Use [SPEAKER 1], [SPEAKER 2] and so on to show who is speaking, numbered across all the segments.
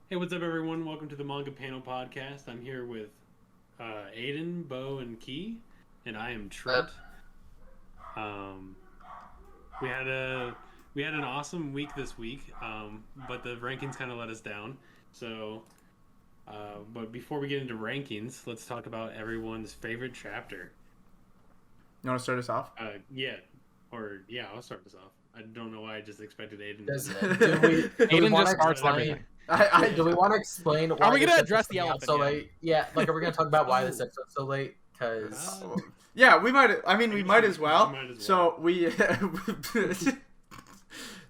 [SPEAKER 1] Hey, what's up, everyone? Welcome to the Manga Panel Podcast. I'm here with Aiden, Bo, and Key, and I am Trent. Um, we had an awesome week this week, but the rankings kind of let us down. So, but before we get into rankings, let's talk about everyone's favorite chapter.
[SPEAKER 2] You want to start us off?
[SPEAKER 1] I'll start us off. I don't know why I just expected Aiden.
[SPEAKER 3] Aiden just starts everything.
[SPEAKER 4] Do we want to explain why
[SPEAKER 3] are we going to
[SPEAKER 4] this
[SPEAKER 3] address the
[SPEAKER 4] episode's
[SPEAKER 3] elephant
[SPEAKER 4] so
[SPEAKER 3] yet?
[SPEAKER 4] late? Yeah, like, are we going to talk about why this episode's so late? Because...
[SPEAKER 2] Yeah, we might. I mean, we might as well. So we.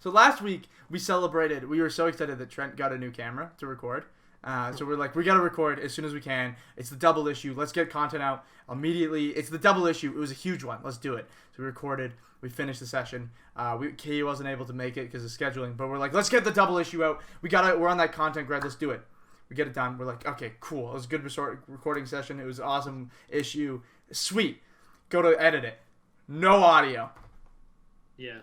[SPEAKER 2] So last week we celebrated. We were so excited that Trent got a new camera to record. So we're like, we gotta record as soon as we can. It's the double issue. Let's get content out immediately. It's the double issue. It was a huge one. Let's do it. So we recorded. We finished the session. Key wasn't able to make it because of scheduling, but we're like, let's get the double issue out. We're on that content grid. Let's do it. We get it done. We're like, okay, cool. It was a good recording session. It was an awesome issue. Sweet. Go to edit it. No audio.
[SPEAKER 1] Yeah.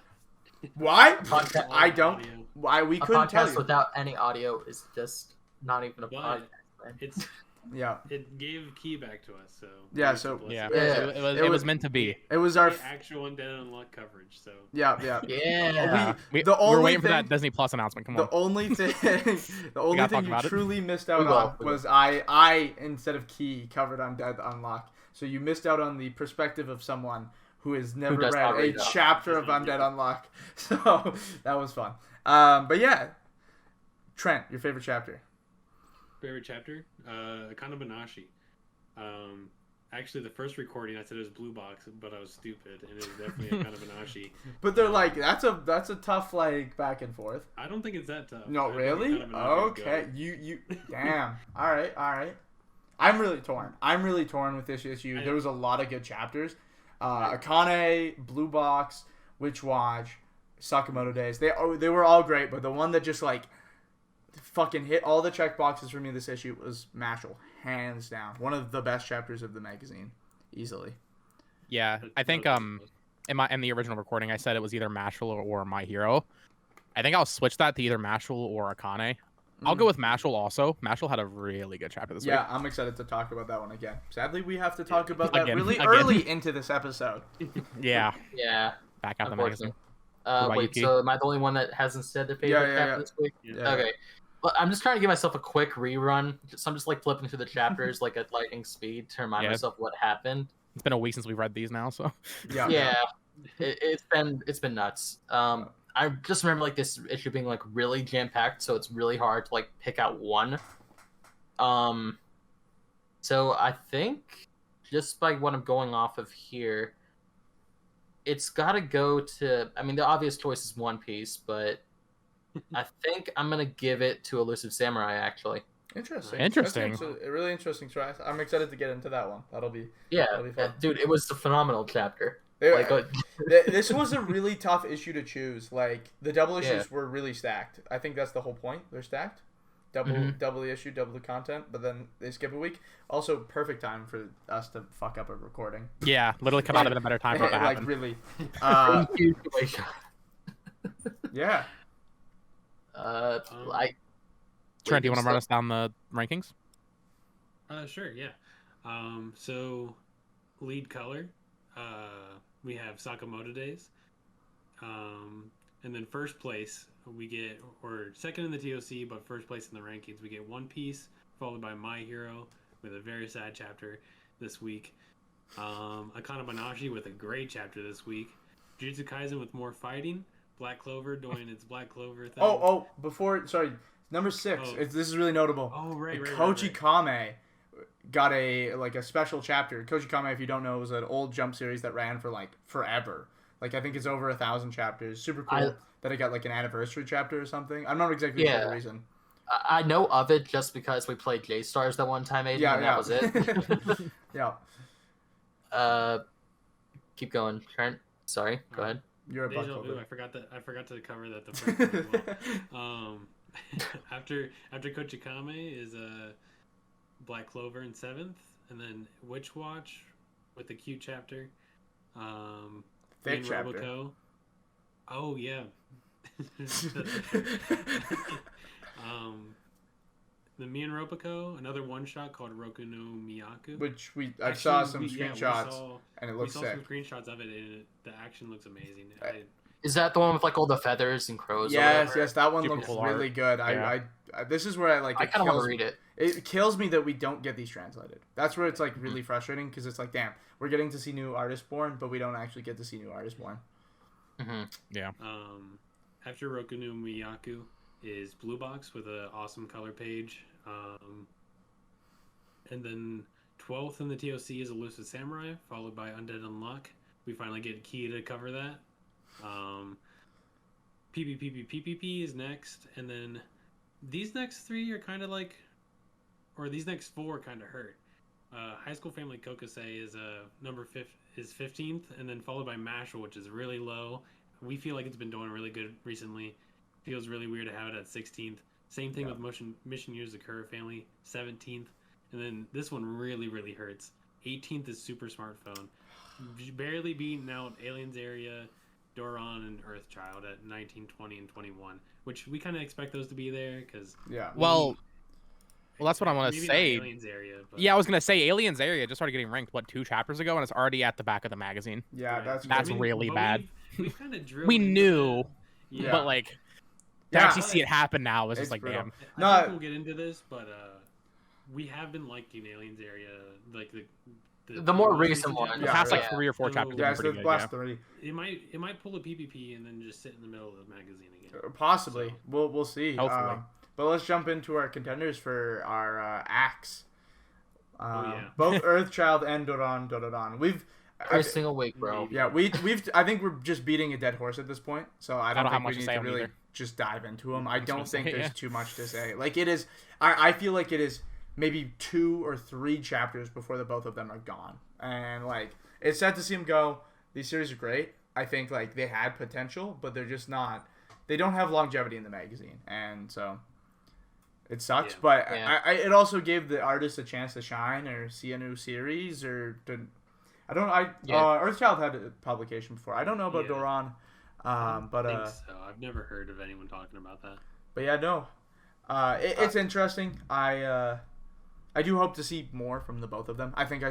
[SPEAKER 2] Why?
[SPEAKER 4] Podcast,
[SPEAKER 2] I don't.
[SPEAKER 1] Audio.
[SPEAKER 2] Why we
[SPEAKER 4] a
[SPEAKER 2] couldn't tell
[SPEAKER 4] podcast
[SPEAKER 2] you.
[SPEAKER 4] without any audio is just not even a
[SPEAKER 1] But
[SPEAKER 4] podcast. Man.
[SPEAKER 1] It's
[SPEAKER 2] Yeah.
[SPEAKER 1] It gave Key back to us, so
[SPEAKER 2] Yeah, so-
[SPEAKER 3] Yeah,
[SPEAKER 2] Yeah.
[SPEAKER 3] it was meant to be.
[SPEAKER 2] It was our.
[SPEAKER 1] the actual Undead Unluck coverage. So
[SPEAKER 2] Yeah.
[SPEAKER 4] Yeah.
[SPEAKER 3] We
[SPEAKER 2] The
[SPEAKER 3] were
[SPEAKER 2] only
[SPEAKER 3] waiting for
[SPEAKER 2] thing-
[SPEAKER 3] that Disney Plus announcement. Come
[SPEAKER 2] The
[SPEAKER 3] on.
[SPEAKER 2] only thing,
[SPEAKER 3] gotta talk
[SPEAKER 2] you
[SPEAKER 3] about it.
[SPEAKER 2] truly missed out
[SPEAKER 4] We will,
[SPEAKER 2] on
[SPEAKER 4] we will.
[SPEAKER 2] was I instead of Key covered Undead Unluck. So you missed out on the perspective of someone who has never
[SPEAKER 4] does not
[SPEAKER 2] read a
[SPEAKER 4] read that.
[SPEAKER 2] chapter of Undead Unluck. So that was fun. But yeah, Trent, your favorite chapter?
[SPEAKER 1] favorite chapter, Akane-Banashi. Actually, the first recording I said it was Blue Box, but I was stupid, and it was definitely Akane-Banashi.
[SPEAKER 2] But they're like that's a tough like back and forth.
[SPEAKER 1] I don't think it's that tough.
[SPEAKER 2] No,
[SPEAKER 1] I think
[SPEAKER 2] really?
[SPEAKER 1] Akane-Banashi is
[SPEAKER 2] Okay,
[SPEAKER 1] good.
[SPEAKER 2] you damn. All right. I'm really torn with this issue. There was a lot of good chapters. Akane, Blue Box, Witch Watch, Sakamoto Days. They were all great, but the one that just like fucking hit all the check boxes for me this issue was Mashle, hands down. One of the best chapters of the magazine, easily.
[SPEAKER 3] Yeah, I think in the original recording I said it was either Mashle or My Hero. I think I'll switch that to either Mashle or Akane. I'll go with Mashle also. Mashle had a really good chapter this week.
[SPEAKER 2] Yeah, I'm excited to talk about that one again. Sadly, we have to talk about that
[SPEAKER 3] Again.
[SPEAKER 2] really
[SPEAKER 3] Again.
[SPEAKER 2] early into this episode.
[SPEAKER 3] Yeah,
[SPEAKER 4] Yeah.
[SPEAKER 3] back out the magazine.
[SPEAKER 4] Unfortunately.
[SPEAKER 3] about you,
[SPEAKER 4] Wait,
[SPEAKER 3] Key?
[SPEAKER 4] so am I the only one that hasn't said their favorite chapter this week?
[SPEAKER 1] Yeah.
[SPEAKER 4] Okay. Well, I'm just trying to give myself a quick rerun. So I'm just like flipping through the chapters like at lightning speed to remind
[SPEAKER 3] Yeah.
[SPEAKER 4] myself what happened.
[SPEAKER 3] It's been a week since we've read these now, so
[SPEAKER 4] Yeah. It's been nuts. I just remember like this issue being like really jam packed, so it's really hard to like pick out one. So I think just by what I'm going off of here, it's got to go to. I mean, the obvious choice is One Piece, but I think I'm gonna give it to Elusive Samurai. Actually,
[SPEAKER 2] Interesting.
[SPEAKER 3] Interesting.
[SPEAKER 2] That's a really interesting choice. I'm excited to get into that one. That'll be
[SPEAKER 4] yeah,
[SPEAKER 2] That'll be fun.
[SPEAKER 4] dude, it was a phenomenal chapter.
[SPEAKER 2] There-
[SPEAKER 4] Like,
[SPEAKER 2] this was a really tough issue to choose. Like the double issues
[SPEAKER 4] Yeah.
[SPEAKER 2] were really stacked. I think that's the whole point. They're stacked. Double the issue, double the content, but then they skip a week. Also, perfect time for us to fuck up a recording.
[SPEAKER 3] yeah, literally come out of it a better time for it to
[SPEAKER 2] Like
[SPEAKER 3] happen.
[SPEAKER 2] really.
[SPEAKER 4] huge situation.
[SPEAKER 2] Yeah.
[SPEAKER 4] I
[SPEAKER 3] Trent, do you want to run us down the rankings?
[SPEAKER 1] Sure, yeah. So, lead color, we have Sakamoto Days. And then first place, we get, or second in the TOC, but first place in the rankings, we get One Piece, followed by My Hero, with a very sad chapter this week. Akane-Banashi with a great chapter this week. Jujutsu Kaisen with more fighting. Black Clover doing its Black Clover thing.
[SPEAKER 2] Sorry. Number 6.
[SPEAKER 1] Oh.
[SPEAKER 2] This is really notable.
[SPEAKER 1] Oh, right.
[SPEAKER 2] Koji Kame got a special chapter. Koji Kame, if you don't know, was an old Jump series that ran for like forever. Like I think it's over 1,000 chapters. Super cool that it got like an anniversary chapter or something. I'm not exactly sure the reason.
[SPEAKER 4] I know of it just because we played J Stars that one time, Aiden, and that was it.
[SPEAKER 2] Yeah.
[SPEAKER 4] Keep going, Trent. Sorry, go ahead.
[SPEAKER 2] You're a Black
[SPEAKER 1] Deja vu.
[SPEAKER 2] Clover.
[SPEAKER 1] I forgot to cover that the first time as well. After Kochikame is Black Clover in 7th, and then Witch Watch with the cute chapter.
[SPEAKER 2] Thick
[SPEAKER 1] and
[SPEAKER 2] chapter.
[SPEAKER 1] Roboco. Oh yeah. the Me and Roboco, another one shot called Roku no Miyaku.
[SPEAKER 2] Which I saw some
[SPEAKER 1] we
[SPEAKER 2] screenshots,
[SPEAKER 1] saw,
[SPEAKER 2] and it
[SPEAKER 1] we
[SPEAKER 2] looks
[SPEAKER 1] saw
[SPEAKER 2] sick.
[SPEAKER 1] some screenshots of it, and the action looks amazing.
[SPEAKER 4] Is that the one with like all the feathers and crows?
[SPEAKER 2] Yes, that one
[SPEAKER 3] Super
[SPEAKER 2] looks
[SPEAKER 3] cool
[SPEAKER 2] really
[SPEAKER 3] art.
[SPEAKER 2] good.
[SPEAKER 3] Yeah.
[SPEAKER 2] I this is where I like.
[SPEAKER 4] I kind of want to read it.
[SPEAKER 2] It kills me that we don't get these translated. That's where it's like really frustrating because it's like, damn, we're getting to see new artists born, but we don't actually get to see new artists born.
[SPEAKER 3] Yeah.
[SPEAKER 1] After Roku no Miyaku is Blue Box with an awesome color page. And then 12th in the TOC is Elusive Samurai, followed by Undead Unluck. We finally get Key to cover that. PPPPPP is next, and then these next three are kind of like, or these next four kind of hurt. High School Family Kokosei is is 15th, and then followed by Mashle, which is really low. We feel like it's been doing really good recently. Feels really weird to have it at 16th. Same thing with Mission Yozakura Family, 17th. And then this one really, really hurts. 18th is Super Smartphone. Barely beating out Aliens Area, Doron, and Earthchild at 19, 20, and 21. Which we kind of expect those to be there because...
[SPEAKER 2] Yeah.
[SPEAKER 3] Well, that's what I want to
[SPEAKER 1] maybe
[SPEAKER 3] say.
[SPEAKER 1] not Aliens Area, but...
[SPEAKER 3] Yeah, I was gonna say Aliens Area just started getting ranked 2 chapters ago, and it's already at the back of the magazine.
[SPEAKER 2] Yeah,
[SPEAKER 1] Right.
[SPEAKER 2] that's
[SPEAKER 3] really
[SPEAKER 1] but
[SPEAKER 3] bad.
[SPEAKER 1] We've kind of drilled
[SPEAKER 3] We
[SPEAKER 1] into
[SPEAKER 3] knew,
[SPEAKER 1] that. Yeah.
[SPEAKER 3] but like to
[SPEAKER 2] Yeah.
[SPEAKER 3] actually see it happen now is
[SPEAKER 2] It's
[SPEAKER 3] just like
[SPEAKER 2] brutal.
[SPEAKER 3] damn.
[SPEAKER 1] I think we'll get into this, but we have been liking Aliens Area, like
[SPEAKER 4] The more
[SPEAKER 1] most
[SPEAKER 4] recent one.
[SPEAKER 1] chapters.
[SPEAKER 3] The
[SPEAKER 2] Yeah,
[SPEAKER 3] past like
[SPEAKER 4] yeah.
[SPEAKER 3] 3 or 4
[SPEAKER 1] So-
[SPEAKER 3] chapters
[SPEAKER 2] Yeah,
[SPEAKER 3] have
[SPEAKER 2] it's
[SPEAKER 3] been
[SPEAKER 2] the
[SPEAKER 3] pretty good.
[SPEAKER 2] last
[SPEAKER 3] Yeah.
[SPEAKER 2] 3.
[SPEAKER 1] It might pull a PPP and then just sit in the middle of the magazine again.
[SPEAKER 2] Possibly.
[SPEAKER 1] So-
[SPEAKER 2] We'll see.
[SPEAKER 3] Hopefully.
[SPEAKER 2] But let's jump into our contenders for our acts.
[SPEAKER 1] yeah.
[SPEAKER 2] Both Earthchild and Dororon.
[SPEAKER 4] Every single week, bro.
[SPEAKER 2] Yeah, we've. I think we're just beating a dead horse at this point. So I don't
[SPEAKER 3] have
[SPEAKER 2] think
[SPEAKER 3] much
[SPEAKER 2] we
[SPEAKER 3] to
[SPEAKER 2] need
[SPEAKER 3] say
[SPEAKER 2] to
[SPEAKER 3] on
[SPEAKER 2] really
[SPEAKER 3] either.
[SPEAKER 2] just dive into them. I
[SPEAKER 3] just
[SPEAKER 2] don't
[SPEAKER 3] gonna
[SPEAKER 2] think
[SPEAKER 3] say,
[SPEAKER 2] there's
[SPEAKER 3] yeah.
[SPEAKER 2] too much to say. Like it is. I feel like it is maybe 2 or 3 chapters before the both of them are gone, and like it's sad to see them go. These series are great. I think like they had potential, but they're just not. They don't have longevity in the magazine, and so it sucks.
[SPEAKER 1] Yeah.
[SPEAKER 2] But
[SPEAKER 4] Yeah.
[SPEAKER 2] it also gave the artist a chance to shine or see a new series or to. I don't know. Earthchild had a publication before. I don't know about
[SPEAKER 1] Yeah.
[SPEAKER 2] Doron, but
[SPEAKER 1] I think so. I've never heard of anyone talking about that.
[SPEAKER 2] but yeah, no. It's interesting. I do hope to see more from the both of them. I think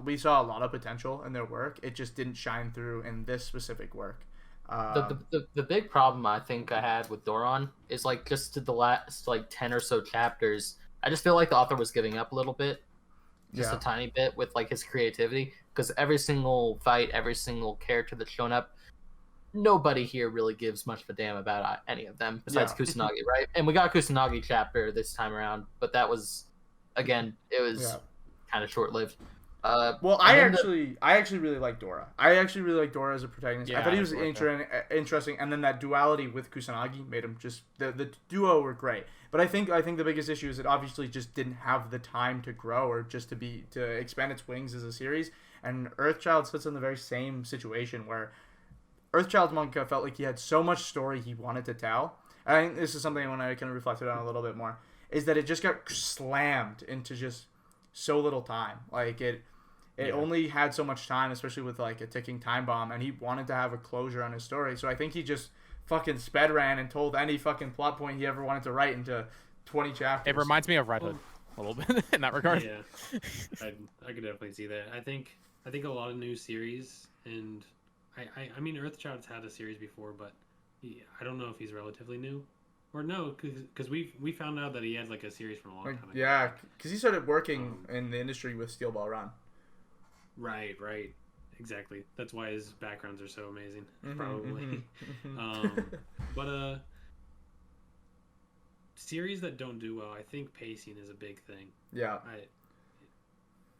[SPEAKER 2] we saw a lot of potential in their work. It just didn't shine through in this specific work.
[SPEAKER 4] The big problem I think I had with Doron is like just to the last like 10 or so chapters, I just feel like the author was giving up a little bit, just
[SPEAKER 2] Yeah.
[SPEAKER 4] a tiny bit with like his creativity, because every single fight, every single character that's shown up, nobody here really gives much of a damn about any of them besides
[SPEAKER 2] Yeah.
[SPEAKER 4] Kusanagi, right? And we got a Kusanagi chapter this time around, but that was again, it was
[SPEAKER 2] Yeah.
[SPEAKER 4] kind of short lived.
[SPEAKER 2] Well, I actually really like Dora. I actually really like Dora as a protagonist. I
[SPEAKER 3] Yeah,
[SPEAKER 2] thought he
[SPEAKER 3] I
[SPEAKER 2] was
[SPEAKER 3] like
[SPEAKER 2] interesting, and then that duality with Kusanagi made him just the duo were great. But I think the biggest issue is it obviously just didn't have the time to grow or just to expand its wings as a series. And Earthchild sits in the very same situation where Earthchild's manga felt like he had so much story he wanted to tell. I think this is something when I kind of reflected on a little bit more, is that it just got slammed into just so little time. Like it only had so much time, especially with like a ticking time bomb, and he wanted to have a closure on his story. So I think he just fucking sped ran and told any fucking plot point he ever wanted to write into 20 chapters.
[SPEAKER 3] It reminds me of Red Hood a little bit in that regard.
[SPEAKER 1] Yeah, I could definitely see that. I think a lot of new series, and I mean Earthchild's had a series before, but I don't know if he's relatively new. Or no, because we found out that he had like a series from a long time ago.
[SPEAKER 2] Yeah, because he started working in the industry with Steel Ball Run.
[SPEAKER 1] Right, exactly. That's why his backgrounds are so amazing,
[SPEAKER 2] Mhm,
[SPEAKER 1] probably.
[SPEAKER 2] mhm.
[SPEAKER 1] But series that don't do well, I think pacing is a big thing.
[SPEAKER 2] Yeah,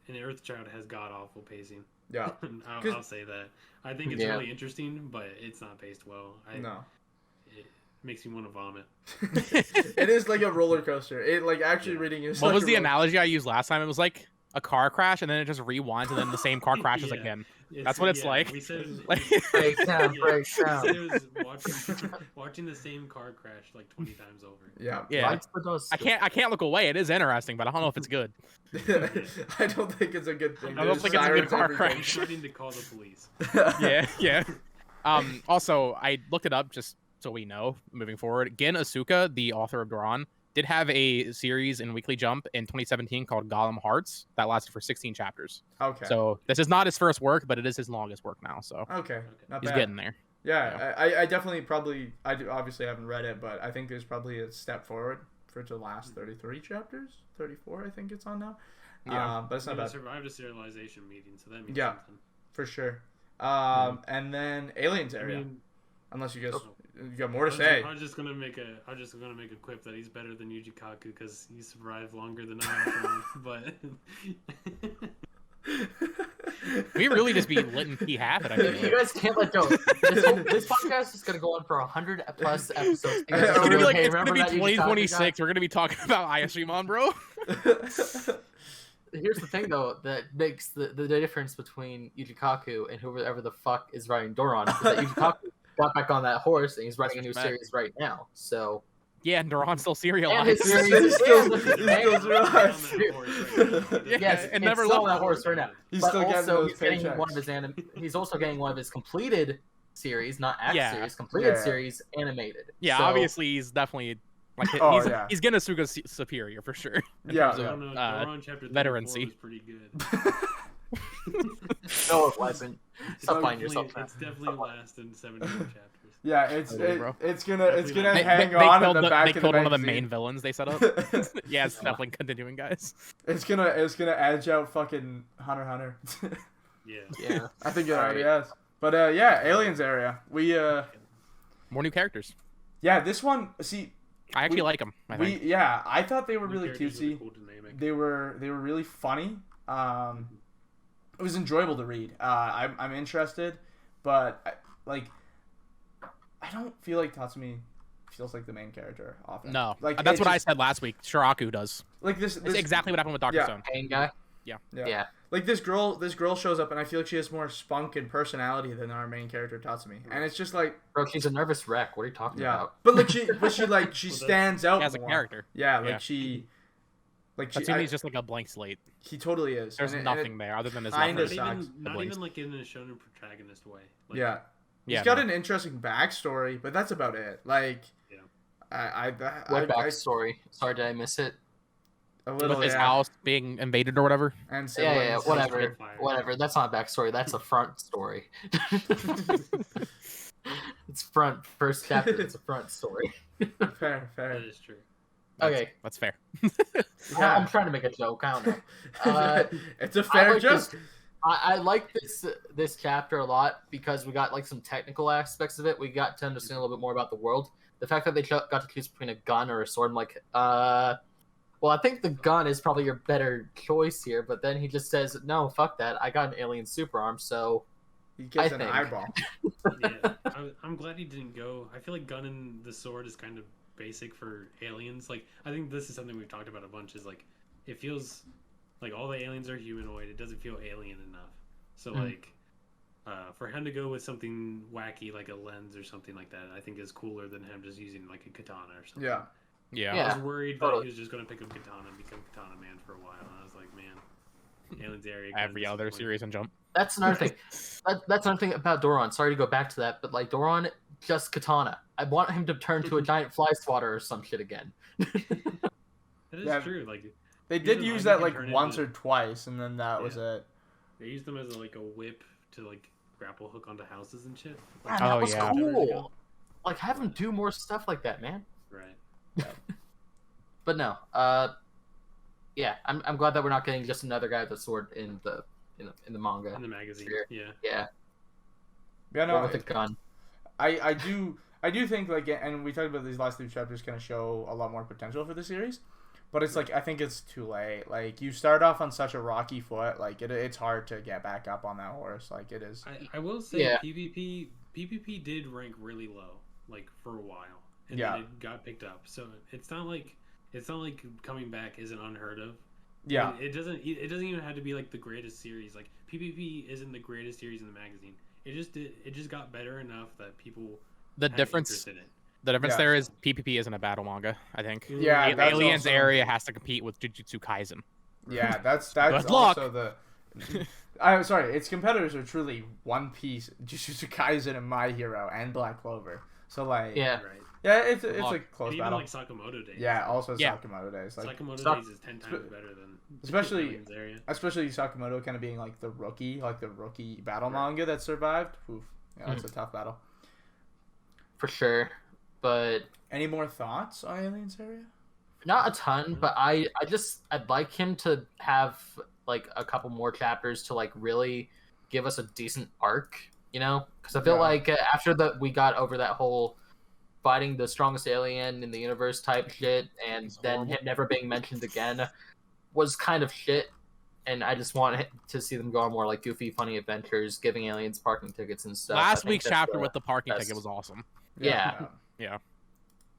[SPEAKER 1] And Earthchild has god awful pacing.
[SPEAKER 2] yeah.
[SPEAKER 1] I'll say that. I think it's really interesting, but it's not paced well.
[SPEAKER 2] No.
[SPEAKER 1] It makes me want to vomit.
[SPEAKER 2] It is like a roller coaster. It like actually reading is.
[SPEAKER 3] What
[SPEAKER 2] like
[SPEAKER 3] was
[SPEAKER 2] a
[SPEAKER 3] the
[SPEAKER 2] roller-
[SPEAKER 3] analogy I used last time? It was like a car crash, and then it just rewinds, and then the same car crashes
[SPEAKER 1] Yeah.
[SPEAKER 3] again. That's what it's like.
[SPEAKER 1] We said,
[SPEAKER 3] Like-
[SPEAKER 4] Break down, break
[SPEAKER 1] we
[SPEAKER 4] down.
[SPEAKER 1] said it was watching the same car crash like 20 times over.
[SPEAKER 2] Yeah.
[SPEAKER 3] Yeah, I can't look away. It is interesting, but I don't know if it's good.
[SPEAKER 2] I don't think it's a good thing.
[SPEAKER 3] I don't
[SPEAKER 2] There's
[SPEAKER 3] think it's a good
[SPEAKER 2] sirens
[SPEAKER 3] car
[SPEAKER 2] everywhere.
[SPEAKER 1] I'm starting to call the police.
[SPEAKER 3] Yeah. Also, I looked it up just so we know moving forward. Gen Asuka, the author of Doron, did have a series in Weekly Jump in 2017 called Gollum Hearts that lasted for 16 chapters.
[SPEAKER 2] Okay.
[SPEAKER 3] So this is not his first work, but it is his longest work now. So
[SPEAKER 2] Okay. Not
[SPEAKER 3] he's
[SPEAKER 2] bad.
[SPEAKER 3] getting there.
[SPEAKER 2] Yeah, I definitely probably obviously haven't read it, but I think there's probably a step forward for it to last 33 chapters, 34 I think it's on now.
[SPEAKER 3] Yeah.
[SPEAKER 2] But it's not bad.
[SPEAKER 1] Survived a serialization meeting, so that means
[SPEAKER 2] Yeah.
[SPEAKER 1] something.
[SPEAKER 2] For sure. And then Aliens area. Unless you guys you got more to say.
[SPEAKER 1] I'm just gonna make a quip that he's better than Yuji Kaku because he survived longer than I am. But
[SPEAKER 3] We really just be letting P have it. I feel
[SPEAKER 4] You
[SPEAKER 3] like.
[SPEAKER 4] guys can't let go. This podcast is gonna go on for 100 plus episodes.
[SPEAKER 2] It's
[SPEAKER 3] It's gonna be like
[SPEAKER 4] Hey,
[SPEAKER 3] it's gonna
[SPEAKER 4] remember
[SPEAKER 3] be
[SPEAKER 4] that Yuji Kaku guy?
[SPEAKER 3] 2026. We're gonna be talking about Ayashimon, bro.
[SPEAKER 4] Here's the thing, though, that makes the difference between Yujikaku and whoever the fuck is writing Doron is that Yujikaku got back on that horse and he's writing a new series right now. So
[SPEAKER 3] Yeah, and Doron's still
[SPEAKER 4] and
[SPEAKER 3] serialized.
[SPEAKER 4] his series
[SPEAKER 2] He's still-
[SPEAKER 4] is
[SPEAKER 2] he's still
[SPEAKER 3] Yeah,
[SPEAKER 4] yes,
[SPEAKER 3] and
[SPEAKER 4] it's
[SPEAKER 3] never
[SPEAKER 4] still on
[SPEAKER 3] left
[SPEAKER 4] that horse right now.
[SPEAKER 2] He's
[SPEAKER 4] But
[SPEAKER 2] still getting
[SPEAKER 4] also,
[SPEAKER 2] those
[SPEAKER 4] he's getting
[SPEAKER 2] paychecks.
[SPEAKER 4] one of his he's also getting one of his completed series, not act
[SPEAKER 3] Yeah.
[SPEAKER 4] series, completed
[SPEAKER 2] Yeah.
[SPEAKER 4] series animated.
[SPEAKER 3] Yeah,
[SPEAKER 4] So,
[SPEAKER 3] obviously he's definitely like
[SPEAKER 2] Oh, yeah.
[SPEAKER 3] he's Genosuga superior for sure. In
[SPEAKER 2] Yeah,
[SPEAKER 3] terms
[SPEAKER 1] I
[SPEAKER 3] of,
[SPEAKER 1] don't know. Doron chapter 34
[SPEAKER 3] veterancy.
[SPEAKER 1] was pretty good.
[SPEAKER 4] No, it wasn't. Stop
[SPEAKER 1] It's
[SPEAKER 4] playing yourself.
[SPEAKER 1] It's definitely last in 17 chapters.
[SPEAKER 2] Yeah,
[SPEAKER 3] Bro.
[SPEAKER 2] it's gonna
[SPEAKER 1] They
[SPEAKER 2] hang on at
[SPEAKER 3] killed
[SPEAKER 2] the back
[SPEAKER 3] they
[SPEAKER 2] of the
[SPEAKER 3] killed one of the
[SPEAKER 2] magazine.
[SPEAKER 3] main villains they set up. Yeah, it's definitely continuing, guys.
[SPEAKER 2] It's gonna edge out fucking Hunter x Hunter.
[SPEAKER 1] Yeah.
[SPEAKER 4] Yeah.
[SPEAKER 2] I think it
[SPEAKER 4] All
[SPEAKER 2] already
[SPEAKER 4] right.
[SPEAKER 2] has. But yeah, Aliens area. We
[SPEAKER 3] More new characters.
[SPEAKER 2] yeah, this one. See,
[SPEAKER 3] I actually like them. I think.
[SPEAKER 2] I thought they were
[SPEAKER 1] New
[SPEAKER 2] really
[SPEAKER 1] characters
[SPEAKER 2] cutesy.
[SPEAKER 1] with a cool dynamic.
[SPEAKER 2] They were really funny. It was enjoyable to read. I'm interested, but I don't feel like Tatsumi feels like the main character often.
[SPEAKER 3] No,
[SPEAKER 2] like
[SPEAKER 3] that's
[SPEAKER 2] it
[SPEAKER 3] what I
[SPEAKER 2] just-
[SPEAKER 3] said last week. Shiraku does.
[SPEAKER 2] Like this
[SPEAKER 3] It's exactly what happened with Doctor
[SPEAKER 2] yeah.
[SPEAKER 3] Stone.
[SPEAKER 4] Pain guy.
[SPEAKER 2] Yeah. Like this girl shows up, and I feel like she has more spunk and personality than our main character Tatsumi, and it's just like
[SPEAKER 4] Bro, she's a nervous wreck. What are you talking
[SPEAKER 2] yeah,
[SPEAKER 4] about?
[SPEAKER 2] but like she stands out
[SPEAKER 3] As a
[SPEAKER 2] more.
[SPEAKER 3] character.
[SPEAKER 2] Yeah,
[SPEAKER 3] Yeah.
[SPEAKER 2] she
[SPEAKER 3] Tatsumi's just like a blank slate.
[SPEAKER 2] he totally is.
[SPEAKER 3] There's
[SPEAKER 2] And
[SPEAKER 3] nothing there other than his
[SPEAKER 2] kinda
[SPEAKER 3] love for
[SPEAKER 2] sucks.
[SPEAKER 3] the
[SPEAKER 1] Not
[SPEAKER 3] Blaze.
[SPEAKER 1] even like in a shonen protagonist way. Like,
[SPEAKER 2] Yeah. He's
[SPEAKER 3] Yeah,
[SPEAKER 2] got
[SPEAKER 3] no.
[SPEAKER 2] an interesting backstory, but that's about it. Like,
[SPEAKER 1] Yeah.
[SPEAKER 4] What
[SPEAKER 2] I
[SPEAKER 4] backstory? Sorry, did I miss it?
[SPEAKER 2] a little
[SPEAKER 3] with his
[SPEAKER 2] yeah.
[SPEAKER 3] house being invaded or whatever.
[SPEAKER 2] And
[SPEAKER 4] Yeah,
[SPEAKER 2] siblings.
[SPEAKER 4] whatever.
[SPEAKER 1] Fire.
[SPEAKER 4] Whatever. That's not a backstory. That's a front story. It's front. First chapter. It's a front story.
[SPEAKER 2] Fair.
[SPEAKER 1] That is true.
[SPEAKER 4] Okay.
[SPEAKER 3] That's fair.
[SPEAKER 2] Yeah.
[SPEAKER 4] I'm trying to make a joke. I don't know.
[SPEAKER 2] It's a fair
[SPEAKER 4] like
[SPEAKER 2] joke.
[SPEAKER 4] I like this chapter a lot because we got like some technical aspects of it. We got to understand a little bit more about the world. The fact that they got to choose between a gun or a sword, I'm like, well, I think the gun is probably your better choice here. But then he just says, no, fuck that. I got an alien super arm, so
[SPEAKER 2] He gets
[SPEAKER 4] I
[SPEAKER 2] an
[SPEAKER 4] think.
[SPEAKER 2] eyeball.
[SPEAKER 1] Yeah. I'm glad he didn't go. I feel like gun and the sword is kind of basic for aliens. Like, I think this is something we've talked about a bunch. Is like, it feels like all the aliens are humanoid. It doesn't feel alien enough. So like, for him to go with something wacky like a lens or something like that, I think is cooler than him just using like a katana or something.
[SPEAKER 2] Yeah.
[SPEAKER 3] Yeah.
[SPEAKER 4] Yeah.
[SPEAKER 1] I was worried
[SPEAKER 4] totally.
[SPEAKER 1] that he was just gonna pick up katana and become katana man for a while, and I was like, man, aliens area.
[SPEAKER 3] Every other series and Jump.
[SPEAKER 4] that's another thing. That's another thing about Doron. Sorry to go back to that, but like Doron, just katana. I want him to turn to a giant fly swatter or some shit again.
[SPEAKER 1] That is
[SPEAKER 2] Yeah.
[SPEAKER 1] true. Like
[SPEAKER 2] They did
[SPEAKER 1] Even
[SPEAKER 2] use
[SPEAKER 1] Aiden
[SPEAKER 2] that
[SPEAKER 1] can
[SPEAKER 2] like
[SPEAKER 1] turn
[SPEAKER 2] once
[SPEAKER 1] into-
[SPEAKER 2] or twice, and then that was it.
[SPEAKER 1] they used them as like a whip to like grapple hook onto houses and shit.
[SPEAKER 4] Man,
[SPEAKER 1] Like,
[SPEAKER 4] that
[SPEAKER 3] Oh,
[SPEAKER 4] was
[SPEAKER 3] yeah.
[SPEAKER 4] cool. Like have him do more stuff like that, man.
[SPEAKER 1] Right.
[SPEAKER 4] But no, yeah, I'm glad that we're not getting just another guy with a sword in the manga.
[SPEAKER 1] In the magazine.
[SPEAKER 4] Sure.
[SPEAKER 1] Yeah.
[SPEAKER 4] Yeah,
[SPEAKER 2] Yeah,
[SPEAKER 4] or
[SPEAKER 2] no,
[SPEAKER 4] with a gun.
[SPEAKER 2] I do think like, and we talked about these last two chapters kind of show a lot more potential for the series, but it's like I think it's too late. Like you start off on such a rocky foot, like it's hard to get back up on that horse. Like it is.
[SPEAKER 1] I will say
[SPEAKER 4] Yeah.
[SPEAKER 1] PPP did rank really low, like for a while, and
[SPEAKER 2] Yeah.
[SPEAKER 1] then it got picked up. So it's not like coming back isn't unheard of.
[SPEAKER 2] Yeah.
[SPEAKER 1] It doesn't even have to be like the greatest series. Like PPP isn't the greatest series in the magazine. It just got better enough that people
[SPEAKER 3] The
[SPEAKER 1] had
[SPEAKER 3] difference
[SPEAKER 1] interest in it.
[SPEAKER 2] Yeah.
[SPEAKER 3] there is PPP isn't a battle manga. I think.
[SPEAKER 2] Yeah,
[SPEAKER 3] A-
[SPEAKER 2] that's
[SPEAKER 3] Aliens
[SPEAKER 2] also-
[SPEAKER 3] area has to compete with Jujutsu Kaisen.
[SPEAKER 2] Yeah, that's
[SPEAKER 3] Good luck.
[SPEAKER 2] also the. I'm sorry, its competitors are truly One Piece, Jujutsu Kaisen, and My Hero, and Black Clover. So like,
[SPEAKER 4] Yeah,
[SPEAKER 1] Right.
[SPEAKER 2] Yeah, it's
[SPEAKER 3] Look,
[SPEAKER 2] a close
[SPEAKER 1] And even
[SPEAKER 2] battle.
[SPEAKER 1] like Sakamoto Days.
[SPEAKER 2] Yeah, also
[SPEAKER 3] Yeah.
[SPEAKER 2] Sakamoto Days. Like,
[SPEAKER 1] Sakamoto Days is 10 times better than
[SPEAKER 2] especially
[SPEAKER 1] Aliens Area.
[SPEAKER 2] especially Sakamoto kind of being like the rookie battle manga that survived. Oof. Yeah, it's a tough battle.
[SPEAKER 4] For sure. But
[SPEAKER 2] Any more thoughts on Aliens Area?
[SPEAKER 4] not a ton, but I'd like him to have like a couple more chapters to like really give us a decent arc, you know? Because I feel like after we got over that whole fighting the strongest alien in the universe type shit, and then him never being mentioned again was kind of shit. And I just want to see them go on more like goofy, funny adventures, giving aliens parking tickets and stuff.
[SPEAKER 3] Last week's chapter with the parking
[SPEAKER 4] best.
[SPEAKER 3] ticket was awesome.
[SPEAKER 4] Yeah.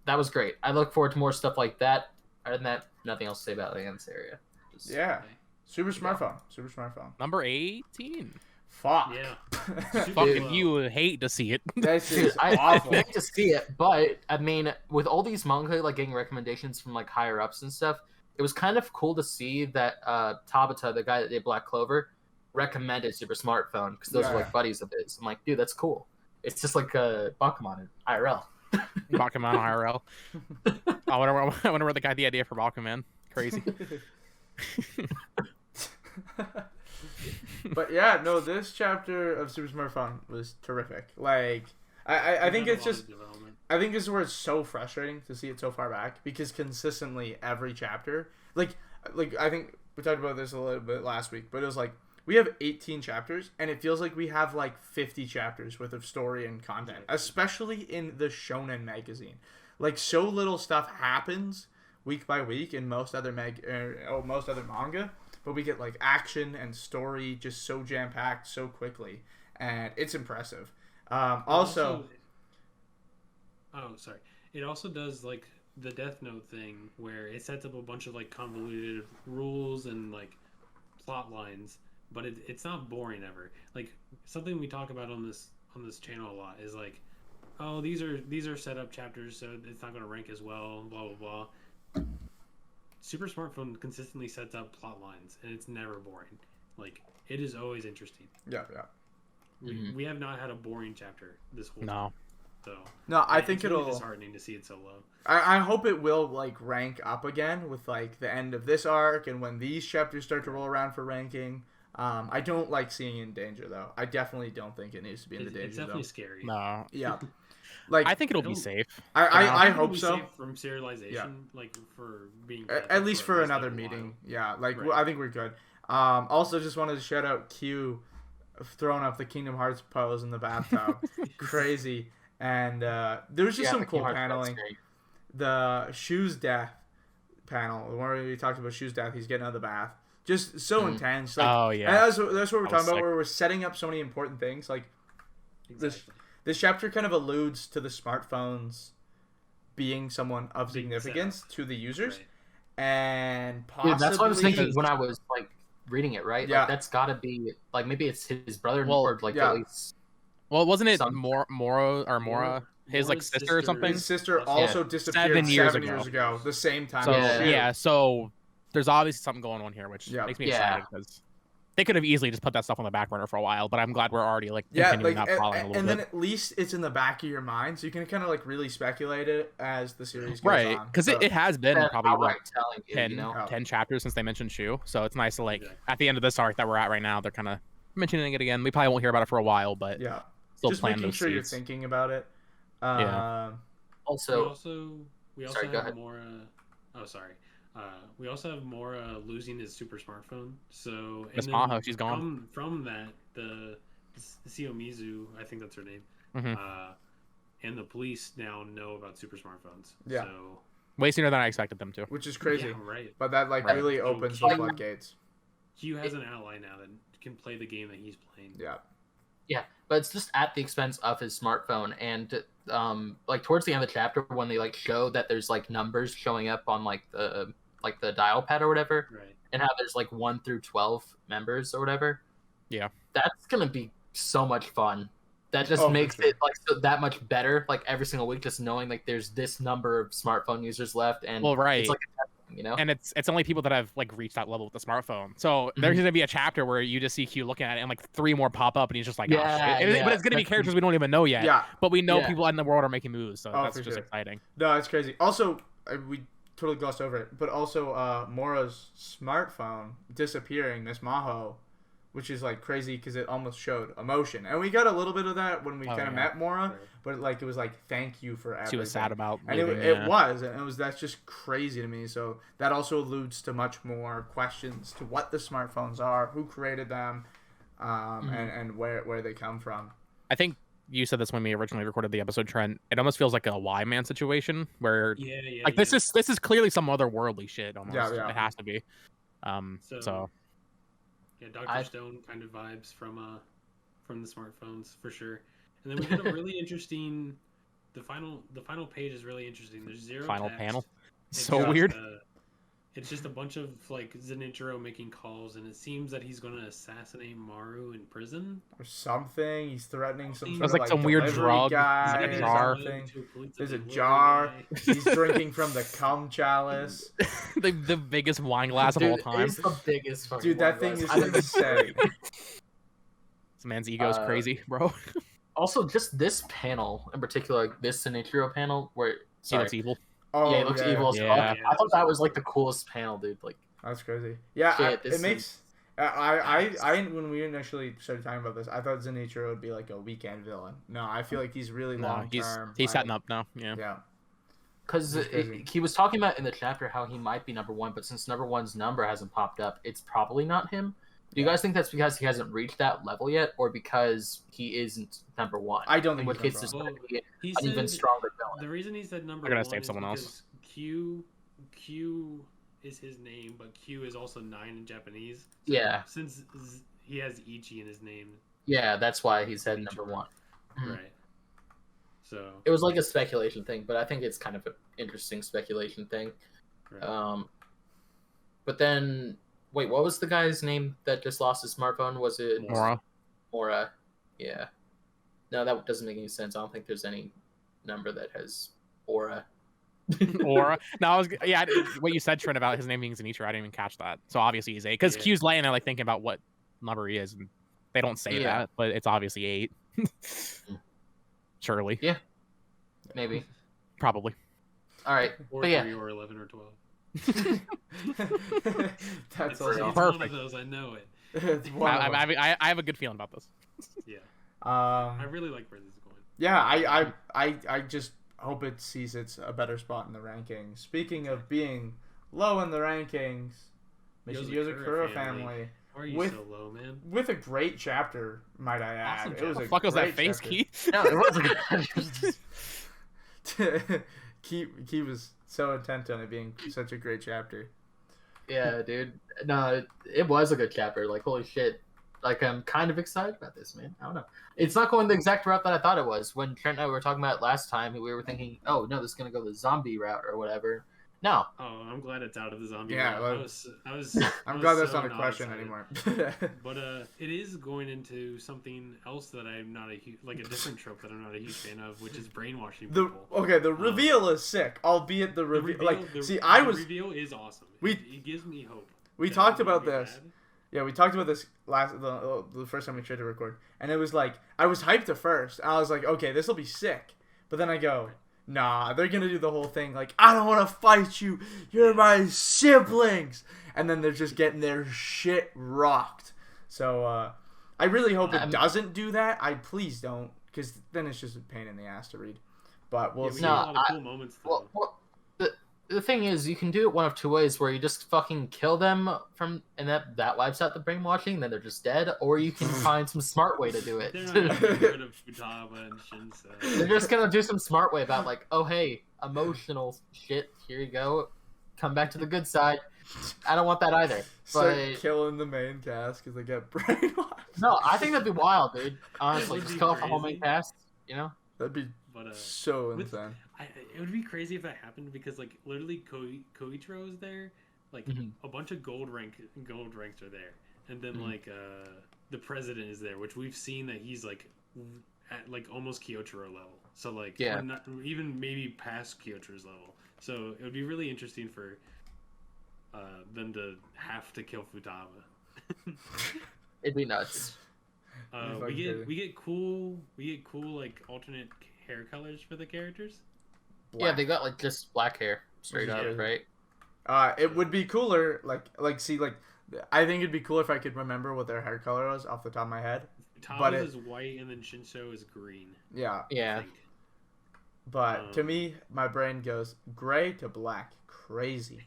[SPEAKER 4] That was great. I look forward to more stuff like that. Other than that, nothing else to say about Aliens Area.
[SPEAKER 2] Yeah. Super smartphone. Super smartphone.
[SPEAKER 3] Number 18.
[SPEAKER 2] Fuck.
[SPEAKER 1] Yeah.
[SPEAKER 3] Fucking you hate to see it.
[SPEAKER 2] This is
[SPEAKER 4] I
[SPEAKER 2] awful.
[SPEAKER 4] hate to see it, but I mean, with all these manga like getting recommendations from like higher ups and stuff, it was kind of cool to see that Tabata, the guy that did Black Clover, recommended Super Smartphone because those are like buddies of his. I'm like, dude, that's cool. It's just like Bakuman in IRL.
[SPEAKER 3] Bakuman IRL. I wonder where the guy the idea for Bakuman. Crazy.
[SPEAKER 2] But yeah, no, this chapter of Super Smartphone was terrific. Like, I think it's just, I think this is where it's so frustrating to see it so far back because consistently every chapter, like I think we talked about this a little bit last week, but it was like we have 18 chapters and it feels like we have like 50 chapters worth of story and content, especially in the Shonen magazine. Like so little stuff happens week by week in most other manga, but we get like action and story just so jam packed so quickly, and it's impressive. Also,
[SPEAKER 1] it also does like the Death Note thing where it sets up a bunch of like convoluted rules and like plot lines, but it's not boring ever. Like something we talk about on this channel a lot is like, oh, these are set up chapters, so it's not going to rank as well, blah blah blah. Super Smartphone consistently sets up plot lines, and it's never boring. Like it is always interesting.
[SPEAKER 2] Yeah.
[SPEAKER 1] We have not had a boring chapter this whole time. So
[SPEAKER 2] no, I think
[SPEAKER 1] it's really
[SPEAKER 2] it'll.
[SPEAKER 1] disheartening to see it so low.
[SPEAKER 2] I hope it will like rank up again with like the end of this arc and when these chapters start to roll around for ranking. I don't like seeing it in danger though. I definitely don't think it needs to be in the danger
[SPEAKER 1] It's definitely
[SPEAKER 2] zone.
[SPEAKER 1] scary.
[SPEAKER 3] No.
[SPEAKER 2] Yeah. Like
[SPEAKER 3] I think it'll be safe.
[SPEAKER 2] I
[SPEAKER 1] It'll
[SPEAKER 2] hope
[SPEAKER 1] be
[SPEAKER 2] so.
[SPEAKER 1] safe from serialization, like for being
[SPEAKER 2] At least for another
[SPEAKER 1] a
[SPEAKER 2] meeting.
[SPEAKER 1] while.
[SPEAKER 2] Yeah, like
[SPEAKER 1] Right.
[SPEAKER 2] I think we're good. Also, just wanted to shout out Q throwing up the Kingdom Hearts pose in the bathtub. Crazy. And there was just some cool paneling. The Shoes death panel, where we talked about Shoes death, he's getting out of the bath. Just so intense. Like,
[SPEAKER 3] Oh, yeah.
[SPEAKER 2] And that's what we're talking about,
[SPEAKER 3] sick.
[SPEAKER 2] where we're setting up so many important things. Like,
[SPEAKER 1] Exactly.
[SPEAKER 2] this chapter kind of alludes to the smartphones being someone of
[SPEAKER 1] Being
[SPEAKER 2] significance to the users.
[SPEAKER 1] Right.
[SPEAKER 2] And possibly...
[SPEAKER 4] Dude, that's what I was thinking when I was like reading it, right?
[SPEAKER 2] Yeah.
[SPEAKER 4] Like that's gotta be like maybe it's his brother
[SPEAKER 3] Well,
[SPEAKER 4] or like
[SPEAKER 2] yeah.
[SPEAKER 4] at least
[SPEAKER 3] Well, wasn't it
[SPEAKER 4] Some-
[SPEAKER 3] Mora, his like
[SPEAKER 1] Mora's
[SPEAKER 3] sister or something?
[SPEAKER 2] His sister also disappeared
[SPEAKER 3] 7 years
[SPEAKER 2] 7
[SPEAKER 3] ago.
[SPEAKER 2] years ago, the same time.
[SPEAKER 3] So
[SPEAKER 2] as Shoe.
[SPEAKER 3] so there's obviously something going on here, which
[SPEAKER 2] Yeah.
[SPEAKER 3] makes me
[SPEAKER 4] Yeah.
[SPEAKER 3] excited because they could have easily just put that stuff on the back burner for a while. But I'm glad we're already like
[SPEAKER 2] Yeah,
[SPEAKER 3] continuing
[SPEAKER 2] like,
[SPEAKER 3] that following a little
[SPEAKER 2] and
[SPEAKER 3] bit.
[SPEAKER 2] then at least it's in the back of your mind, so you can kind of like really speculate it as the series goes
[SPEAKER 3] Right,
[SPEAKER 2] on.
[SPEAKER 3] because
[SPEAKER 2] So,
[SPEAKER 3] it has been probably
[SPEAKER 4] outright
[SPEAKER 3] what,
[SPEAKER 4] telling you,
[SPEAKER 3] 10,
[SPEAKER 4] you know.
[SPEAKER 3] 10 chapters since they mentioned Shu. So it's nice to like
[SPEAKER 1] Exactly.
[SPEAKER 3] at the end of this arc that we're at right now, they're kind of mentioning it again. We probably won't hear about it for a while, but
[SPEAKER 2] yeah,
[SPEAKER 3] still
[SPEAKER 2] just
[SPEAKER 3] plant
[SPEAKER 2] making
[SPEAKER 3] those
[SPEAKER 2] sure you're
[SPEAKER 3] seeds.
[SPEAKER 2] thinking about it.
[SPEAKER 3] Yeah.
[SPEAKER 4] Also,
[SPEAKER 1] we also
[SPEAKER 4] Sorry, go
[SPEAKER 1] have
[SPEAKER 4] ahead.
[SPEAKER 1] Mora. Oh, sorry. We also have Mora losing his super smartphone. So
[SPEAKER 3] Miss
[SPEAKER 1] then
[SPEAKER 3] Maho, she's gone.
[SPEAKER 1] From that, the Siomizu, I think that's her name,
[SPEAKER 3] Mhm.
[SPEAKER 1] and the police now know about super smartphones.
[SPEAKER 2] Yeah.
[SPEAKER 1] So,
[SPEAKER 3] Way sooner than I expected them to.
[SPEAKER 2] Which is crazy,
[SPEAKER 1] yeah, right.
[SPEAKER 2] but that like
[SPEAKER 3] Right.
[SPEAKER 2] really
[SPEAKER 1] So
[SPEAKER 2] opens the
[SPEAKER 1] Q-
[SPEAKER 2] floodgates.
[SPEAKER 1] Q has an ally now that can play the game that he's playing.
[SPEAKER 2] Yeah,
[SPEAKER 4] yeah, but it's just at the expense of his smartphone. And like towards the end of the chapter, when they like show that there's like numbers showing up on like the dial pad or whatever,
[SPEAKER 1] Right.
[SPEAKER 4] and how there's like 1 through 12 members or whatever.
[SPEAKER 3] Yeah.
[SPEAKER 4] That's gonna be so much fun. That just
[SPEAKER 2] Oh, for
[SPEAKER 4] makes
[SPEAKER 2] sure.
[SPEAKER 4] it like so that much better. Like every single week, just knowing like there's this number of smartphone users left, and
[SPEAKER 3] Well, right.
[SPEAKER 4] it's like you know.
[SPEAKER 3] And it's only people that have like reached that level with the smartphone. So there's gonna be a chapter where you just see Q looking at it, and like 3 more pop up, and he's just like,
[SPEAKER 4] Yeah,
[SPEAKER 3] ah, shit.
[SPEAKER 4] yeah.
[SPEAKER 3] But it's gonna be characters we don't even know yet.
[SPEAKER 2] Yeah.
[SPEAKER 3] But we know
[SPEAKER 4] Yeah.
[SPEAKER 3] people in the world are making moves, so
[SPEAKER 2] Oh,
[SPEAKER 3] that's
[SPEAKER 2] for
[SPEAKER 3] just
[SPEAKER 2] sure.
[SPEAKER 3] exciting.
[SPEAKER 2] No, it's crazy. Also, we totally glossed over it, but also Mora's smartphone disappearing, Miss Maho, which is like crazy because it almost showed emotion, and we got a little bit of that when we kind of met Mora,
[SPEAKER 1] Right.
[SPEAKER 2] but like it was like thank you for everything.
[SPEAKER 3] She was sad about
[SPEAKER 2] and
[SPEAKER 3] leaving,
[SPEAKER 2] it was, and it was that's just crazy to me. So that also alludes to much more questions to what the smartphones are, who created them, and where they come from.
[SPEAKER 3] I think you said this when we originally recorded the episode, Trent. It almost feels like a Y-Man situation where like this is clearly some otherworldly shit almost.
[SPEAKER 2] Yeah.
[SPEAKER 3] It has to be. So
[SPEAKER 1] yeah, Dr. Stone kind of vibes from the smartphones for sure. And then we get a really interesting the final page is really interesting. There's zero
[SPEAKER 3] final
[SPEAKER 1] text.
[SPEAKER 3] panel.
[SPEAKER 1] It's
[SPEAKER 3] So
[SPEAKER 1] just,
[SPEAKER 3] weird.
[SPEAKER 1] It's just a bunch of like Zenitaro making calls, and it seems that he's going to assassinate Maru in prison
[SPEAKER 2] Or something. He's threatening some.
[SPEAKER 1] There's
[SPEAKER 2] sort
[SPEAKER 3] like
[SPEAKER 2] of,
[SPEAKER 3] some weird
[SPEAKER 2] delivery
[SPEAKER 3] drug.
[SPEAKER 2] guy
[SPEAKER 3] There's like a
[SPEAKER 2] or
[SPEAKER 3] jar.
[SPEAKER 2] something. There's a
[SPEAKER 1] delivery
[SPEAKER 2] jar.
[SPEAKER 1] guy.
[SPEAKER 2] He's drinking from the cum chalice.
[SPEAKER 3] the biggest wine glass of all time.
[SPEAKER 4] It's the biggest fucking
[SPEAKER 2] Dude, that thing
[SPEAKER 4] wine
[SPEAKER 2] is
[SPEAKER 4] glass I've ever
[SPEAKER 2] insane.
[SPEAKER 3] This man's ego is crazy, bro.
[SPEAKER 4] Also, just this panel in particular, like this Zenitaro panel, where
[SPEAKER 3] He looks evil.
[SPEAKER 2] Oh,
[SPEAKER 4] yeah, it looks evil as fuck.
[SPEAKER 3] Yeah.
[SPEAKER 4] I thought that was like the coolest panel, dude. Like,
[SPEAKER 2] That's crazy. Yeah,
[SPEAKER 4] Shit,
[SPEAKER 2] it makes. I when we initially started talking about this, I thought Zenitaro would be like a weekend villain. No, I feel like he's really
[SPEAKER 3] No,
[SPEAKER 2] long term.
[SPEAKER 3] he's setting up now. Yeah.
[SPEAKER 2] Yeah.
[SPEAKER 4] because
[SPEAKER 2] That's crazy.
[SPEAKER 4] he was talking about in the chapter how he might be number 1, but since number 1's number hasn't popped up, it's probably not him. Do you guys think that's because he hasn't reached that level yet, or because he isn't number 1?
[SPEAKER 2] I don't think
[SPEAKER 4] in which
[SPEAKER 2] he's
[SPEAKER 4] case it's
[SPEAKER 2] number
[SPEAKER 4] going to be
[SPEAKER 1] He
[SPEAKER 4] an even
[SPEAKER 1] said-
[SPEAKER 4] stronger villain.
[SPEAKER 1] The reason he said number
[SPEAKER 3] They're gonna
[SPEAKER 1] one
[SPEAKER 3] save
[SPEAKER 1] is
[SPEAKER 3] someone else.
[SPEAKER 1] because Q is his name, but Q is also 9 in Japanese. So
[SPEAKER 4] Yeah.
[SPEAKER 1] Since he has Ichi in his name,
[SPEAKER 4] Yeah, that's why he said number 1. Mhm.
[SPEAKER 1] right? So
[SPEAKER 4] It was like a speculation thing, but I think it's kind of an interesting speculation thing.
[SPEAKER 1] right.
[SPEAKER 4] But then, wait, what was the guy's name that just lost his smartphone? Was it
[SPEAKER 3] Mora.
[SPEAKER 4] Mora? Yeah. No, that doesn't make any sense. I don't think there's any number that has aura.
[SPEAKER 3] Or no, what you said, Trent, about his name being Zenitaro, I didn't even catch that. So obviously he's 8, because
[SPEAKER 1] Yeah.
[SPEAKER 3] Q's laying there like thinking about what number he is, and they don't say
[SPEAKER 4] Yeah.
[SPEAKER 3] that, but it's obviously 8. Surely,
[SPEAKER 4] Yeah. Maybe.
[SPEAKER 3] probably.
[SPEAKER 4] All right.
[SPEAKER 1] Or
[SPEAKER 4] But yeah.
[SPEAKER 1] 3 or 11 or 12.
[SPEAKER 2] That's
[SPEAKER 1] It's
[SPEAKER 2] awesome.
[SPEAKER 1] one of
[SPEAKER 3] Perfect.
[SPEAKER 1] those. I know it.
[SPEAKER 2] It's one of them.
[SPEAKER 3] I have a good feeling about this.
[SPEAKER 1] Yeah, I really like where this is going.
[SPEAKER 2] Yeah, I just hope it sees it's a better spot in the rankings. Speaking of being low in the rankings, Mrs. Yozakura family
[SPEAKER 1] Why are you
[SPEAKER 2] with-
[SPEAKER 1] so low, man?
[SPEAKER 2] with a great chapter, might I add.
[SPEAKER 1] Awesome
[SPEAKER 2] It was
[SPEAKER 3] What
[SPEAKER 2] a
[SPEAKER 3] the fuck was that
[SPEAKER 2] great
[SPEAKER 3] face,
[SPEAKER 2] chapter.
[SPEAKER 3] Key?
[SPEAKER 4] No, it was a
[SPEAKER 2] He was so intent on it being such a great chapter.
[SPEAKER 4] Yeah, dude. No, it was a good chapter. Like, holy shit. Like, I'm kind of excited about this, man. I don't know. It's not going the exact route that I thought it was. When Trent and I were talking about it last time, we were thinking, oh, no, this is going to go the zombie route or whatever. No.
[SPEAKER 1] Oh, I'm glad it's out of the zombie.
[SPEAKER 2] Yeah,
[SPEAKER 1] route.
[SPEAKER 2] well,
[SPEAKER 1] I was
[SPEAKER 2] I'm
[SPEAKER 1] I
[SPEAKER 2] glad
[SPEAKER 1] was
[SPEAKER 2] that's
[SPEAKER 1] so
[SPEAKER 2] not a question
[SPEAKER 1] excited.
[SPEAKER 2] anymore.
[SPEAKER 1] But it is going into something else that I'm not a different trope that I'm not a huge fan of, which is brainwashing people.
[SPEAKER 2] The reveal is sick, albeit the reveal.
[SPEAKER 1] The reveal is awesome.
[SPEAKER 2] We-
[SPEAKER 1] It gives me hope.
[SPEAKER 2] We
[SPEAKER 1] that
[SPEAKER 2] talked
[SPEAKER 1] it's gonna
[SPEAKER 2] about
[SPEAKER 1] be
[SPEAKER 2] this.
[SPEAKER 1] bad.
[SPEAKER 2] Yeah, we talked about this the first time we tried to record, and it was like I was hyped at first. I was like, okay, this will be sick, but then I go, nah, they're gonna do the whole thing like I don't want to fight you, you're my siblings, and then they're just getting their shit rocked. So I really hope it doesn't do that. Please don't, because then it's just a pain in the ass to read. But we'll
[SPEAKER 1] Yeah, we
[SPEAKER 2] see.
[SPEAKER 1] get a lot of
[SPEAKER 4] I-
[SPEAKER 1] cool moments though.
[SPEAKER 4] Well, the thing is, you can do it one of 2 ways, where you just fucking kill them and that wipes out the brainwashing, then they're just dead, or you can find some smart way to do it.
[SPEAKER 1] They're not gonna get rid of Futaba and Shinsa.
[SPEAKER 4] They're just gonna do some smart way about like, oh hey, emotional shit, here you go, come back to the good side. I don't want that either.
[SPEAKER 2] Start
[SPEAKER 4] But
[SPEAKER 2] killing the main cast because they get brainwashed.
[SPEAKER 4] no, I think that'd be wild, dude. Honestly,
[SPEAKER 1] That'd
[SPEAKER 4] just
[SPEAKER 1] be
[SPEAKER 4] kill off the whole
[SPEAKER 1] crazy.
[SPEAKER 4] main cast. You know?
[SPEAKER 2] That'd be
[SPEAKER 1] But
[SPEAKER 2] so
[SPEAKER 1] with-
[SPEAKER 2] insane.
[SPEAKER 1] it would be crazy if that happened because like literally Koichiro is there, like
[SPEAKER 4] Mhm.
[SPEAKER 1] a bunch of gold ranks are there, and then
[SPEAKER 4] Mhm.
[SPEAKER 1] like the president is there, which we've seen that he's like at like almost Kyochiro level, so like
[SPEAKER 4] Yeah.
[SPEAKER 1] or not, even maybe past Kyochiro's level. So it would be really interesting for them to have to kill Futaba.
[SPEAKER 4] It'd be nuts.
[SPEAKER 1] We get cool like alternate hair colors for the characters.
[SPEAKER 4] Yeah, they got like just black hair straight up, right?
[SPEAKER 2] It would be cooler, I think it'd be cooler if I could remember what their hair color was off the top of my head.
[SPEAKER 1] Taba's is white and then Shinso is green.
[SPEAKER 2] Yeah.
[SPEAKER 4] Yeah.
[SPEAKER 2] But to me, my brain goes gray to black. Crazy.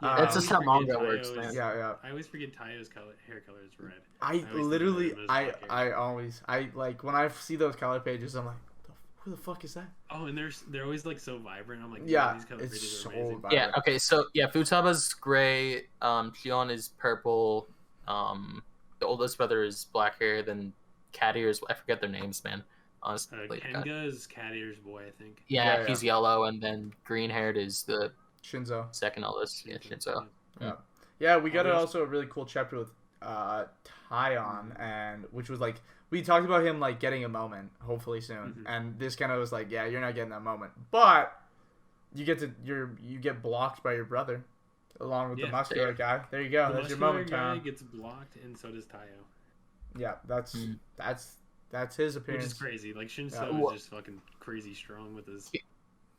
[SPEAKER 4] That's just how manga works, man.
[SPEAKER 2] Yeah.
[SPEAKER 1] I always forget Tayo's hair color is red.
[SPEAKER 2] I always like when I see those color pages, I'm like, who the fuck is that?
[SPEAKER 1] Oh, and they're always like so vibrant. I'm like,
[SPEAKER 2] yeah,
[SPEAKER 1] these color
[SPEAKER 2] it's
[SPEAKER 1] pages
[SPEAKER 2] so
[SPEAKER 1] are amazing.
[SPEAKER 2] vibrant.
[SPEAKER 4] Yeah. Okay. So yeah, Futaba's gray. Shion is purple. The oldest brother is black hair. Then Cat Ears. I forget their names, man. Honestly,
[SPEAKER 1] Kenga is Cat Ears boy, I think.
[SPEAKER 4] Yeah, he's yellow, and then green haired is the
[SPEAKER 2] Shinzo.
[SPEAKER 4] second eldest. Yeah, Shinzo.
[SPEAKER 2] Yeah, we got also a really cool chapter with Taion, and which was like we talked about him like getting a moment, hopefully soon, and this kind of was like, yeah, you're not getting that moment, but you get blocked by your brother, along with the muscular guy. There you go. That's your moment.
[SPEAKER 1] Guy gets blocked, and so does Tayo.
[SPEAKER 2] Yeah, that's his appearance.
[SPEAKER 1] Which is crazy. Like Shinso is just fucking crazy strong with his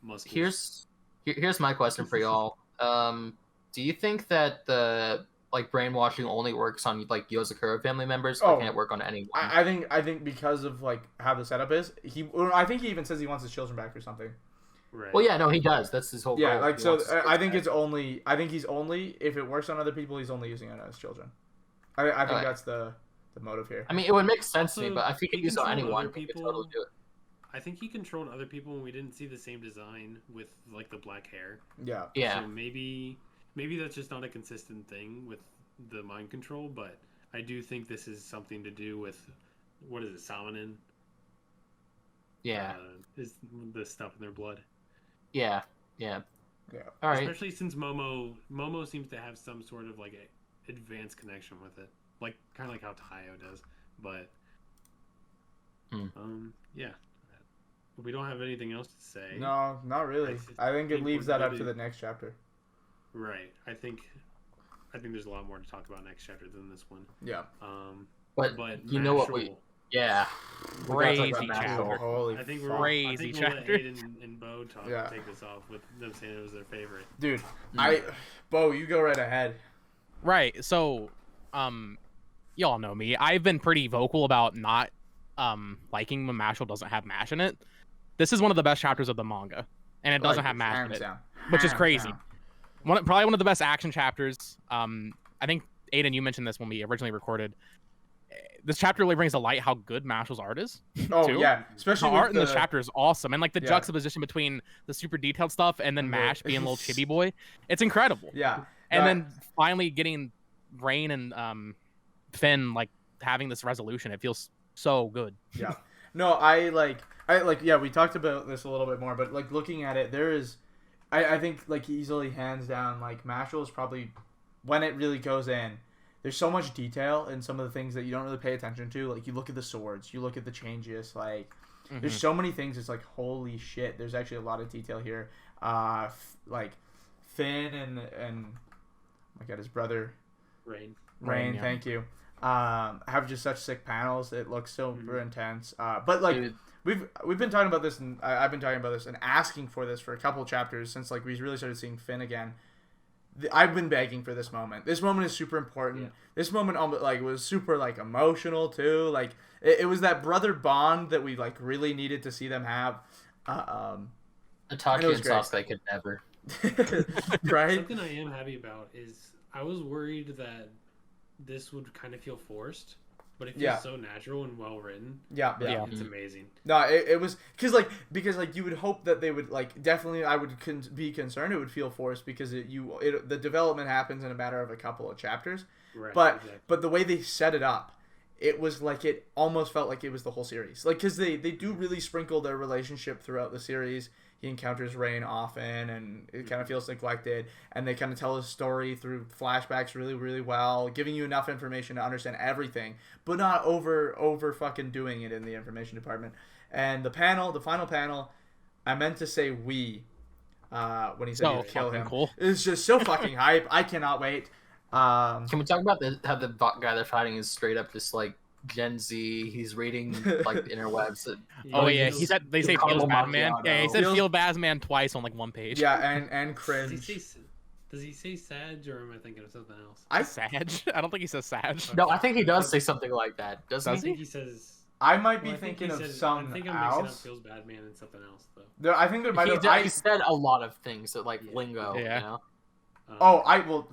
[SPEAKER 1] muscles.
[SPEAKER 4] Here's my question for y'all. Do you think that the like brainwashing only works on like Yozakura family members, or can it work on anyone?
[SPEAKER 2] I think because of like how the setup is, I think he even says he wants his children back or something.
[SPEAKER 1] Right.
[SPEAKER 4] Well, yeah, no, he does. That's his whole.
[SPEAKER 2] Yeah,
[SPEAKER 4] goal.
[SPEAKER 2] like so. I think it's only. I think he's only if it works on other people, he's only using it on his children. I think that's the motive here.
[SPEAKER 4] I mean, it would make sense to me, but if he could use it on anyone, he could totally do it.
[SPEAKER 1] I think he controlled other people when we didn't see the same design with like the black hair.
[SPEAKER 2] Yeah.
[SPEAKER 1] So maybe that's just not a consistent thing with the mind control, but I do think this is something to do with what is it, Samanin?
[SPEAKER 4] Yeah.
[SPEAKER 1] Is the stuff in their blood.
[SPEAKER 4] Yeah. All right.
[SPEAKER 1] Especially since Momo seems to have some sort of like a advanced connection with it, like kind of like how Tayo does, but yeah. We don't have anything else to say.
[SPEAKER 2] No, not really. I think it leaves that up to the next chapter.
[SPEAKER 1] Right. I think there's a lot more to talk about next chapter than this one.
[SPEAKER 2] Yeah.
[SPEAKER 4] But you know what
[SPEAKER 3] crazy chapter.
[SPEAKER 2] Holy
[SPEAKER 1] I think
[SPEAKER 3] crazy
[SPEAKER 1] we'll
[SPEAKER 3] chapter.
[SPEAKER 1] let Aiden and Bo take this off with them saying it was their favorite.
[SPEAKER 2] Dude, Bo, you go right ahead.
[SPEAKER 3] Right. So, y'all know me. I've been pretty vocal about not liking when Mashle doesn't have MASH in it. This is one of the best chapters of the manga, and it doesn't have MASH in it, which is crazy. Probably one of the best action chapters. I think Aiden, you mentioned this when we originally recorded. This chapter really brings to light how good Mashle's art is.
[SPEAKER 2] Oh
[SPEAKER 3] too.
[SPEAKER 2] yeah, especially
[SPEAKER 3] the art in this chapter is awesome, and like the
[SPEAKER 2] Yeah.
[SPEAKER 3] juxtaposition between the super detailed stuff and then Mash being a little chibi boy, it's incredible.
[SPEAKER 2] Yeah,
[SPEAKER 3] and then finally getting Rain and Finn like having this resolution, it feels so good.
[SPEAKER 2] Yeah, no, I like yeah. We talked about this a little bit more, but like looking at it, there is, I think like easily hands down, like Mashle is probably when it really goes in. There's so much detail in some of the things that you don't really pay attention to. Like, you look at the swords, you look at the changes, like, there's so many things, it's like, holy shit, there's actually a lot of detail here. Like, Finn and oh my god, his brother...
[SPEAKER 1] Rain,
[SPEAKER 2] yeah. Thank you. Have just such sick panels, it looks so intense. But, like, dude. We've been talking about this, and I've been talking about this, and asking for this for a couple chapters since, like, we really started seeing Finn again. I've been begging for this moment. This moment is super important. Yeah. This moment, like, was super like emotional too. Like, it was that brother bond that we like really needed to see them have.
[SPEAKER 4] Itachi and Sasuke could never.
[SPEAKER 2] Right.
[SPEAKER 1] Something I am happy about is I was worried that this would kind of feel forced, but it feels so natural and well written.
[SPEAKER 2] Yeah.
[SPEAKER 1] It's amazing.
[SPEAKER 2] No, it was because you would hope that they would like definitely. I would be concerned it would feel forced because the development happens in a matter of a couple of chapters.
[SPEAKER 1] Right.
[SPEAKER 2] But the way they set it up, it was like it almost felt like it was the whole series. Like because they do really sprinkle their relationship throughout the series. He encounters Rain often, and it kind of feels neglected. And they kind of tell his story through flashbacks really, really well, giving you enough information to understand everything, but not over fucking doing it in the information department. And the final panel, I meant to say we, when he said
[SPEAKER 3] So
[SPEAKER 2] he'd kill
[SPEAKER 3] fucking
[SPEAKER 2] him.
[SPEAKER 3] cool.
[SPEAKER 2] It's just so fucking hype. I cannot wait.
[SPEAKER 4] Can we talk about how the guy they're fighting is straight up just like Gen Z? He's reading like the interwebs.
[SPEAKER 3] Oh yeah,
[SPEAKER 1] he's-
[SPEAKER 3] he said they say
[SPEAKER 4] Carlo
[SPEAKER 3] feels bad man.
[SPEAKER 4] Macchiato.
[SPEAKER 3] Yeah, he said
[SPEAKER 2] Feels-
[SPEAKER 3] feel bad man twice on like one page.
[SPEAKER 2] Yeah, and
[SPEAKER 1] Does he
[SPEAKER 2] cringe.
[SPEAKER 1] say Sag, or am I thinking of something else?
[SPEAKER 3] Sag. I don't think he says Sag.
[SPEAKER 4] No, I think he does say something like that. Doesn't
[SPEAKER 1] I
[SPEAKER 3] Does
[SPEAKER 4] he?
[SPEAKER 1] think he says.
[SPEAKER 2] I might be
[SPEAKER 1] Well, I think
[SPEAKER 2] thinking
[SPEAKER 1] he
[SPEAKER 2] of
[SPEAKER 1] said-
[SPEAKER 2] something
[SPEAKER 1] I think I'm mixing up
[SPEAKER 2] else.
[SPEAKER 1] Feels Bad Man and something else though.
[SPEAKER 2] I think there might
[SPEAKER 4] He,
[SPEAKER 2] have.
[SPEAKER 4] he said a lot of things that like
[SPEAKER 1] Yeah.
[SPEAKER 4] lingo.
[SPEAKER 3] Yeah.
[SPEAKER 4] You know?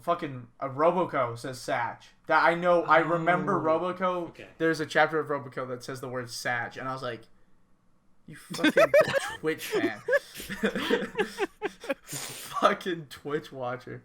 [SPEAKER 2] Fucking Roboco says Sag. That I know. I remember
[SPEAKER 1] Oh,
[SPEAKER 2] Roboco.
[SPEAKER 1] okay.
[SPEAKER 2] There's a chapter of Roboco that says the word Sag, and I was like, "You fucking Twitch fan, fucking Twitch watcher."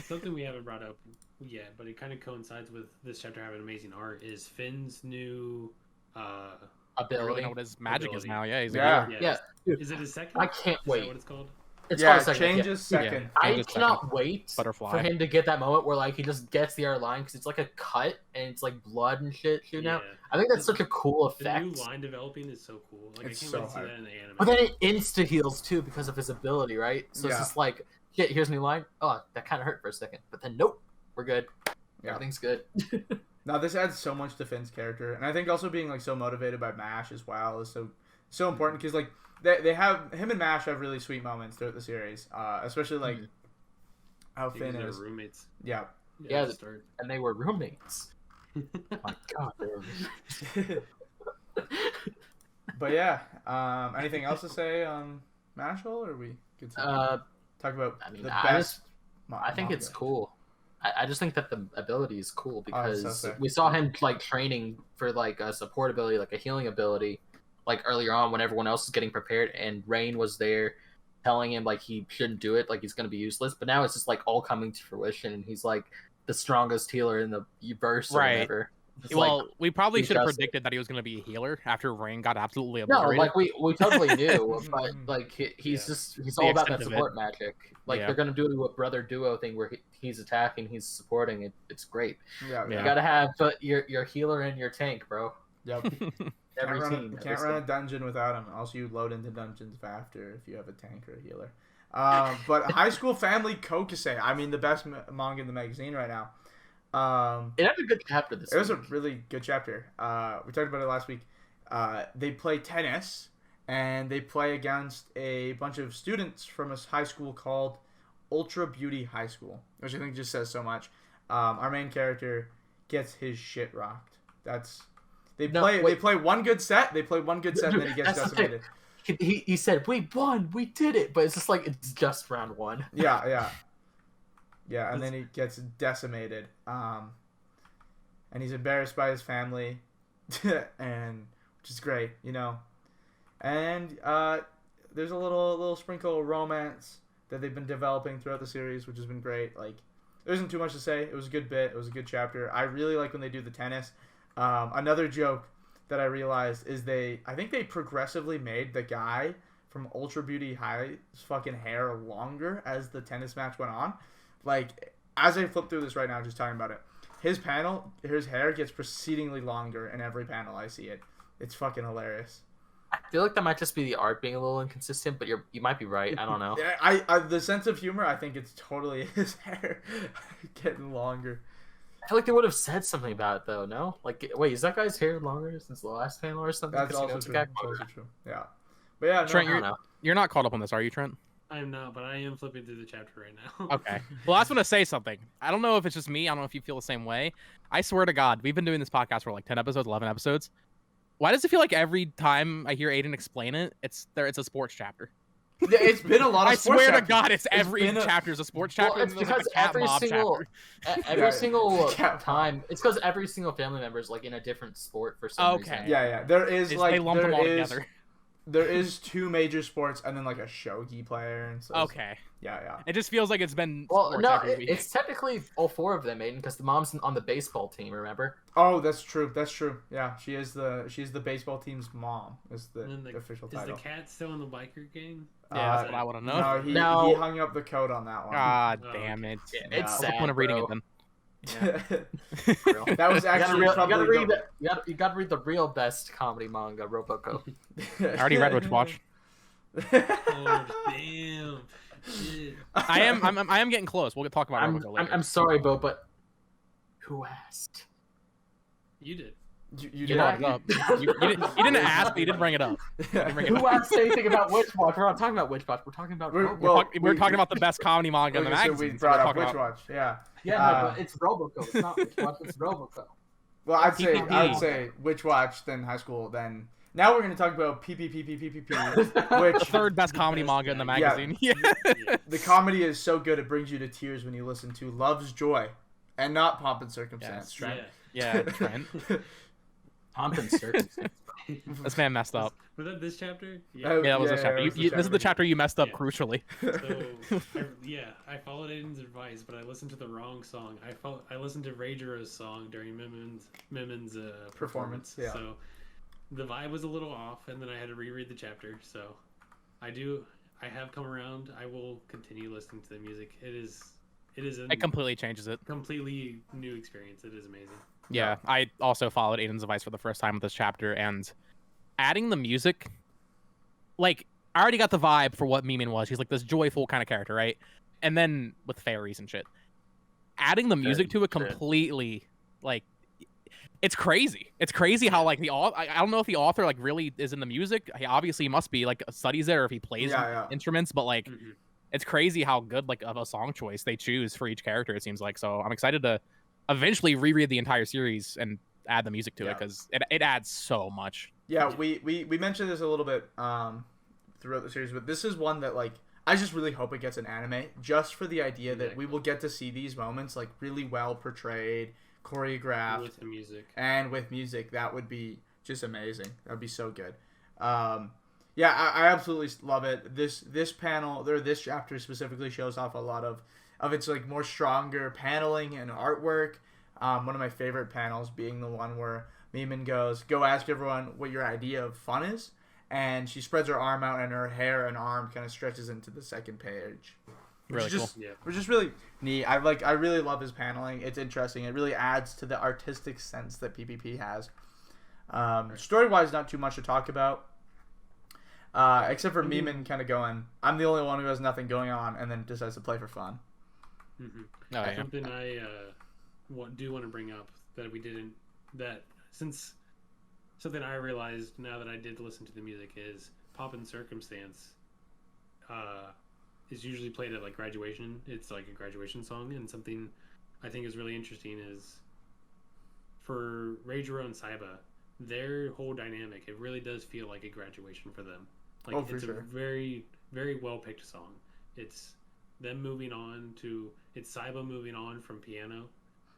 [SPEAKER 1] Something we haven't brought up yet, but it kind of coincides with this chapter having amazing art. Is Finn's new?
[SPEAKER 3] I don't really
[SPEAKER 4] Ability.
[SPEAKER 3] know what his magic is
[SPEAKER 1] Ability.
[SPEAKER 3] now. Yeah, he's a
[SPEAKER 2] Yeah.
[SPEAKER 3] hero.
[SPEAKER 4] Yeah, dude,
[SPEAKER 1] Is it his second?
[SPEAKER 4] I can't
[SPEAKER 1] Is that
[SPEAKER 4] wait.
[SPEAKER 1] what it's called?
[SPEAKER 4] It's
[SPEAKER 2] Yeah,
[SPEAKER 4] called a second,
[SPEAKER 2] changes
[SPEAKER 4] yeah.
[SPEAKER 2] second.
[SPEAKER 4] I
[SPEAKER 3] Changes
[SPEAKER 4] cannot
[SPEAKER 3] second.
[SPEAKER 4] wait
[SPEAKER 3] Butterfly.
[SPEAKER 4] for him to get that moment where like he just gets the other line because it's like a cut and it's like blood and shit shooting out. I think that's such a cool
[SPEAKER 1] The new
[SPEAKER 4] effect.
[SPEAKER 1] line developing is so cool. Like
[SPEAKER 2] It's
[SPEAKER 1] I can't
[SPEAKER 2] so
[SPEAKER 1] wait to see
[SPEAKER 2] hype.
[SPEAKER 1] that in the anime.
[SPEAKER 4] But then it insta heals too because of his ability, right? So
[SPEAKER 2] Yeah.
[SPEAKER 4] it's just like, shit, here's a new line. Oh, that kind of hurt for a second, but then nope, we're good.
[SPEAKER 2] Yeah.
[SPEAKER 4] Everything's good.
[SPEAKER 2] Now this adds so much to Finn's character, and I think also being like so motivated by Mash as well is so important because like they have him and Mash have really sweet moments throughout the series, especially like how
[SPEAKER 1] Because
[SPEAKER 2] Finn
[SPEAKER 1] they're
[SPEAKER 2] is.
[SPEAKER 1] roommates.
[SPEAKER 2] Yeah.
[SPEAKER 4] Yeah,
[SPEAKER 1] at the start.
[SPEAKER 4] And they were roommates. Oh my god, they were roommates.
[SPEAKER 2] But yeah, anything else to say on Mashal, or are we good to talk about
[SPEAKER 4] I mean,
[SPEAKER 2] the
[SPEAKER 4] I
[SPEAKER 2] best?
[SPEAKER 4] I think it's
[SPEAKER 2] manga?
[SPEAKER 4] cool. I just think that the ability is cool
[SPEAKER 2] Oh, it's
[SPEAKER 4] because
[SPEAKER 2] so sick.
[SPEAKER 4] we saw him like training for like a support ability, like a healing ability, like earlier on when everyone else is getting prepared, and Rain was there telling him like he shouldn't do it, like he's gonna be useless. But now it's just like all coming to fruition, and he's like the strongest healer in the verse or
[SPEAKER 3] Right.
[SPEAKER 4] whatever. It's
[SPEAKER 3] Well,
[SPEAKER 4] like,
[SPEAKER 3] we probably
[SPEAKER 4] he
[SPEAKER 3] should have
[SPEAKER 4] does it.
[SPEAKER 3] predicted that he was going to be a healer after Rain got absolutely
[SPEAKER 4] no,
[SPEAKER 3] obliterated.
[SPEAKER 4] like we totally knew, but like he's
[SPEAKER 1] Yeah.
[SPEAKER 4] he's
[SPEAKER 3] The
[SPEAKER 4] all about
[SPEAKER 3] extent
[SPEAKER 4] that
[SPEAKER 3] of it.
[SPEAKER 4] support magic. Like
[SPEAKER 3] Yeah.
[SPEAKER 4] they're gonna do a brother duo thing where he's attacking, he's supporting. It's great.
[SPEAKER 2] Yeah,
[SPEAKER 3] Yeah.
[SPEAKER 4] You gotta have your healer and your tank, bro.
[SPEAKER 2] Yep.
[SPEAKER 4] Every
[SPEAKER 2] can't
[SPEAKER 4] team.
[SPEAKER 2] you
[SPEAKER 4] every
[SPEAKER 2] can't run a dungeon without him. Also, you load into dungeons faster if you have a tank or a healer. But High School Family Kokosei, I mean, the best manga in the magazine right now.
[SPEAKER 4] It had a good chapter this
[SPEAKER 2] It was a
[SPEAKER 4] week.
[SPEAKER 2] really good chapter. We talked about it last week. They play tennis, and they play against a bunch of students from a high school called Ultra Beauty High School, which I think just says so much. Our main character gets his shit rocked. They play one good set. They play one good set, and then he gets
[SPEAKER 4] That's the thing.
[SPEAKER 2] decimated.
[SPEAKER 4] He said, "We won, we did it," but it's just like it's just round one.
[SPEAKER 2] Yeah, and then he gets decimated. And he's embarrassed by his family, and which is great, you know. And there's a little sprinkle of romance that they've been developing throughout the series, which has been great. Like, there isn't too much to say. It was a good bit. It was a good chapter. I really like when they do the tennis. Another joke that I realized is I think they progressively made the guy from Ultra Beauty High's fucking hair longer as the tennis match went on. Like, as I flip through this right now, just talking about it, his hair gets proceedingly longer in every panel I see it. It's fucking hilarious.
[SPEAKER 4] I feel like that might just be the art being a little inconsistent, but you might be right. I don't know.
[SPEAKER 2] I the sense of humor, I think it's totally his hair getting longer.
[SPEAKER 4] I feel like they would have said something about it though. No, like wait, is that guy's hair longer since the last panel or something?
[SPEAKER 2] That's
[SPEAKER 4] 'Cause, you know,
[SPEAKER 2] also
[SPEAKER 4] it's a
[SPEAKER 2] true.
[SPEAKER 4] guy-
[SPEAKER 2] That's also true. Yeah, but yeah, no,
[SPEAKER 3] Trent,
[SPEAKER 4] I don't know.
[SPEAKER 3] you're not caught up on this, are you, Trent?
[SPEAKER 1] I'm not, but I am flipping through the chapter right now.
[SPEAKER 3] Okay. Well, I was going to say something. I don't know if it's just me. I don't know if you feel the same way. I swear to God, we've been doing this podcast for like 10 episodes, 11 episodes. Why does it feel like every time I hear Aiden explain it, it's a sports chapter?
[SPEAKER 2] it's been a lot of.
[SPEAKER 3] I
[SPEAKER 2] sports
[SPEAKER 3] swear to
[SPEAKER 2] chapters.
[SPEAKER 3] God, it's every
[SPEAKER 2] been a-
[SPEAKER 3] chapter's a sports
[SPEAKER 4] Well,
[SPEAKER 3] chapter.
[SPEAKER 4] it's
[SPEAKER 3] and then there's,
[SPEAKER 4] because
[SPEAKER 3] like, a cat
[SPEAKER 4] every
[SPEAKER 3] mob
[SPEAKER 4] single
[SPEAKER 3] chapter.
[SPEAKER 4] every single
[SPEAKER 2] Yeah.
[SPEAKER 4] time it's because every single family member is like in a different sport for some
[SPEAKER 3] Okay.
[SPEAKER 4] reason.
[SPEAKER 2] Yeah, there is
[SPEAKER 3] They
[SPEAKER 2] like
[SPEAKER 3] lump them all
[SPEAKER 2] there is
[SPEAKER 3] together.
[SPEAKER 2] there is two major sports and then like a shogi player and so
[SPEAKER 3] Okay.
[SPEAKER 2] yeah.
[SPEAKER 3] It just feels like it's been
[SPEAKER 4] Well,
[SPEAKER 3] sports
[SPEAKER 4] no,
[SPEAKER 3] every week.
[SPEAKER 4] it's technically all four of them, Aiden, because the mom's on the baseball team. Remember?
[SPEAKER 2] Oh, that's true. Yeah, she's the baseball team's mom. Is the
[SPEAKER 1] And then
[SPEAKER 2] official
[SPEAKER 1] Is
[SPEAKER 2] title.
[SPEAKER 1] the cat still in the biker gang?
[SPEAKER 3] Yeah, that's what I want to know.
[SPEAKER 2] No, he
[SPEAKER 4] No.
[SPEAKER 2] hung up the coat on that one.
[SPEAKER 3] God
[SPEAKER 1] Oh,
[SPEAKER 3] damn it.
[SPEAKER 4] Yeah,
[SPEAKER 2] Yeah.
[SPEAKER 4] it's
[SPEAKER 3] What's the
[SPEAKER 4] sad.
[SPEAKER 3] point of reading
[SPEAKER 4] bro.
[SPEAKER 3] it then?
[SPEAKER 4] Real.
[SPEAKER 2] That was actually
[SPEAKER 4] you
[SPEAKER 2] probably
[SPEAKER 4] gotta read the real best comedy manga, Roboco.
[SPEAKER 3] I already read Witch Watch.
[SPEAKER 1] Oh, damn.
[SPEAKER 3] I am getting close. We'll talk about Roboco later.
[SPEAKER 4] I'm sorry, Bo, but who asked?
[SPEAKER 1] You did.
[SPEAKER 2] You
[SPEAKER 3] You brought it up. You didn't ask, but you did bring it up.
[SPEAKER 4] Who asked anything about Witch Watch? We're not talking about Witch Watch. We're talking about Roboco.
[SPEAKER 3] We're talking about the best comedy manga in the magazine.
[SPEAKER 2] We brought up Witch Watch. Yeah.
[SPEAKER 4] Yeah, but it's Roboco. It's not Witch Watch. It's Roboco.
[SPEAKER 2] Well, I would
[SPEAKER 3] PPP.
[SPEAKER 2] say Witch Watch, then High School, then. Now we're going to talk about PPPPPP, which
[SPEAKER 3] The third best comedy manga in the magazine. Yeah.
[SPEAKER 2] the comedy is so good it brings you to tears when you listen to Love's Joy, and not Pomp and Circumstance.
[SPEAKER 3] Yes.
[SPEAKER 2] Trent.
[SPEAKER 3] Yeah, Trent.
[SPEAKER 4] Pomp and circumstance.
[SPEAKER 3] This man messed up.
[SPEAKER 1] Was that this chapter?
[SPEAKER 2] Oh,
[SPEAKER 3] Yeah, that was this chapter.
[SPEAKER 2] it was
[SPEAKER 3] This is the chapter you messed up
[SPEAKER 1] Yeah.
[SPEAKER 3] crucially.
[SPEAKER 1] So, I followed Aiden's advice, but I listened to the wrong song. I listened to Ragero's song during Mimin's performance.
[SPEAKER 2] Yeah.
[SPEAKER 1] So the vibe was a little off, and then I had to reread the chapter. So I have come around. I will continue listening to the music. It is
[SPEAKER 3] It completely changes it.
[SPEAKER 1] completely new experience. It is amazing.
[SPEAKER 3] Yeah, I also followed Aiden's advice for the first time with this chapter, and adding the music, like, I already got the vibe for what Mimin was. He's like this joyful kind of character, right? And then with fairies and shit, adding the music to it completely, like, it's crazy. It's crazy how, like, I don't know if the author, like, really is in the music. He obviously must be, like, studies it, or if he plays instruments, but, like, it's crazy how good, like, of a song choice they choose for each character, it seems like. So I'm excited to eventually reread the entire series and add the music to it, because it adds so much.
[SPEAKER 2] Yeah, we mentioned this a little bit throughout the series, but this is one that, like, I just really hope it gets an anime, just for the idea that we will get to see these moments, like, really well portrayed, choreographed,
[SPEAKER 1] With the music.
[SPEAKER 2] and with music. That would be just amazing. That would be so good. Yeah, I absolutely love it. This panel, or this chapter specifically, shows off a lot of its, like, more stronger paneling and artwork. One of my favorite panels being the one where Mimin goes, "Go ask everyone what your idea of fun is," and she spreads her arm out and her hair and arm kind of stretches into the second page.
[SPEAKER 3] Really cool.
[SPEAKER 2] Which is really neat. I really love his paneling. It's interesting. It really adds to the artistic sense that PPP has. Story-wise, not too much to talk about. Except for Mimin kind of going, "I'm the only one who has nothing going on," and then decides to play for fun.
[SPEAKER 1] Mm-hmm.
[SPEAKER 3] Oh, yeah.
[SPEAKER 1] Something I do want to bring up that we didn't, something I realized now that I did listen to the music is Pomp and Circumstance is usually played at, like, graduation. It's like a graduation song, and something I think is really interesting is for Reijiro and Saiba, their whole dynamic, it really does feel like a graduation for them. Like, it's a very, very well picked song. It's them moving on to, it's Saiba moving on from piano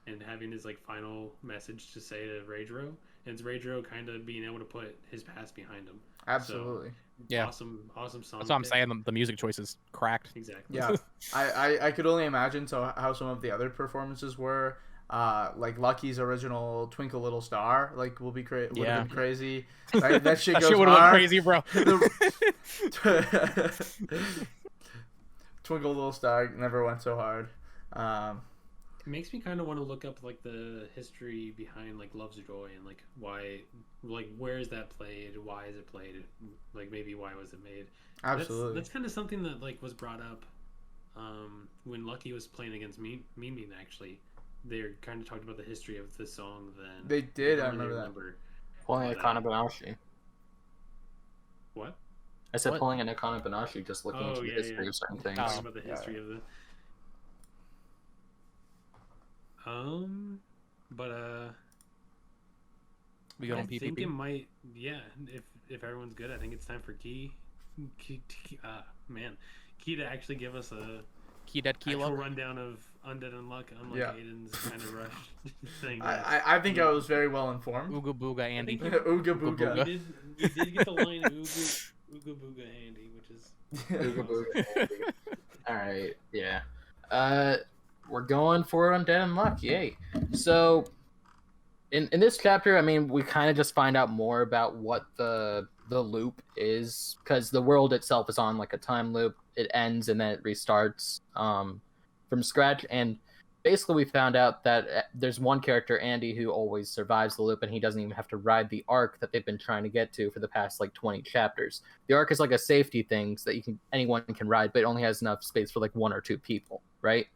[SPEAKER 1] and having his, like, final message to say to Reijiro, and it's Reijiro kind of being able to put his past behind him.
[SPEAKER 2] Absolutely.
[SPEAKER 1] So,
[SPEAKER 3] Yeah.
[SPEAKER 1] Awesome song.
[SPEAKER 3] That's what I'm saying. The music choice is cracked.
[SPEAKER 1] Exactly.
[SPEAKER 2] Yeah. I could only imagine how some of the other performances were. Like Lucky's original "Twinkle Little Star," like, would have been crazy. Right? That shit
[SPEAKER 3] That
[SPEAKER 2] goes
[SPEAKER 3] shit would have
[SPEAKER 2] hard.
[SPEAKER 3] been crazy, bro.
[SPEAKER 2] "Twinkle Little Star" never went so hard.
[SPEAKER 1] It makes me kind of want to look up, like, the history behind, like, Love's Joy, and, like, why, like, where is that played? Why is it played? Like, maybe why was it made?
[SPEAKER 2] Absolutely.
[SPEAKER 1] That's kind of something that, like, was brought up when Lucky was playing against Mimin, actually. They kind of talked about the history of the song then.
[SPEAKER 2] They did, I remember that.
[SPEAKER 4] Pulling Akane-Banashi.
[SPEAKER 1] What?
[SPEAKER 4] I said
[SPEAKER 3] What?
[SPEAKER 4] pulling an Akane-Banashi, just looking into the history of certain things.
[SPEAKER 1] Talking about the history of the... But
[SPEAKER 3] We go on
[SPEAKER 1] I think
[SPEAKER 3] PPP.
[SPEAKER 1] it might, if everyone's good, I think it's time for Key to actually give us a
[SPEAKER 3] Key Dead
[SPEAKER 1] actual
[SPEAKER 3] Kilo.
[SPEAKER 1] rundown of Undead Unluck, unlike
[SPEAKER 2] Yeah.
[SPEAKER 1] Aiden's kind of rushed thing.
[SPEAKER 2] I think I was very well informed.
[SPEAKER 3] Ooga Booga Andy.
[SPEAKER 2] Ooga booga.
[SPEAKER 1] We did get the line Ooga Booga Andy, which is
[SPEAKER 4] Ooga booga. All right, yeah. We're going for Undead Unluck, yay! So, in this chapter, I mean, we kind of just find out more about what the loop is, because the world itself is on, like, a time loop. It ends and then it restarts from scratch, and basically we found out that there's one character, Andy, who always survives the loop, and he doesn't even have to ride the arc that they've been trying to get to for the past like 20 chapters. The arc is like a safety thing so that anyone can ride, but it only has enough space for like 1 or 2 people, right?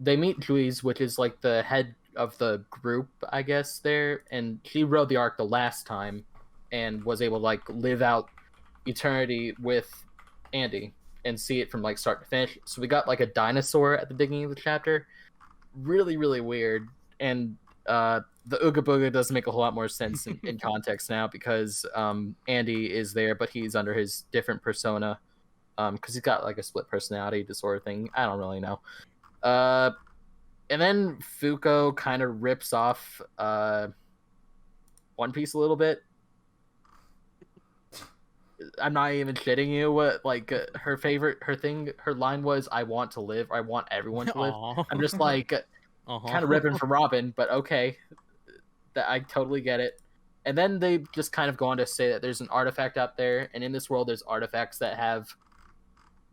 [SPEAKER 4] They meet Juiz, which is like the head of the group, I guess, there, and she rode the arc the last time and was able to like live out eternity with Andy and see it from like start to finish. So we got like a dinosaur at the beginning of the chapter. Really, really weird. And the Ooga Booga does make a whole lot more sense in context now because Andy is there, but he's under his different persona because he's got like a split personality disorder thing. I don't really know. And then Fuko kind of rips off One Piece a little bit. I'm not even shitting you. What her line was, "I want to live. I want everyone to live."
[SPEAKER 3] Aw.
[SPEAKER 4] I'm just like kind of ripping for Robin, but okay, that I totally get it. And then they just kind of go on to say that there's an artifact out there, and in this world, there's artifacts that have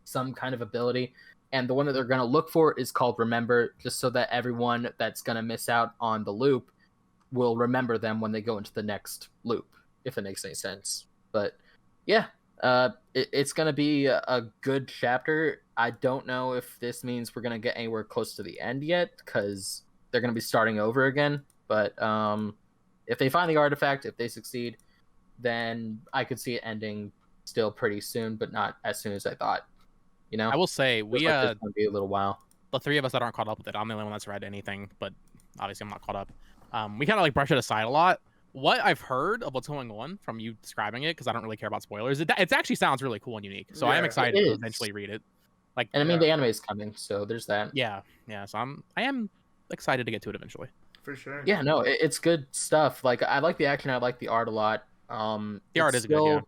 [SPEAKER 4] some kind of ability. And the one that they're going to look for is called Remember, just so that everyone that's going to miss out on the loop will remember them when they go into the next loop, if it makes any sense. But yeah, it's going to be a good chapter. I don't know if this means we're going to get anywhere close to the end yet, because they're going to be starting over again. But if they find the artifact, if they succeed, then I could see it ending still pretty soon, but not as soon as I thought. You know,
[SPEAKER 3] I will say
[SPEAKER 4] it's gonna be a little while.
[SPEAKER 3] The 3 of us that aren't caught up with it, I'm the only one that's read anything, but obviously I'm not caught up. We kind of like brush it aside a lot. What I've heard of what's going on from you describing it, because I don't really care about spoilers, it actually sounds really cool and unique. So I am excited to eventually read it. Like,
[SPEAKER 4] and I mean the anime is coming, so there's that.
[SPEAKER 3] Yeah. So I am excited to get to it eventually.
[SPEAKER 2] For sure.
[SPEAKER 4] Yeah, no, it's good stuff. Like I like the action, I like the art a lot. The
[SPEAKER 3] art is good. Yeah.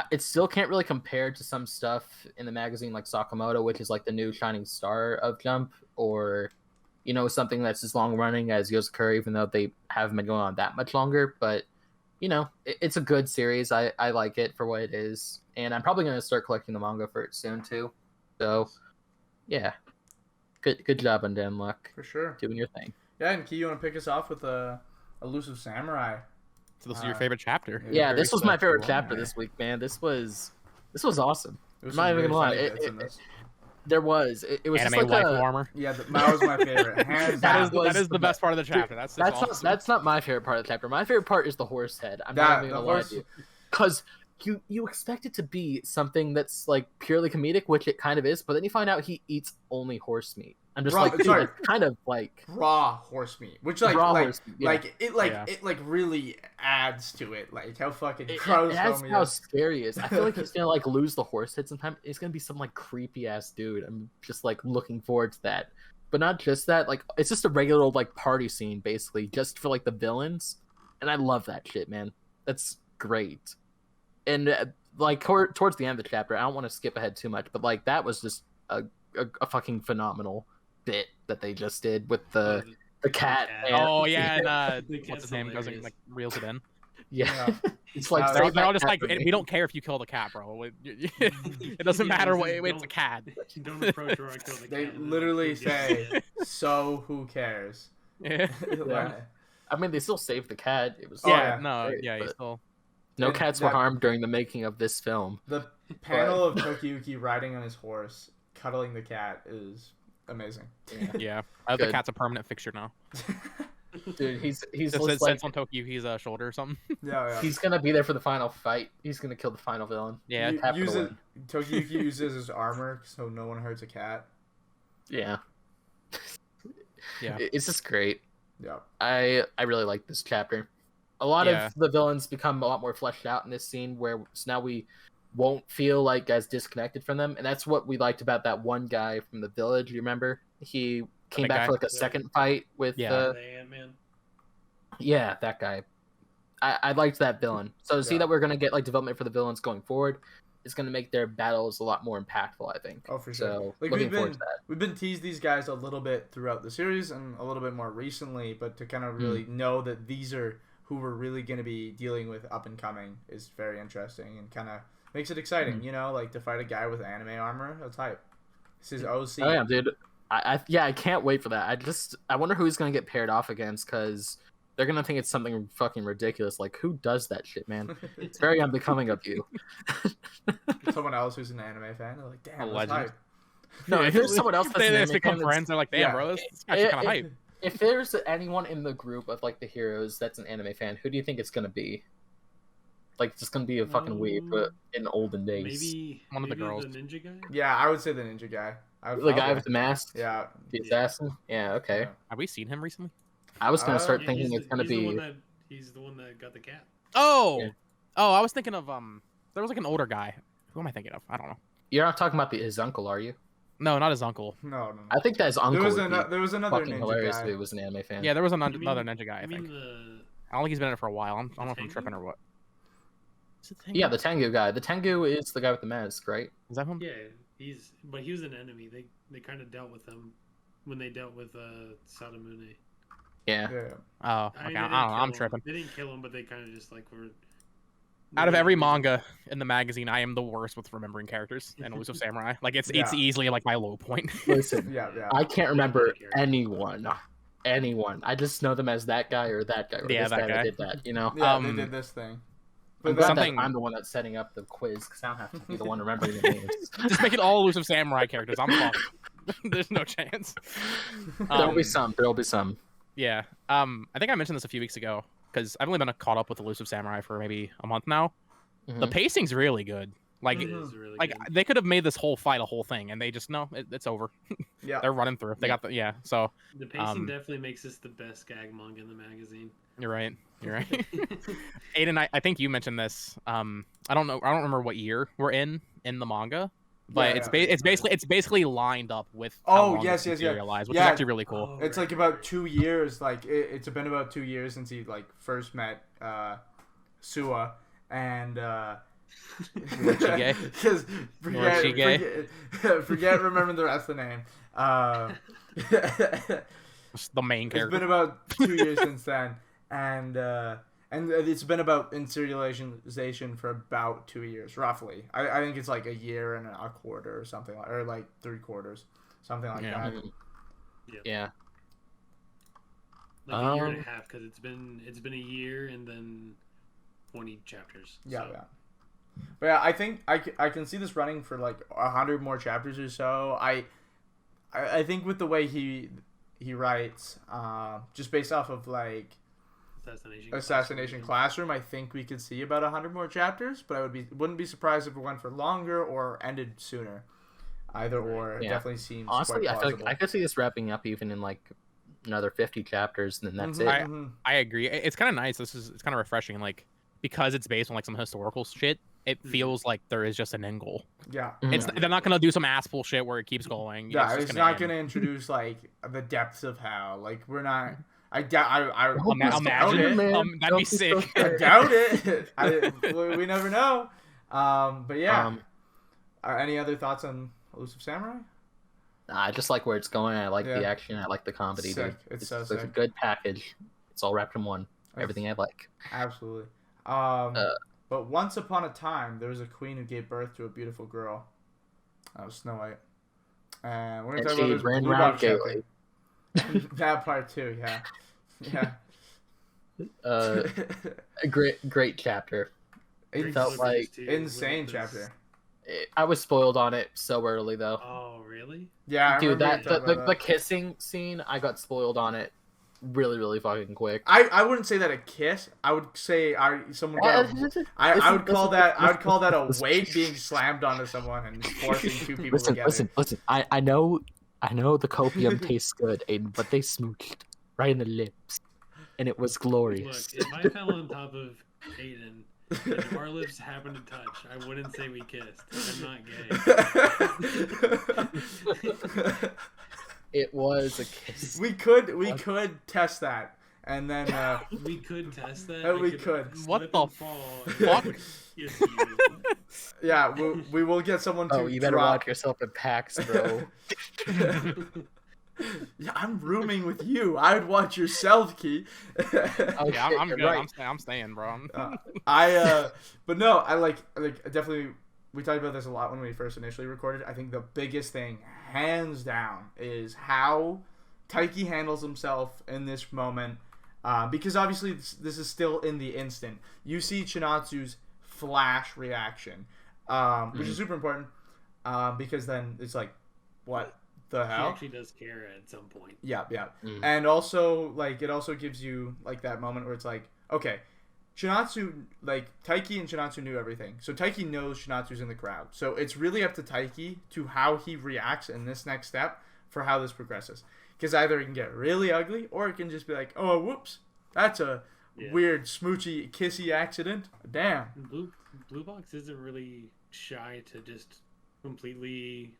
[SPEAKER 4] It still can't really compare to some stuff in the magazine like Sakamoto, which is like the new shining star of Jump, or something that's as long running as Yozakura, even though they haven't been going on that much longer. But it's a good series. I like it for what it is, and I'm probably going to start collecting the manga for it soon too. So yeah, good job, Undead Unluck.
[SPEAKER 2] For sure,
[SPEAKER 4] doing your thing.
[SPEAKER 2] Yeah, and Key, you want to pick us off with Elusive Samurai?
[SPEAKER 3] So this is your favorite chapter.
[SPEAKER 4] Yeah, this was my favorite chapter this week, man. This was awesome. I'm not even gonna lie. It was
[SPEAKER 3] anime
[SPEAKER 4] just like
[SPEAKER 3] wife warmer.
[SPEAKER 2] Yeah, that was my favorite.
[SPEAKER 3] That is the best part of the chapter.
[SPEAKER 4] Dude, that's not my favorite part of the chapter. My favorite part is the horse head. I'm not even gonna lie to you, because you expect it to be something that's like purely comedic, which it kind of is, but then you find out he eats only horse meat. I'm just kind of like
[SPEAKER 2] raw horse meat, which it really adds to it, like how fucking gross. That's
[SPEAKER 4] how scary it is. I feel like he's gonna like lose the horse head sometime. It's gonna be some like creepy ass dude. I'm just like looking forward to that. But not just that, like it's just a regular old like party scene basically, just for like the villains, and I love that shit, man. That's great. And like towards the end of the chapter, I don't want to skip ahead too much, but like that was just a fucking phenomenal bit that they just did with the cat.
[SPEAKER 3] And what's his name goes and like reels it in.
[SPEAKER 4] Yeah. It's like
[SPEAKER 3] they're all just like, we don't care if you kill the cat, bro. It doesn't matter what it's a cat.
[SPEAKER 1] Don't approach or I kill the cat.
[SPEAKER 2] They literally say, "So who cares?"
[SPEAKER 3] Yeah.
[SPEAKER 4] I mean, they still saved the cat. It was
[SPEAKER 3] no
[SPEAKER 4] cats were harmed during the making of this film.
[SPEAKER 2] The panel of Tokiyuki riding on his horse, cuddling the cat is amazing.
[SPEAKER 3] Yeah. The cat's a permanent fixture now.
[SPEAKER 4] Dude, he's
[SPEAKER 3] just like on Tokiyuki's shoulder or something.
[SPEAKER 2] Yeah.
[SPEAKER 4] He's gonna be there for the final fight. He's gonna kill the final villain.
[SPEAKER 3] Yeah.
[SPEAKER 2] Tokiyuki uses his armor so no one hurts a cat.
[SPEAKER 4] Yeah.
[SPEAKER 3] Yeah.
[SPEAKER 4] It's just great.
[SPEAKER 2] Yeah.
[SPEAKER 4] I really like this chapter. A lot of the villains become a lot more fleshed out in this scene, where now we won't feel like as disconnected from them, and that's what we liked about that one guy from the village. You remember? He came back for like a second fight with
[SPEAKER 1] the Ant-Man.
[SPEAKER 4] Yeah, that guy. I liked that villain. So to see that we're gonna get like development for the villains going forward, it's gonna make their battles a lot more impactful, I think.
[SPEAKER 2] Oh, for sure.
[SPEAKER 4] So
[SPEAKER 2] like
[SPEAKER 4] looking forward to that.
[SPEAKER 2] We've been teased these guys a little bit throughout the series and a little bit more recently, but to kind of really know that these are who we're really going to be dealing with up and coming is very interesting and kind of makes it exciting, like to fight a guy with anime armor. That's hype. This is OC.
[SPEAKER 4] Oh yeah, dude. I can't wait for that. I wonder who he's gonna get paired off against, because they're gonna think it's something fucking ridiculous. Like, who does that shit, man? It's very unbecoming of you.
[SPEAKER 2] Someone else who's an anime fan, they're like, damn,
[SPEAKER 3] A
[SPEAKER 2] that's
[SPEAKER 3] legend.
[SPEAKER 2] hype.
[SPEAKER 4] No, if there's someone else that's
[SPEAKER 3] They
[SPEAKER 4] an
[SPEAKER 3] just
[SPEAKER 4] anime
[SPEAKER 3] become
[SPEAKER 4] fan,
[SPEAKER 3] friends. They're like, damn,
[SPEAKER 2] yeah.
[SPEAKER 3] bro, this guy's kind of hype.
[SPEAKER 4] if there's anyone in the group of like the heroes that's an anime fan, who do you think it's gonna be? Like, it's just gonna be a fucking weeb, but in olden days.
[SPEAKER 1] Maybe
[SPEAKER 3] One of the
[SPEAKER 1] maybe
[SPEAKER 3] girls.
[SPEAKER 1] The ninja guy.
[SPEAKER 2] Yeah, I would say the ninja guy.
[SPEAKER 4] The guy with the mask,
[SPEAKER 2] Yeah.
[SPEAKER 4] the assassin. Yeah, okay.
[SPEAKER 2] Yeah.
[SPEAKER 3] Have we seen him recently?
[SPEAKER 4] I was gonna start
[SPEAKER 1] Yeah,
[SPEAKER 4] thinking it's gonna be.
[SPEAKER 1] He's the one that got the cat.
[SPEAKER 3] Oh,
[SPEAKER 4] Yeah.
[SPEAKER 3] oh, I was thinking of there was like an older guy. Who am I thinking of? I don't know.
[SPEAKER 4] You're not talking about his uncle, are you?
[SPEAKER 3] No, not his uncle.
[SPEAKER 2] No.
[SPEAKER 4] I think that his uncle
[SPEAKER 2] There was,
[SPEAKER 4] would be
[SPEAKER 2] there was another
[SPEAKER 4] fucking
[SPEAKER 2] ninja
[SPEAKER 4] hilarious
[SPEAKER 2] guy.
[SPEAKER 4] if it was an anime fan.
[SPEAKER 3] Yeah, there was
[SPEAKER 1] You mean-
[SPEAKER 3] another ninja guy. I
[SPEAKER 1] You
[SPEAKER 3] think.
[SPEAKER 1] mean the
[SPEAKER 3] I don't think he's been in it for a while. I don't know if I'm
[SPEAKER 1] Tengu?
[SPEAKER 3] tripping or what. Is it
[SPEAKER 4] Yeah, the Tengu guy. The Tengu is the guy with the mask, right?
[SPEAKER 3] Is that him?
[SPEAKER 1] yeah, but he was an enemy. They kind of dealt with him when they dealt with Sadamune.
[SPEAKER 4] Yeah.
[SPEAKER 2] Yeah.
[SPEAKER 3] Oh,
[SPEAKER 1] I
[SPEAKER 3] okay.
[SPEAKER 1] mean, they
[SPEAKER 3] I
[SPEAKER 1] didn't
[SPEAKER 3] don't know. I'm
[SPEAKER 1] kill him.
[SPEAKER 3] tripping.
[SPEAKER 1] They didn't kill him, but they kind of just like were.
[SPEAKER 3] Out of every manga in the magazine, I am the worst with remembering characters and Elusive Samurai. Like it's
[SPEAKER 2] Yeah.
[SPEAKER 3] easily like my low point.
[SPEAKER 4] Listen,
[SPEAKER 2] Yeah. Yeah.
[SPEAKER 4] I can't remember anyone. I just know them as that guy or that guy or
[SPEAKER 3] Yeah,
[SPEAKER 4] this
[SPEAKER 3] that
[SPEAKER 4] guy
[SPEAKER 3] guy.
[SPEAKER 4] that did that. You know.
[SPEAKER 2] Yeah, they
[SPEAKER 3] Um,
[SPEAKER 2] did this thing.
[SPEAKER 4] I'm
[SPEAKER 2] But
[SPEAKER 4] glad
[SPEAKER 3] something-
[SPEAKER 4] that I'm the one that's setting up the quiz, because I don't have to be the one remembering the names.
[SPEAKER 3] Just make it all Elusive Samurai characters. I'm fucked. There's no chance.
[SPEAKER 4] There'll be some. There'll be some.
[SPEAKER 3] Yeah. I think I mentioned this a few weeks ago because I've only been caught up with Elusive Samurai for maybe a month now. The
[SPEAKER 4] Mhm.
[SPEAKER 3] pacing's really good. Like,
[SPEAKER 1] It is really
[SPEAKER 3] like
[SPEAKER 1] good.
[SPEAKER 3] they could have made this whole fight a whole thing, and they just it's over.
[SPEAKER 2] Yeah.
[SPEAKER 3] They're running through. They got the So
[SPEAKER 1] The pacing
[SPEAKER 3] um,
[SPEAKER 1] definitely makes this the best gag manga in the magazine.
[SPEAKER 3] you're right. You're right. Aiden, I think you mentioned this. I don't know. I don't remember what year we're in the manga, but
[SPEAKER 2] Yeah,
[SPEAKER 3] it's basically lined up with.
[SPEAKER 2] Oh,
[SPEAKER 3] how manga
[SPEAKER 2] yes, yes, yeah.
[SPEAKER 3] materialized, which
[SPEAKER 2] Yeah.
[SPEAKER 3] is actually really cool.
[SPEAKER 1] Oh,
[SPEAKER 2] It's like about 2 years. Like it's been about 2 years since he like first met Sua and
[SPEAKER 3] Shige?
[SPEAKER 2] because
[SPEAKER 3] Shige?
[SPEAKER 2] forget remembering the rest of the name.
[SPEAKER 3] Just the main
[SPEAKER 2] It's
[SPEAKER 3] character.
[SPEAKER 2] been about 2 years since then, and it's been about in serialization for about 2 years, roughly. I think it's like a year and a quarter or something, or like 3/4, something like
[SPEAKER 3] Yeah.
[SPEAKER 2] that.
[SPEAKER 4] Mhm.
[SPEAKER 1] Yeah.
[SPEAKER 4] Yeah.
[SPEAKER 1] Like a year and a half, because it's been a year and then 20 chapters.
[SPEAKER 2] Yeah,
[SPEAKER 1] so.
[SPEAKER 2] yeah. But yeah, I think I can see this running for like 100 more chapters or so. I think with the way he writes, just based off of like Assassination Classroom, I think we could see about 100 more chapters. But wouldn't be surprised if it went for longer or ended sooner. Either or, it
[SPEAKER 4] Yeah.
[SPEAKER 2] definitely seems
[SPEAKER 4] Honestly,
[SPEAKER 2] quite
[SPEAKER 4] I feel like
[SPEAKER 2] plausible.
[SPEAKER 4] I could see this wrapping up even in like another 50 chapters, and then that's
[SPEAKER 2] Mhm,
[SPEAKER 4] it.
[SPEAKER 2] mhm.
[SPEAKER 3] I agree. It's kind of nice. It's kind of refreshing. Like because it's based on like some historical shit, it feels like there is just an end goal.
[SPEAKER 2] Yeah.
[SPEAKER 3] It's
[SPEAKER 2] yeah.
[SPEAKER 3] they're not gonna do some assful shit where it keeps going.
[SPEAKER 2] Yeah,
[SPEAKER 3] just
[SPEAKER 2] it's not
[SPEAKER 3] end.
[SPEAKER 2] going to introduce like the depths of hell. Like we're not. I
[SPEAKER 4] Hope
[SPEAKER 2] doubt
[SPEAKER 3] Imagine,
[SPEAKER 2] it.
[SPEAKER 4] man.
[SPEAKER 3] that'd
[SPEAKER 4] Don't
[SPEAKER 3] be
[SPEAKER 4] be so
[SPEAKER 3] sick.
[SPEAKER 2] I
[SPEAKER 4] scared.
[SPEAKER 2] doubt it. We never know. But yeah. Any other thoughts on Elusive Samurai?
[SPEAKER 4] I just like where it's going. I like
[SPEAKER 2] Yeah.
[SPEAKER 4] the action. I like the comedy.
[SPEAKER 2] Sick.
[SPEAKER 4] Dude.
[SPEAKER 2] It's so
[SPEAKER 4] just a
[SPEAKER 2] sick.
[SPEAKER 4] good package. It's all wrapped in one. Everything I like.
[SPEAKER 2] Absolutely.
[SPEAKER 4] Uh,
[SPEAKER 2] But once upon a time, there was a queen who gave birth to a beautiful girl. That was Snow White. And we're
[SPEAKER 4] And
[SPEAKER 2] gonna talk
[SPEAKER 4] she
[SPEAKER 2] about this
[SPEAKER 4] ran
[SPEAKER 2] blue
[SPEAKER 4] around
[SPEAKER 2] box
[SPEAKER 4] gaily.
[SPEAKER 2] chapter. That part too. Yeah. Yeah.
[SPEAKER 4] A great chapter.
[SPEAKER 2] It
[SPEAKER 4] felt like
[SPEAKER 2] insane chapter.
[SPEAKER 4] I was spoiled on it so early though.
[SPEAKER 1] Oh, really?
[SPEAKER 2] Yeah, I
[SPEAKER 4] Dude,
[SPEAKER 2] remember
[SPEAKER 4] that
[SPEAKER 2] you talking
[SPEAKER 4] the
[SPEAKER 2] about that.
[SPEAKER 4] kissing scene, I got spoiled on it really fucking quick.
[SPEAKER 2] I wouldn't say that a kiss. I would say someone got. I would call that a weight being slammed onto someone and forcing two people together.
[SPEAKER 4] Listen. I know the copium tastes good, Aiden, but they smooched right in the lips, and it was
[SPEAKER 1] Look,
[SPEAKER 4] glorious.
[SPEAKER 1] if I fell on top of Aiden and our lips happened to touch, I wouldn't say we kissed. I'm not gay.
[SPEAKER 4] It was a kiss.
[SPEAKER 2] we could test that, and then
[SPEAKER 1] We could test that.
[SPEAKER 2] Oh,
[SPEAKER 1] I
[SPEAKER 2] we could.
[SPEAKER 3] What
[SPEAKER 1] slip
[SPEAKER 3] the
[SPEAKER 1] and fall and
[SPEAKER 3] fuck?
[SPEAKER 1] kiss you.
[SPEAKER 2] yeah, we will get someone to.
[SPEAKER 4] Oh, you better
[SPEAKER 2] drop...
[SPEAKER 4] watch yourself in packs, bro.
[SPEAKER 2] Yeah, I'm rooming with you. I would watch yourself, Key.
[SPEAKER 4] Oh,
[SPEAKER 3] Yeah, I'm
[SPEAKER 4] shit,
[SPEAKER 3] good.
[SPEAKER 4] you're right.
[SPEAKER 3] I'm staying, bro.
[SPEAKER 2] But no, I like definitely we talked about this a lot when we first initially recorded. I think the biggest thing, hands down, is how Taiki handles himself in this moment. Because obviously this is still in the instant. You see Chinatsu's flash reaction, which is super important, because then it's like, what the hell?
[SPEAKER 1] He actually does care at some point.
[SPEAKER 2] Yeah. And also, like, it also gives you, like, that moment where it's like, okay, Chinatsu, like, Taiki and Chinatsu knew everything. So Taiki knows Chinatsu's in the crowd. So it's really up to Taiki to how he reacts in this next step for how this progresses. Because either it can get really ugly, or it can just be like, oh, whoops, that's a weird, smoochy, kissy accident. Damn.
[SPEAKER 1] Blue Box isn't really shy to just completely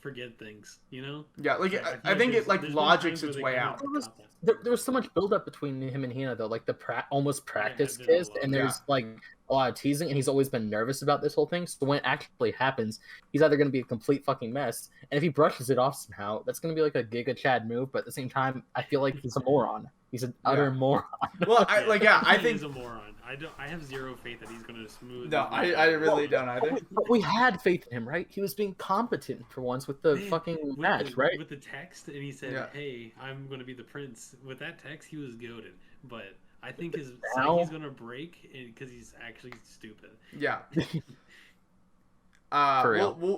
[SPEAKER 1] forget things, you know?
[SPEAKER 2] Yeah, like, I think it, like, logics its way out.
[SPEAKER 4] There was so much build-up between him and Hina, though. Like, the almost practice kiss, and there's, like, a lot of teasing, and he's always been nervous about this whole thing. So when it actually happens, he's either going to be a complete fucking mess, and if he brushes it off somehow, that's going to be, like, a Giga Chad move, but at the same time, I feel like he's a moron. He's an utter moron.
[SPEAKER 2] Well, I think
[SPEAKER 1] he's a moron. I have zero faith that he's going to smooth.
[SPEAKER 2] No, I really don't either.
[SPEAKER 4] But we had faith in him, right? He was being competent for once with the fucking match, right?
[SPEAKER 1] With the text, and he said, "Hey, I'm going to be the prince." With that text, he was goated. But I think his psyche's going to break because he's actually stupid.
[SPEAKER 2] Yeah.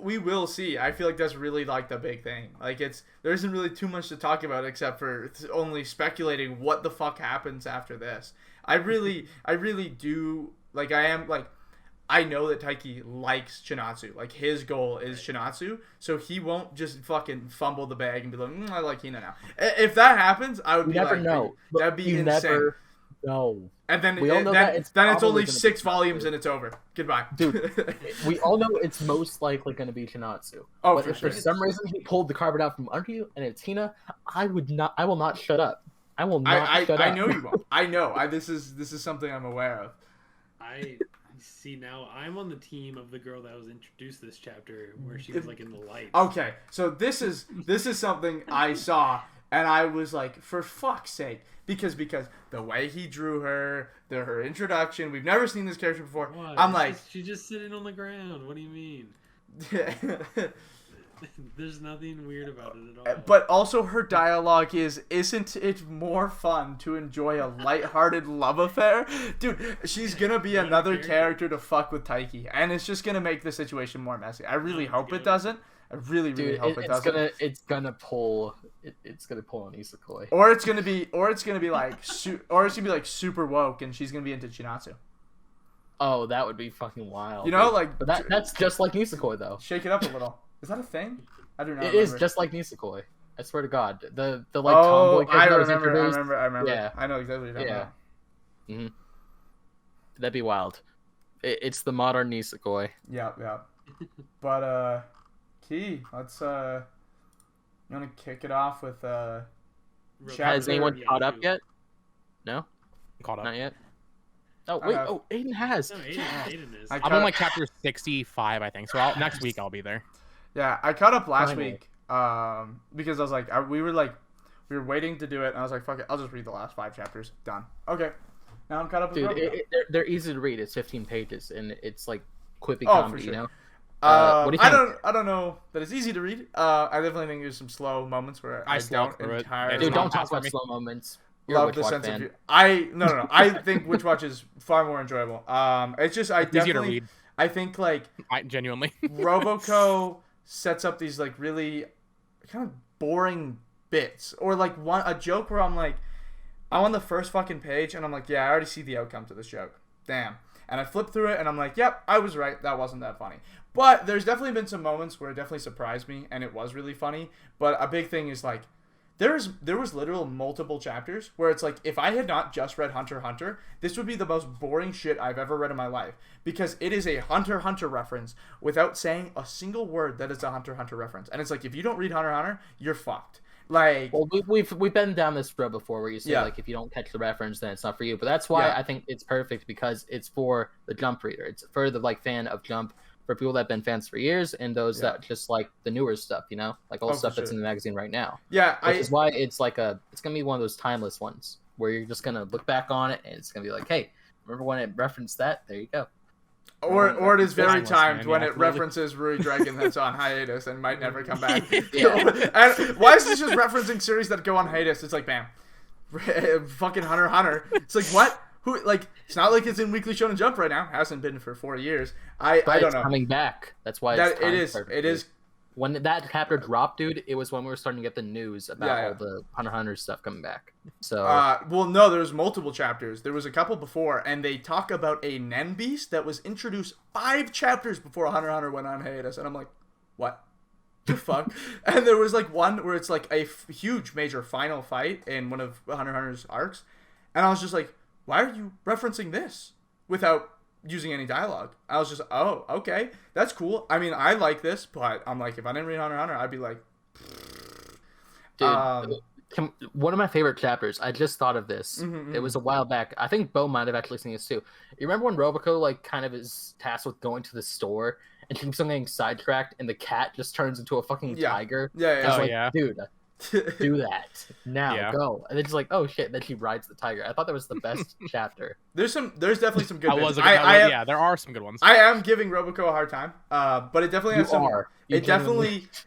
[SPEAKER 2] We will see. I feel like that's really, like, the big thing. Like, there isn't really too much to talk about except for only speculating what the fuck happens after this. I really do, like, I know that Taiki likes Chinatsu. Like, his goal is Chinatsu, so he won't just fucking fumble the bag and be like, I like Hina now. If that happens, I would be
[SPEAKER 4] never
[SPEAKER 2] like,
[SPEAKER 4] know.
[SPEAKER 2] That'd be insane.
[SPEAKER 4] Never know.
[SPEAKER 2] And then
[SPEAKER 4] we all know that
[SPEAKER 2] it's only 6 volumes and it's over. Goodbye.
[SPEAKER 4] Dude, we all know it's most likely going to be Chinatsu.
[SPEAKER 2] Oh,
[SPEAKER 4] but
[SPEAKER 2] for
[SPEAKER 4] if
[SPEAKER 2] sure.
[SPEAKER 4] for some reason he pulled the carpet out from under you and it's Hina, I will not shut up. I will not shut up.
[SPEAKER 2] I know you won't. I know. This is something I'm aware of.
[SPEAKER 1] I see now. I'm on the team of the girl that was introduced this chapter, where she was like in the lights.
[SPEAKER 2] Okay, so this is something I saw, and I was like, for fuck's sake, because the way he drew her, her introduction, we've never seen this character before.
[SPEAKER 1] What?
[SPEAKER 2] I'm like,
[SPEAKER 1] she's just sitting on the ground. What do you mean? There's nothing weird about it at all.
[SPEAKER 2] But also her dialogue isn't it more fun to enjoy a lighthearted love affair? Dude, she's gonna be another character to fuck with Taiki, and it's just gonna make the situation more messy. I really hope it doesn't. I really hope it doesn't.
[SPEAKER 4] It's gonna pull an Isekoi.
[SPEAKER 2] Or it's gonna be like super woke, and she's gonna be into Chinatsu.
[SPEAKER 4] Oh, that would be fucking wild.
[SPEAKER 2] You know, like,
[SPEAKER 4] but that's just like Nisekoi, though.
[SPEAKER 2] Shake it up a little. Is that a thing? I do not.
[SPEAKER 4] It is just like Nisekoi. I swear to God, the like tomboy character was introduced.
[SPEAKER 2] I remember.
[SPEAKER 4] Yeah,
[SPEAKER 2] I know exactly what you're talking about.
[SPEAKER 4] Mm-hmm. That'd be wild. It's the modern Nisekoi.
[SPEAKER 2] Yeah. But Key, let's you wanna kick it off with
[SPEAKER 4] Has anyone caught up yet? No,
[SPEAKER 3] Caught up.
[SPEAKER 4] not yet. Oh wait, Aiden has.
[SPEAKER 1] No, Aiden is.
[SPEAKER 3] I'm on like chapter 65, I think. So next week I'll be there.
[SPEAKER 2] Yeah, I caught up last
[SPEAKER 4] Finally.
[SPEAKER 2] week because I was like, we were waiting to do it, and I was like, fuck it, I'll just read the last 5 chapters. Done. Okay, now I'm caught up. With
[SPEAKER 4] Dude, they're easy to read. It's 15 pages, and it's like quippy comedy.
[SPEAKER 2] For sure.
[SPEAKER 4] You know. What do you think?
[SPEAKER 2] I don't know that it's easy to read. I definitely think there's some slow moments where I don't entirely.
[SPEAKER 4] Dude, don't
[SPEAKER 3] not
[SPEAKER 4] talk
[SPEAKER 3] for
[SPEAKER 4] about
[SPEAKER 3] me.
[SPEAKER 4] slow moments. You're
[SPEAKER 2] Love
[SPEAKER 4] a
[SPEAKER 2] the
[SPEAKER 4] Witch Watch
[SPEAKER 2] sense
[SPEAKER 4] fan.
[SPEAKER 2] of no. I think Witch Watch is far more enjoyable. It's just
[SPEAKER 3] Easier to
[SPEAKER 2] definitely
[SPEAKER 3] read.
[SPEAKER 2] I think like
[SPEAKER 3] Genuinely.
[SPEAKER 2] Roboco sets up these like really kind of boring bits, or like a joke where I'm on the first fucking page and I'm like, yeah, I already see the outcome to this joke. Damn. And I flip through it and I'm like, yep, I was right. That wasn't that funny. But there's definitely been some moments where it definitely surprised me and it was really funny. But a big thing is like, there was literal multiple chapters where it's like, if I had not just read Hunter x Hunter, this would be the most boring shit I've ever read in my life, because it is a Hunter x Hunter reference without saying a single word that is a Hunter x Hunter reference. And it's like, if you don't read Hunter x Hunter, you're fucked. Like,
[SPEAKER 4] well, we've been down this road before where you say like, if you don't catch the reference, then it's not for you. But that's why I think it's perfect, because it's for the Jump reader. It's for the like fan of Jump, for people that have been fans for years, and those that just like the newer stuff, you know, like all the stuff that's in the magazine right now.
[SPEAKER 2] Yeah,
[SPEAKER 4] which is why it's like it's gonna be one of those timeless ones where you're just gonna look back on it and it's gonna be like, hey, remember when it referenced that? There you go.
[SPEAKER 2] Or it is very
[SPEAKER 3] Timeless,
[SPEAKER 2] timed
[SPEAKER 3] man,
[SPEAKER 2] when
[SPEAKER 3] yeah,
[SPEAKER 2] it
[SPEAKER 3] absolutely.
[SPEAKER 2] references Rui Dragon that's on hiatus and might never come back.
[SPEAKER 4] Yeah.
[SPEAKER 2] And why is this just referencing series that go on hiatus? It's like, bam. Fucking Hunter x Hunter. It's like, what? Who? Like, it's not like it's in Weekly Shonen Jump right now. Hasn't been for 4 years. I don't
[SPEAKER 4] it's
[SPEAKER 2] know.
[SPEAKER 4] coming back. That's why
[SPEAKER 2] That
[SPEAKER 4] it's
[SPEAKER 2] it
[SPEAKER 4] timed
[SPEAKER 2] is.
[SPEAKER 4] perfectly.
[SPEAKER 2] It is.
[SPEAKER 4] When that chapter dropped, dude, it was when we were starting to get the news about
[SPEAKER 2] Yeah, yeah.
[SPEAKER 4] all the Hunter x Hunter stuff coming back. So
[SPEAKER 2] Well, no, there's multiple chapters. There was a couple before, and they talk about a Nen Beast that was introduced 5 chapters before Hunter x Hunter went on hiatus, and I'm like, what the fuck? And there was like one where it's like a huge major final fight in one of Hunter x Hunter's arcs, and I was just like, why are you referencing this without using any dialogue? I was just, oh, okay, that's cool. I mean, I like this, but I'm like, if I didn't read Hunter x Hunter, I'd be like,
[SPEAKER 4] dude, one of my favorite chapters. I just thought of this. It was a while back. I think Bo might have actually seen this too. You remember when Roboco like kind of is tasked with going to the store and she keeps on getting sidetracked, and the cat just turns into a fucking tiger?
[SPEAKER 2] Yeah,
[SPEAKER 4] I was
[SPEAKER 3] Oh,
[SPEAKER 4] like,
[SPEAKER 3] yeah.
[SPEAKER 4] dude, do that now,
[SPEAKER 3] Yeah.
[SPEAKER 4] go. And then she's like, oh shit. Then she rides the tiger. I thought that was the best chapter.
[SPEAKER 2] There's definitely some good
[SPEAKER 3] That
[SPEAKER 2] bits.
[SPEAKER 3] was a good. Yeah, there are some good ones.
[SPEAKER 2] I am giving Roboco a hard time, but it definitely has some.
[SPEAKER 4] You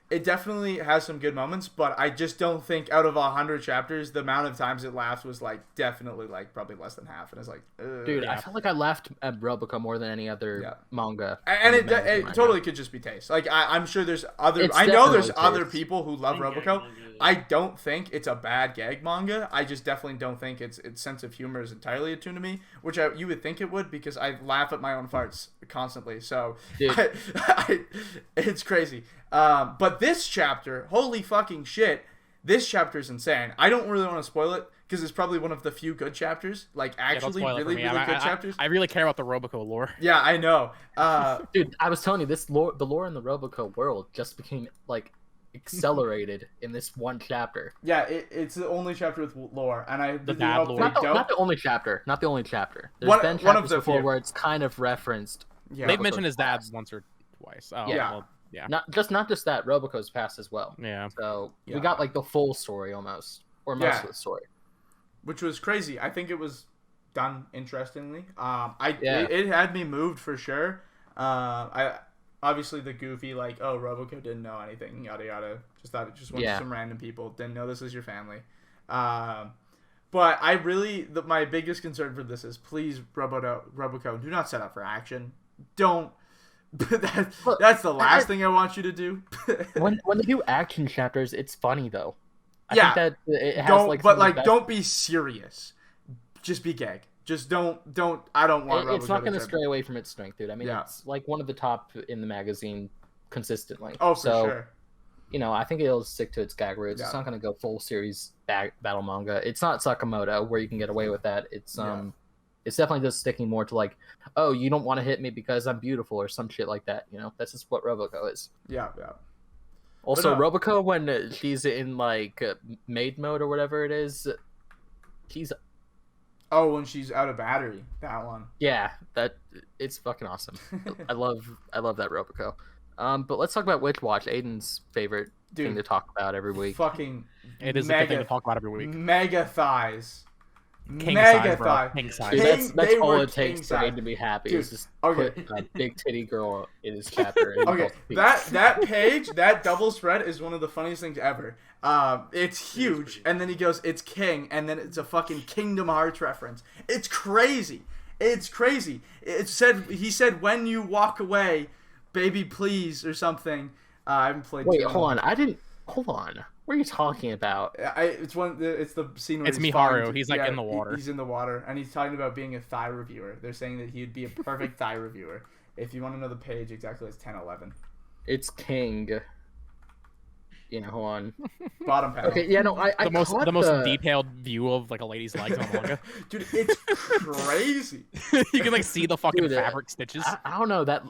[SPEAKER 2] It definitely has some good moments, but I just don't think out of 100 chapters, the amount of times it laughs was like definitely like probably less than half, and it's like,
[SPEAKER 4] Dude,
[SPEAKER 3] Yeah.
[SPEAKER 4] I felt like I laughed at Roboco more than any other manga.
[SPEAKER 2] and it
[SPEAKER 4] magazine right
[SPEAKER 2] totally
[SPEAKER 4] now.
[SPEAKER 2] could just be taste. Like I'm sure there's other.
[SPEAKER 4] It's
[SPEAKER 2] I know there's
[SPEAKER 4] definitely
[SPEAKER 2] other
[SPEAKER 4] taste.
[SPEAKER 2] people who love Roboco. I don't think it's a bad gag manga. I just definitely don't think its sense of humor is entirely attuned to me, which you would think it would because I laugh at my own farts constantly. So
[SPEAKER 4] Dude.
[SPEAKER 2] it's crazy. But this chapter, holy fucking shit, this chapter is insane. I don't really want to spoil it because it's probably one of the few good chapters. Like
[SPEAKER 3] Yeah, don't
[SPEAKER 2] actually,
[SPEAKER 3] spoil it for
[SPEAKER 2] really,
[SPEAKER 3] me.
[SPEAKER 2] really good chapters.
[SPEAKER 3] I really care about the Roboco lore.
[SPEAKER 2] Yeah, I know.
[SPEAKER 4] Dude, I was telling you, the lore in the Roboco world just became like accelerated in this one chapter.
[SPEAKER 2] Yeah, it's the only chapter with lore, and I really
[SPEAKER 3] bad
[SPEAKER 2] hope
[SPEAKER 3] lore.
[SPEAKER 2] they
[SPEAKER 4] Not
[SPEAKER 2] don't.
[SPEAKER 4] the only chapter. Not the only chapter. There's
[SPEAKER 2] One-
[SPEAKER 4] been
[SPEAKER 2] one of
[SPEAKER 4] chapters
[SPEAKER 2] the
[SPEAKER 4] before
[SPEAKER 2] few.
[SPEAKER 4] where it's kind of referenced.
[SPEAKER 2] Yeah.
[SPEAKER 3] They've
[SPEAKER 4] Roboco's
[SPEAKER 3] mentioned his dad
[SPEAKER 4] past.
[SPEAKER 3] once or twice. Oh,
[SPEAKER 4] Yeah.
[SPEAKER 3] well, yeah.
[SPEAKER 4] Not just that. Roboco's past as well.
[SPEAKER 3] Yeah.
[SPEAKER 4] So
[SPEAKER 2] Yeah.
[SPEAKER 4] we got like the full story almost, or most
[SPEAKER 2] Yeah.
[SPEAKER 4] of the story.
[SPEAKER 2] Which was crazy. I think it was done interestingly.
[SPEAKER 4] Yeah.
[SPEAKER 2] It had me moved for sure. I obviously the goofy like, oh, Roboco didn't know anything, yada yada. Just thought it just went to some random people. Didn't know this is your family. But I really my biggest concern for this is please Roboco, do not set up for action. Don't. That's the last thing I want you to do.
[SPEAKER 4] when they do action chapters, it's funny though. I
[SPEAKER 2] Yeah.
[SPEAKER 4] think that it has
[SPEAKER 2] Don't,
[SPEAKER 4] like.
[SPEAKER 2] but
[SPEAKER 4] some of the
[SPEAKER 2] like,
[SPEAKER 4] best-
[SPEAKER 2] don't be serious. Just be gag. Just don't. I don't want.
[SPEAKER 4] It's not going to
[SPEAKER 2] Roboco
[SPEAKER 4] stray away from its strength, dude. I mean,
[SPEAKER 2] Yeah.
[SPEAKER 4] it's like one of the top in the magazine consistently.
[SPEAKER 2] Oh, for
[SPEAKER 4] so,
[SPEAKER 2] sure.
[SPEAKER 4] You know, I think it'll stick to its gag roots.
[SPEAKER 2] Yeah.
[SPEAKER 4] It's not going to go full series battle manga. It's not Sakamoto where you can get away with that. It's it's definitely just sticking more to like, oh, you don't want to hit me because I'm beautiful or some shit like that. You know, that's just what Roboco is.
[SPEAKER 2] Yeah.
[SPEAKER 4] Also,
[SPEAKER 2] But,
[SPEAKER 4] Roboco when she's in like maid mode or whatever it is, she's
[SPEAKER 2] Oh, when she's out of battery, that one.
[SPEAKER 4] yeah, that it's fucking awesome. I love that Roboco. But let's talk about Witch Watch, Aiden's favorite thing to talk about every week.
[SPEAKER 2] Fucking.
[SPEAKER 3] It is a good thing to talk about every week.
[SPEAKER 2] Mega thighs.
[SPEAKER 3] King
[SPEAKER 2] mega
[SPEAKER 3] size, bro.
[SPEAKER 2] thigh.
[SPEAKER 3] King size.
[SPEAKER 4] Dude,
[SPEAKER 2] King-
[SPEAKER 4] that's
[SPEAKER 2] they
[SPEAKER 4] all
[SPEAKER 2] were
[SPEAKER 4] it takes
[SPEAKER 2] king
[SPEAKER 4] for
[SPEAKER 2] size.
[SPEAKER 4] Aiden to be happy.
[SPEAKER 2] Dude,
[SPEAKER 4] Is just
[SPEAKER 2] okay.
[SPEAKER 4] put a big titty girl in his chapter. And
[SPEAKER 2] Okay,
[SPEAKER 4] both feet.
[SPEAKER 2] that page, that double spread is one of the funniest things ever. It's huge, and then he goes, "It's king," and then it's a fucking Kingdom Hearts reference. It's crazy. It's crazy. He said, "When you walk away, baby, please," or something. I haven't played.
[SPEAKER 4] Wait, hold on. Hold on. What are you talking about?
[SPEAKER 2] It's the scene where
[SPEAKER 3] It's
[SPEAKER 2] he's
[SPEAKER 3] Miharu.
[SPEAKER 2] falling-
[SPEAKER 3] He's, like, in the water.
[SPEAKER 2] He's in the water, and he's talking about being a thigh reviewer. They're saying that he'd be a perfect thigh reviewer. If you want to know the page exactly, it's 10:11.
[SPEAKER 4] It's King. You know, hold on.
[SPEAKER 2] Bottom panel.
[SPEAKER 4] Okay, yeah, no, I
[SPEAKER 3] The most
[SPEAKER 4] caught
[SPEAKER 3] detailed view of like a lady's legs on a manga.
[SPEAKER 2] Dude, it's crazy.
[SPEAKER 3] You can like see the fucking
[SPEAKER 4] Dude,
[SPEAKER 3] fabric stitches.
[SPEAKER 4] I don't know that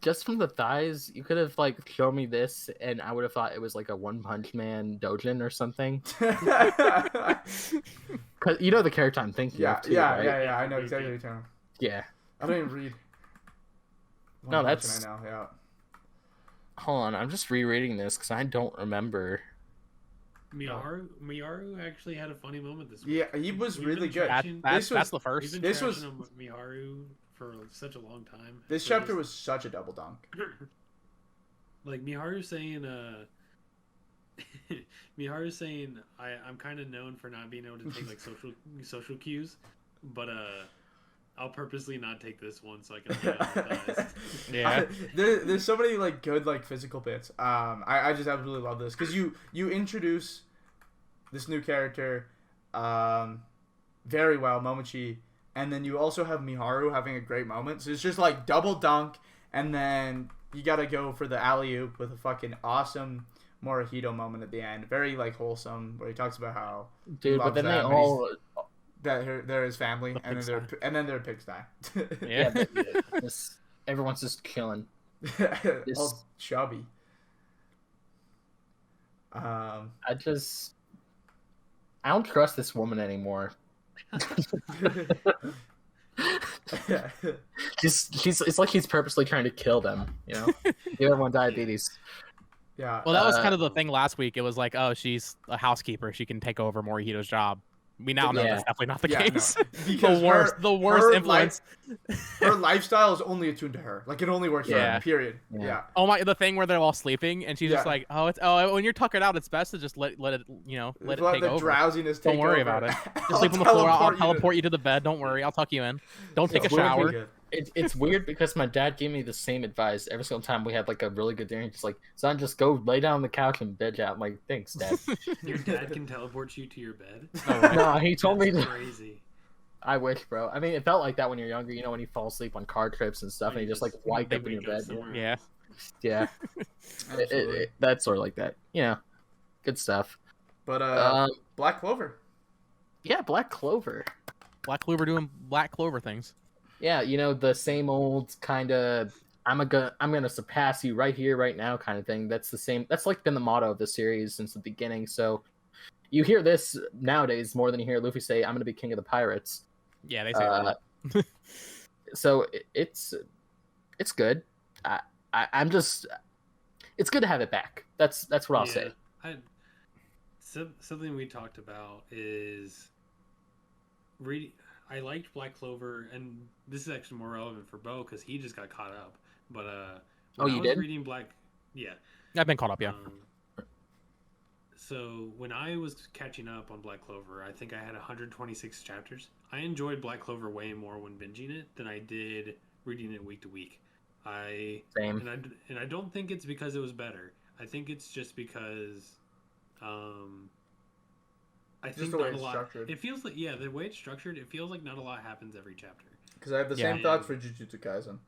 [SPEAKER 4] just from the thighs, you could have like shown me this, and I would have thought it was like a One Punch Man Dojin or something. Cause you know the character I'm thinking
[SPEAKER 2] Yeah,
[SPEAKER 4] of too,
[SPEAKER 2] yeah,
[SPEAKER 4] right?
[SPEAKER 2] yeah. I know exactly what you're talking about.
[SPEAKER 4] Yeah.
[SPEAKER 2] I don't even read.
[SPEAKER 4] No,
[SPEAKER 2] One Punch
[SPEAKER 4] that's-
[SPEAKER 2] Man now, yeah.
[SPEAKER 4] Hold on, I'm just rereading this because I don't remember.
[SPEAKER 1] Miharu actually had a funny moment this week.
[SPEAKER 2] Yeah, he was
[SPEAKER 1] We've
[SPEAKER 2] really
[SPEAKER 1] been
[SPEAKER 2] good.
[SPEAKER 3] That-
[SPEAKER 1] trashing-
[SPEAKER 3] that's
[SPEAKER 2] this was-
[SPEAKER 3] the first.
[SPEAKER 1] We've been
[SPEAKER 2] this
[SPEAKER 1] trashing
[SPEAKER 2] was-
[SPEAKER 1] on Miharu for such a long time.
[SPEAKER 2] This chapter was such a double dunk.
[SPEAKER 1] Like Miharu's saying, Miharu's saying, I'm kind of known for not being able to take like social cues, but I'll purposely not take this one so I can empathize.
[SPEAKER 3] Yeah.
[SPEAKER 2] There's so many like good like physical bits. I just absolutely love this because you introduce this new character very well, Momochi, and then you also have Miharu having a great moment. So it's just like double dunk, and then you gotta go for the alley-oop with a fucking awesome Morihito moment at the end. Very like wholesome, where he talks about how
[SPEAKER 4] Dude, but then they all
[SPEAKER 2] they're his family, and then they're pigsty.
[SPEAKER 3] Yeah.
[SPEAKER 4] Everyone's just killing.
[SPEAKER 2] All chubby.
[SPEAKER 4] I don't trust this woman anymore. It's like he's purposely trying to kill them, you know? Give everyone diabetes.
[SPEAKER 2] Yeah.
[SPEAKER 3] Well, that was kind of the thing last week. It was like, oh, she's a housekeeper. She can take over Morihito's job. We now know that's definitely not the case.
[SPEAKER 2] No. Because
[SPEAKER 3] the worst influence.
[SPEAKER 2] Her lifestyle is only attuned to her. Like, it only works for her, period. Yeah.
[SPEAKER 3] Oh my, the thing where they're all sleeping and she's just like, when you're tuckered out, it's best to just let it, let it take
[SPEAKER 2] the
[SPEAKER 3] over.
[SPEAKER 2] drowsiness take
[SPEAKER 3] Don't worry
[SPEAKER 2] over.
[SPEAKER 3] about it. Just sleep on the floor. I'll teleport you to the bed. Don't worry. I'll tuck you in. Don't take a shower.
[SPEAKER 4] It's weird because my dad gave me the same advice every single time we had like a really good dinner. He's like, son, just go lay down on the couch and veg out. I'm like, thanks, Dad.
[SPEAKER 1] Your dad can teleport you to your bed?
[SPEAKER 4] No, he told me to.
[SPEAKER 1] Crazy.
[SPEAKER 4] I wish, bro. I mean, it felt like that when you're younger, you know, when you fall asleep on car trips and stuff, and you just like wake up in your bed. Yeah. That's sort of like that. You know, good stuff.
[SPEAKER 2] But Black Clover.
[SPEAKER 4] Yeah, Black Clover.
[SPEAKER 3] Black Clover doing Black Clover things.
[SPEAKER 4] Yeah, you know, the same old kind of I'm gonna surpass you right here, right now kind of thing. That's the same. That's like been the motto of the series since the beginning. So you hear this nowadays more than you hear Luffy say, "I'm gonna be king of the pirates."
[SPEAKER 3] Yeah, they say that.
[SPEAKER 4] So it's good. I'm just it's good to have it back. That's what I'll say.
[SPEAKER 1] Something we talked about is reading. I liked Black Clover, and this is actually more relevant for Bo because he just got caught up. But when I was reading
[SPEAKER 3] I've been caught up, yeah.
[SPEAKER 1] So when I was catching up on Black Clover, I think I had 126 chapters. I enjoyed Black Clover way more when binging it than I did reading it week to week.
[SPEAKER 4] Same.
[SPEAKER 1] And I don't think it's because it was better. I think it's just because I think not a lot. Structured. It feels like the way it's structured, it feels like not a lot happens every chapter.
[SPEAKER 2] Because I have the same thoughts for Jujutsu Kaisen.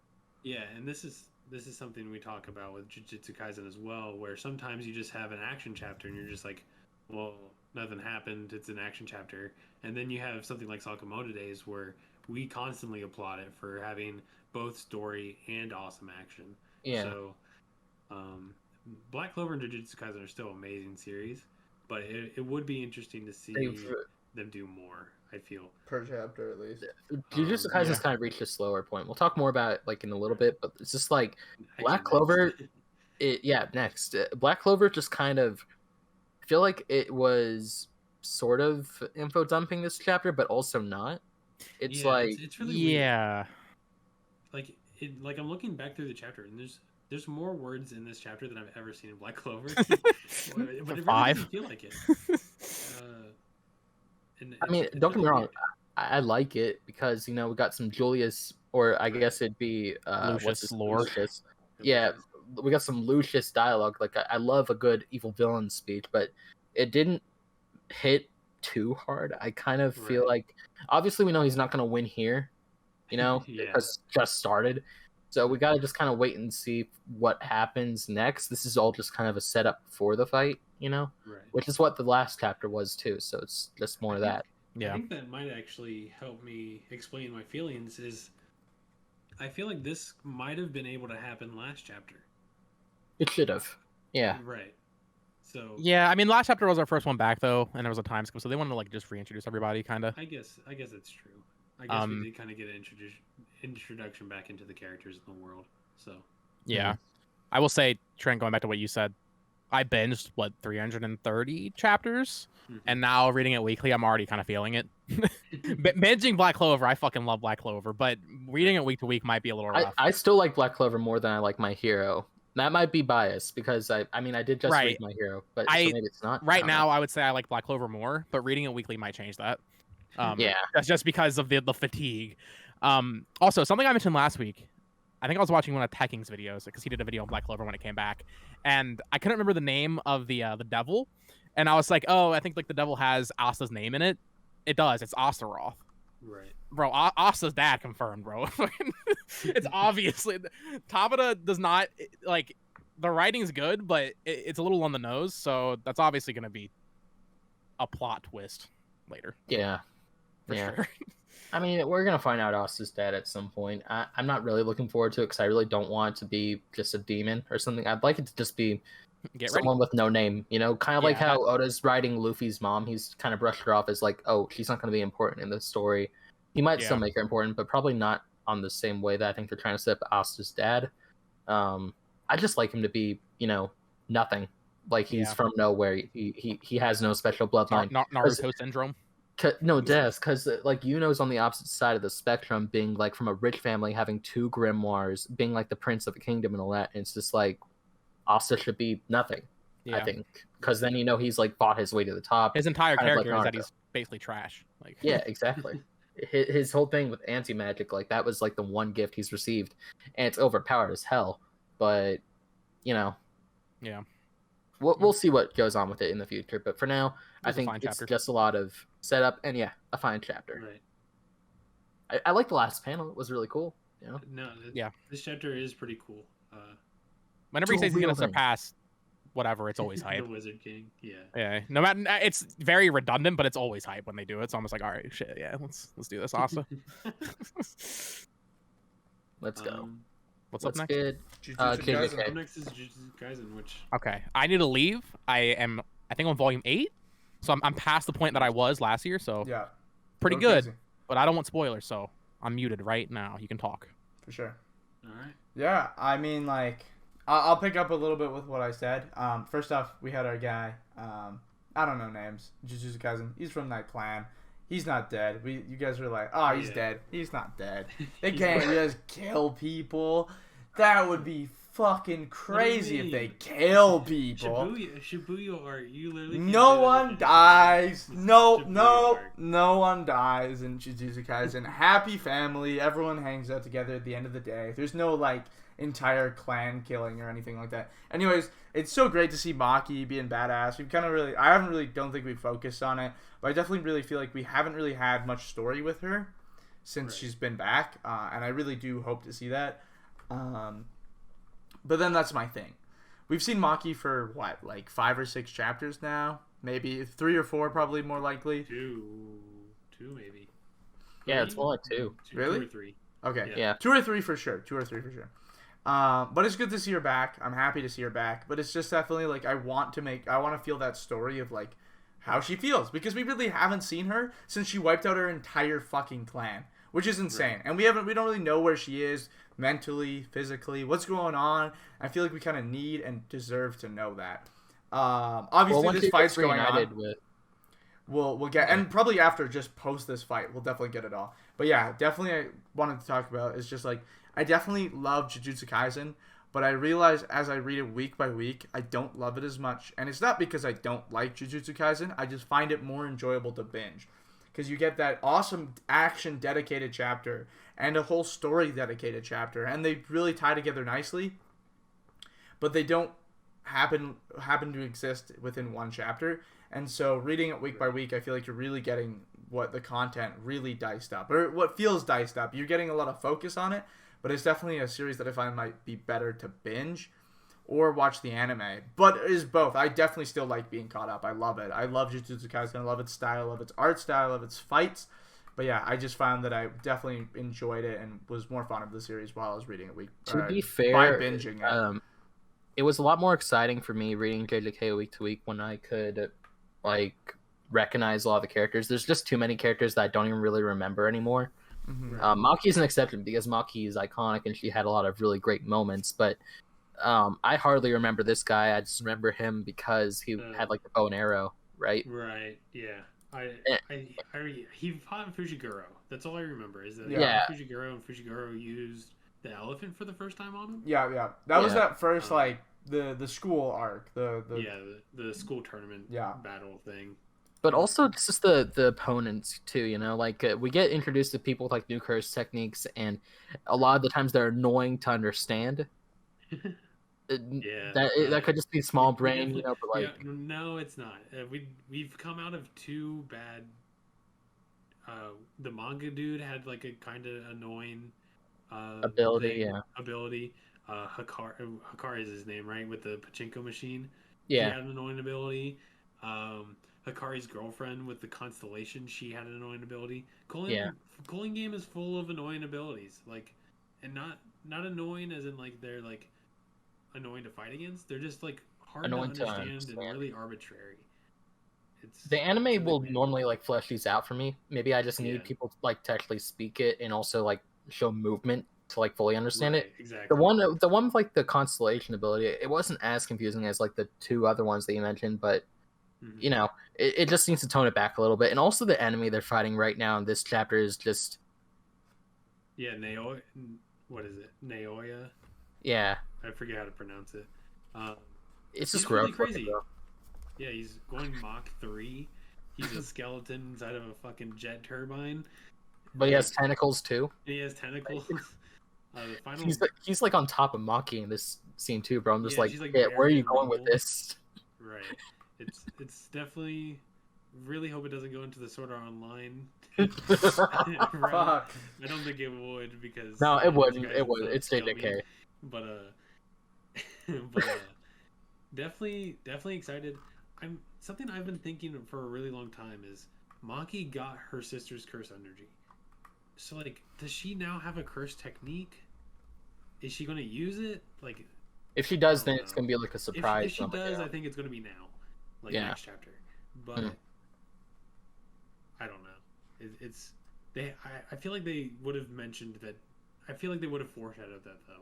[SPEAKER 1] Yeah, and this is something we talk about with Jujutsu Kaisen as well, where sometimes you just have an action chapter and you're just like, well, nothing happened. It's an action chapter, and then you have something like Sakamoto Days where we constantly applaud it for having both story and awesome action.
[SPEAKER 4] Yeah.
[SPEAKER 1] So, Black Clover and Jujutsu Kaisen are still amazing series. But it would be interesting to see them do more, I feel.
[SPEAKER 2] Per chapter, at least.
[SPEAKER 4] Jujutsu Kaisen's kind of reached a slower point. We'll talk more about it like in a little bit, but it's just like Black Clover. Next. Black Clover just kind of I feel like it was sort of info dumping this chapter, but also not. It's
[SPEAKER 1] it's really weird. Like I'm looking back through the chapter, and there's more words in this chapter than I've ever seen in Black Clover. But it really doesn't feel like it.
[SPEAKER 4] I mean, don't get me wrong. I like it because, you know, we got some Julius, or I guess it'd be
[SPEAKER 3] Lucius lore.
[SPEAKER 4] Lucius. Yeah, we got some Lucius dialogue. Like, I love a good evil villain speech, but it didn't hit too hard. I kind of feel like, obviously, we know he's not going to win here, you know, because it just started. So we got to just kind of wait and see what happens next. This is all just kind of a setup for the fight, you know, which is what the last chapter was too. So it's just more of that.
[SPEAKER 1] I think that might actually help me explain my feelings. Is I feel like this might have been able to happen last chapter.
[SPEAKER 4] It should have. Yeah.
[SPEAKER 1] Right. So.
[SPEAKER 3] Yeah, I mean, last chapter was our first one back though, and there was a time skip, so they wanted to like just reintroduce everybody, kind of.
[SPEAKER 1] I guess it's true. I guess we did kind of get an introduction back into the characters in the world. So
[SPEAKER 3] yeah, I will say, Trent, going back to what you said, I binged 330 chapters, and now reading it weekly, I'm already kind of feeling it. Binging Black Clover, I fucking love Black Clover, but reading it week to week might be a little rough.
[SPEAKER 4] I still like Black Clover more than I like My Hero. That might be biased because I did just read My Hero, but so maybe it's not.
[SPEAKER 3] Right now, I would say I like Black Clover more, but reading it weekly might change that.
[SPEAKER 4] Yeah,
[SPEAKER 3] that's just because of the fatigue. Also, something I mentioned last week. I think I was watching one of Tekking's videos because he did a video on Black Clover when it came back, and I couldn't remember the name of the devil, and I was like, oh, I think like the devil has Asta's name in it. It does. It's Astaroth.
[SPEAKER 1] Right.
[SPEAKER 3] Bro, Asta's dad confirmed, bro. It's obviously Tabata does not like the writing's good, but it's a little on the nose, so that's obviously going to be a plot twist later.
[SPEAKER 4] Yeah.
[SPEAKER 3] For sure.
[SPEAKER 4] I mean, we're going to find out Asta's dad at some point. I'm not really looking forward to it because I really don't want it to be just a demon or something. I'd like it to just be someone with no name, you know, kind of like how Oda's writing Luffy's mom. He's kind of brushed her off as like, oh, she's not going to be important in this story. He might still make her important, but probably not on the same way that I think they're trying to set up Asta's dad. I just like him to be, you know, nothing. Like he's from nowhere. He has no special bloodline.
[SPEAKER 3] Naruto syndrome.
[SPEAKER 4] No, Des, because like Yuno's on the opposite side of the spectrum, being like from a rich family, having 2 grimoires, being like the prince of a kingdom and all that. And it's just like Asta should be nothing. I think because then you know he's like fought his way to the top.
[SPEAKER 3] His entire character is that he's basically trash. Like
[SPEAKER 4] yeah, exactly. His whole thing with anti-magic, like that was like the one gift he's received, and it's overpowered as hell. But you know, we'll see what goes on with it in the future. But for now, I think it's just a lot of setup and a fine chapter.
[SPEAKER 1] Right.
[SPEAKER 4] I like the last panel; it was really cool. You know?
[SPEAKER 1] No, this chapter is pretty cool.
[SPEAKER 3] Whenever he says he's gonna surpass whatever, it's always hype.
[SPEAKER 1] The Wizard King,
[SPEAKER 3] yeah. No matter, it's very redundant, but it's always hype when they do it. It's almost like, all right, shit, let's do this, Asta.
[SPEAKER 4] Let's go.
[SPEAKER 3] What's up next?
[SPEAKER 4] Good.
[SPEAKER 1] Up next is Jujutsu Kaisen, which
[SPEAKER 3] okay, I need to leave. I think on volume 8, so I'm past the point that I was last year. So pretty good. Crazy. But I don't want spoilers, so I'm muted right now. You can talk
[SPEAKER 2] for sure.
[SPEAKER 1] All right.
[SPEAKER 2] Yeah, I mean, like, I'll pick up a little bit with what I said. First off, we had our guy. I don't know names. Jujutsu Kaisen. He's from that clan. He's not dead. You guys were like, oh, he's dead. He's not dead. They can't just kill people. That would be fucking crazy if they kill people.
[SPEAKER 1] Shibuya arc. You literally.
[SPEAKER 2] No one dies. No one dies in Jujutsu Kaisen. Happy family. Everyone hangs out together at the end of the day. There's no like entire clan killing or anything like that. Anyways, it's so great to see Maki being badass. We've kind of don't think we've focused on it, but I definitely really feel like we haven't really had much story with her since she's been back, and I really do hope to see that. But then that's my thing. We've seen Maki for what, like 5 or 6 chapters now? Maybe 3 or 4, probably more likely.
[SPEAKER 1] Two maybe.
[SPEAKER 4] Yeah, it's more like 2.
[SPEAKER 2] Really?
[SPEAKER 1] 2 or 3.
[SPEAKER 2] Okay. Yeah. 2 or 3 for sure. 2 or 3 for sure. But it's good to see her back. I'm happy to see her back. But it's just definitely like I want to feel that story of like how she feels, because we really haven't seen her since she wiped out her entire fucking clan, which is insane. Right. And we don't really know where she is mentally, physically, what's going on. I feel like we kind of need and deserve to know that. Obviously, this fight's going on. We'll get, and probably after, just post this fight, we'll definitely get it all. But yeah, definitely I wanted to talk about is just like, I definitely love Jujutsu Kaisen, but I realize as I read it week by week, I don't love it as much. And it's not because I don't like Jujutsu Kaisen, I just find it more enjoyable to binge. Because you get that awesome action dedicated chapter and a whole story dedicated chapter, and they really tie together nicely, but they don't happen to exist within one chapter. And so reading it week by week, I feel like you're really getting what the content really diced up, or what feels diced up. You're getting a lot of focus on it, but it's definitely a series that I find might be better to binge or watch the anime. But it is both. I definitely still like being caught up. I love it. I love Jujutsu Kaisen. I love its style, I love its art style, I love its fights. But yeah, I just found that I definitely enjoyed it and was more fond of the series while I was reading it
[SPEAKER 4] To be fair,
[SPEAKER 2] by binging it.
[SPEAKER 4] It was a lot more exciting for me reading JJK week to week when I could like recognize a lot of the characters. There's just too many characters that I don't even really remember anymore.
[SPEAKER 2] Mm-hmm.
[SPEAKER 4] Maki is an exception because Maki is iconic and she had a lot of really great moments, but I hardly remember this guy. I just remember him because he had like the bow and arrow, right?
[SPEAKER 1] Right. Yeah. He fought Fujiguro. That's all I remember. Is that he
[SPEAKER 4] Yeah.
[SPEAKER 1] fought Fujiguro, and Fujiguro used the elephant for the first time on him.
[SPEAKER 2] Yeah. That was that first like the school arc.
[SPEAKER 1] The school tournament battle thing.
[SPEAKER 4] But also just the opponents too, you know, like we get introduced to people with like new curse techniques, and a lot of the times they're annoying to understand. That could just be small brain, you know. But like,
[SPEAKER 1] no, it's not. We've come out of two bad. The manga dude had like a kind of annoying
[SPEAKER 4] ability.
[SPEAKER 1] Hikari is his name, right? With the pachinko machine.
[SPEAKER 4] Yeah.
[SPEAKER 1] He had an annoying ability. Hikari's girlfriend with the constellation, she had an annoying ability. Calling game is full of annoying abilities, like, and not annoying as in like they're like annoying to fight against. They're just like hard to understand and really arbitrary.
[SPEAKER 4] The anime will normally like flesh these out for me. Maybe I just need people like to actually speak it and also like show movement to like fully understand it.
[SPEAKER 1] Exactly.
[SPEAKER 4] The one with like the constellation ability, it wasn't as confusing as like the two other ones that you mentioned, but you know, it just needs to tone it back a little bit. And also the enemy they're fighting right now in this chapter is just
[SPEAKER 1] Naoya. What is it? Naoya?
[SPEAKER 4] Yeah.
[SPEAKER 1] I forget how to pronounce it.
[SPEAKER 4] It's just
[SPEAKER 1] really crazy. Yeah, he's going Mach 3. He's a skeleton inside of a fucking jet turbine.
[SPEAKER 4] But he has tentacles too.
[SPEAKER 1] He has tentacles.
[SPEAKER 4] He's like on top of Maki in this scene too, bro. I'm just like where are you going with this?
[SPEAKER 1] Right. It's definitely. Really hope it doesn't go into the Sword Art Online. I don't think it would because
[SPEAKER 4] no, it wouldn't. It would. It's JJK.
[SPEAKER 1] But definitely excited. Something I've been thinking for a really long time is Maki got her sister's curse energy. So like, does she now have a curse technique? Is she going to use it? Like,
[SPEAKER 4] if she does, then it's going to be like a surprise.
[SPEAKER 1] If she does, I think it's going to be now, like next chapter. But I don't know. I feel like they would have mentioned that. I feel like they would have foreshadowed that though,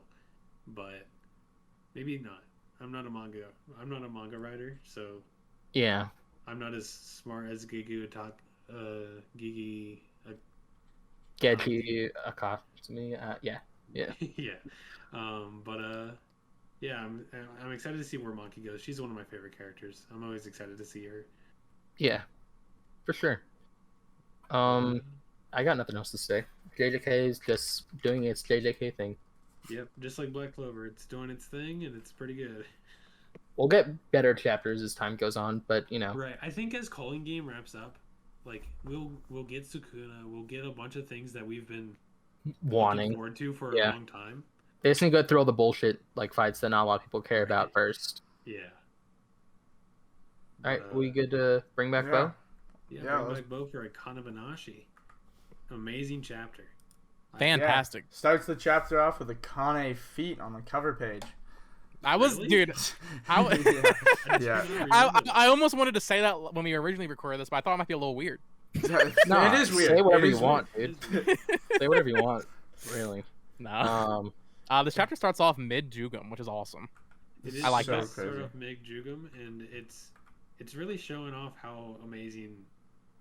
[SPEAKER 1] but maybe not. I'm not a manga writer, so
[SPEAKER 4] yeah,
[SPEAKER 1] I'm not as smart as Geji
[SPEAKER 4] Akatsuki. Yeah.
[SPEAKER 1] Yeah. Yeah. I'm excited to see where Maki goes. She's one of my favorite characters. I'm always excited to see her.
[SPEAKER 4] Yeah, for sure. I got nothing else to say. JJK is just doing its JJK thing.
[SPEAKER 1] Yep, just like Black Clover, it's doing its thing and it's pretty good.
[SPEAKER 4] We'll get better chapters as time goes on, but you know.
[SPEAKER 1] Right. I think as Calling Game wraps up, like we'll get Sukuna, we'll get a bunch of things that we've been looking forward to for a long time. They
[SPEAKER 4] just need to go through all the bullshit like fights that not a lot of people care about first.
[SPEAKER 1] Yeah.
[SPEAKER 4] All right, we good to bring back Bo?
[SPEAKER 1] Yeah, bring back Bo for Akane-Banashi. Amazing chapter.
[SPEAKER 3] Fantastic.
[SPEAKER 2] Yeah. Starts the chapter off with Akane feet on the cover page.
[SPEAKER 3] I almost wanted to say that when we originally recorded this, but I thought it might be a little weird.
[SPEAKER 4] No, it is weird. Say whatever you want, dude. Say whatever you want. Really.
[SPEAKER 3] No. This chapter starts off mid Jugum, which is awesome.
[SPEAKER 1] I like that. Sort of mid Jugum, and it's really showing off how amazing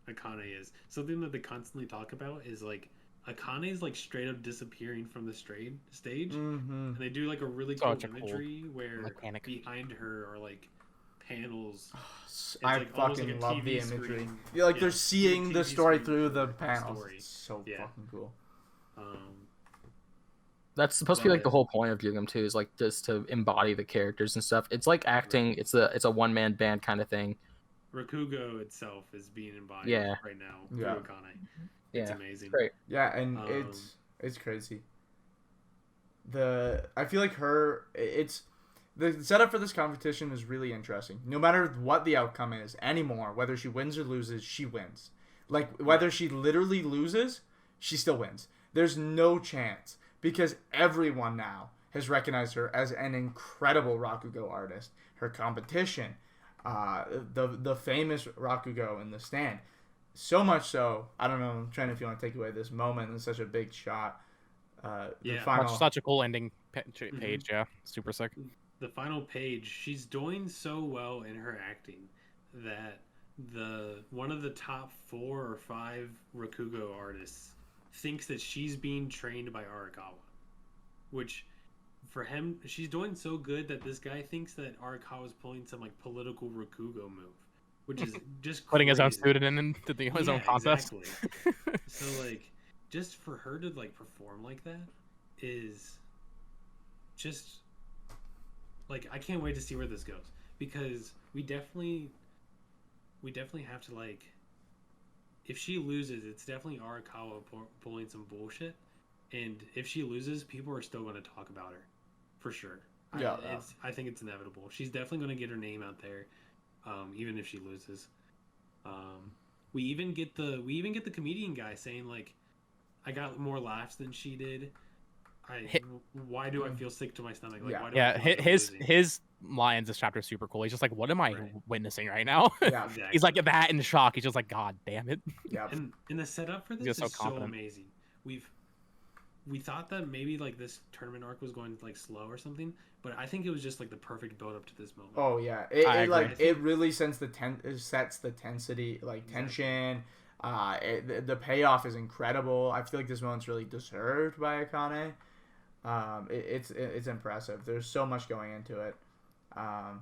[SPEAKER 1] Akane is. Something that they constantly talk about is like Akane is like straight up disappearing from the stage, and they do like a really cool imagery where behind her are like panels.
[SPEAKER 2] I fucking love the imagery. They're seeing the story through the panels. It's so fucking cool.
[SPEAKER 4] That's supposed to be like the whole point of Jugum too, is like just to embody the characters and stuff. It's like acting. It's a one man band kind of thing.
[SPEAKER 1] Rakugo itself is being embodied right now through Akane. It's amazing.
[SPEAKER 2] Great. Yeah, and it's crazy. I feel like the setup for this competition is really interesting. No matter what the outcome is anymore, whether she wins or loses, she wins. Like whether she literally loses, she still wins. There's no chance because everyone now has recognized her as an incredible Rakugo artist. Her competition, the famous Rakugo in the stand. So much so, I don't know, Trent, if you want to take away this moment. It's such a big shot.
[SPEAKER 3] Such a cool ending page. Yeah, super sick.
[SPEAKER 1] the final page, she's doing so well in her acting that one of the top 4 or 5 Rakugo artists thinks that she's being trained by Arakawa, which for him, she's doing so good that this guy thinks that Arakawa's pulling some like political Rakugo move, which is just
[SPEAKER 3] putting his own
[SPEAKER 1] crazy.
[SPEAKER 3] student into his own contest.
[SPEAKER 1] Exactly. So like, just for her to like perform like that is just like, I can't wait to see where this goes, because we definitely have to, like, if she loses, it's definitely Arakawa pulling some bullshit, and if she loses, people are still going to talk about her for sure.
[SPEAKER 2] Yeah,
[SPEAKER 1] I think it's inevitable. She's definitely going to get her name out there, even if she loses. We even get the comedian guy saying like, I got more laughs than she did. Why do I feel sick to my stomach? Like, why do I feel like
[SPEAKER 3] his lines this chapter is super cool. He's just like, what am I witnessing right now?
[SPEAKER 2] Yeah,
[SPEAKER 1] exactly.
[SPEAKER 3] He's like that in shock. He's just like, God damn it.
[SPEAKER 2] Yeah.
[SPEAKER 1] And the setup for this is so amazing. We thought that maybe like this tournament arc was going like slow or something, but I think it was just like the perfect build up to this moment.
[SPEAKER 2] Oh yeah, it really sets the tensity, like tension. The payoff is incredible. I feel like this moment's really deserved by Akane. It's impressive. There's so much going into it.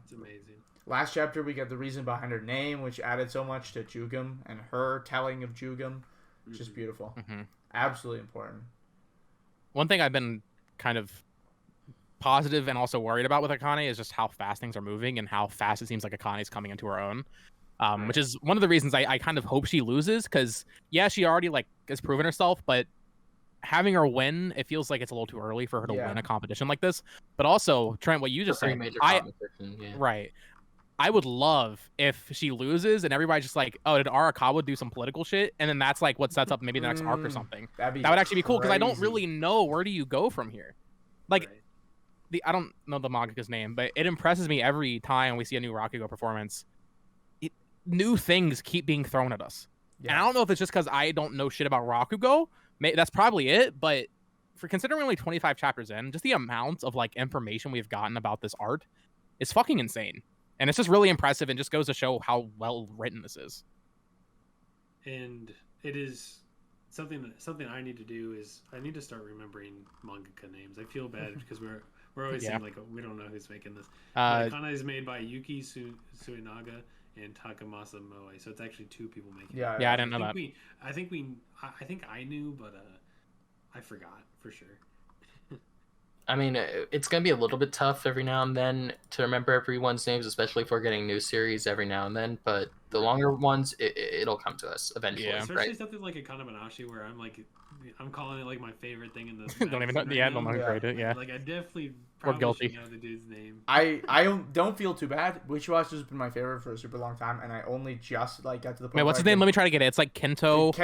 [SPEAKER 1] It's amazing.
[SPEAKER 2] Last chapter we get the reason behind her name, which added so much to Jugum and her telling of Jugum, which is beautiful.
[SPEAKER 3] Mm-hmm.
[SPEAKER 2] Absolutely important.
[SPEAKER 3] One thing I've been kind of positive and also worried about with Akane is just how fast things are moving and how fast it seems like Akane's coming into her own. Which is one of the reasons I kind of hope she loses, because yeah, she already like has proven herself, but having her win, it feels like it's a little too early for her to win a competition like this. But also, Trent, what you just said, right? I would love if she loses and everybody's just like, oh, did Arakawa do some political shit? And then that's like what sets up maybe the next arc or something. That would actually be cool, because I don't really know where do you go from here. Like, I don't know the mangaka's name, but it impresses me every time we see a new Rakugo performance. New things keep being thrown at us. Yeah. And I don't know if it's just because I don't know shit about Rakugo. That's probably it, but for considering only 25 chapters in, just the amount of like information we've gotten about this art is fucking insane. And it's just really impressive and just goes to show how well written this is.
[SPEAKER 1] And it is something I need to do is I need to start remembering mangaka names. I feel bad because we're always saying like we don't know who's making this. Akane is made by Yuki Suinaga and Takamasa Moe, so it's actually 2 people making it.
[SPEAKER 3] Yeah, I didn't know that.
[SPEAKER 1] I think I knew, but I forgot for sure.
[SPEAKER 4] I mean, it's going to be a little bit tough every now and then to remember everyone's names, especially if we're getting new series every now and then. But the longer ones, it'll come to us eventually.
[SPEAKER 1] Yeah, especially something like Akane-Banashi, where I'm calling it like my favorite thing in the
[SPEAKER 3] don't even know. Yeah, don't know it. Yeah,
[SPEAKER 1] like I definitely probably should know the dude's name.
[SPEAKER 2] I don't feel too bad. Wishiwashi has been my favorite for a super long time, and I only just like got to the point.
[SPEAKER 3] Wait, what's his name? Let me try to get it. It's like Kento.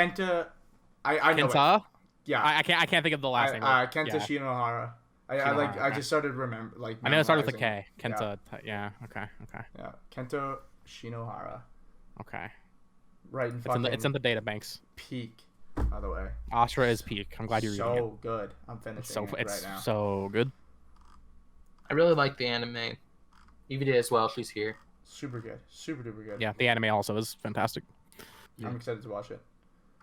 [SPEAKER 2] I know
[SPEAKER 3] Kenta.
[SPEAKER 2] It. Yeah,
[SPEAKER 3] I can't think of the last name.
[SPEAKER 2] Kenta Shinohara. I just started remember like.
[SPEAKER 3] I know it started with a K. Kenta. Yeah. Okay.
[SPEAKER 2] Yeah. Kento Shinohara.
[SPEAKER 3] Okay.
[SPEAKER 2] Right in
[SPEAKER 3] front. It's in the data banks.
[SPEAKER 2] Peak, by the way.
[SPEAKER 3] Astra is peak. I'm glad you're reading it.
[SPEAKER 2] So good. I'm finishing it right now.
[SPEAKER 3] It's so good.
[SPEAKER 4] I really like the anime. EVD as well. She's here.
[SPEAKER 2] Super good. Super duper good.
[SPEAKER 3] Yeah, the anime also is fantastic.
[SPEAKER 2] I'm excited to watch it.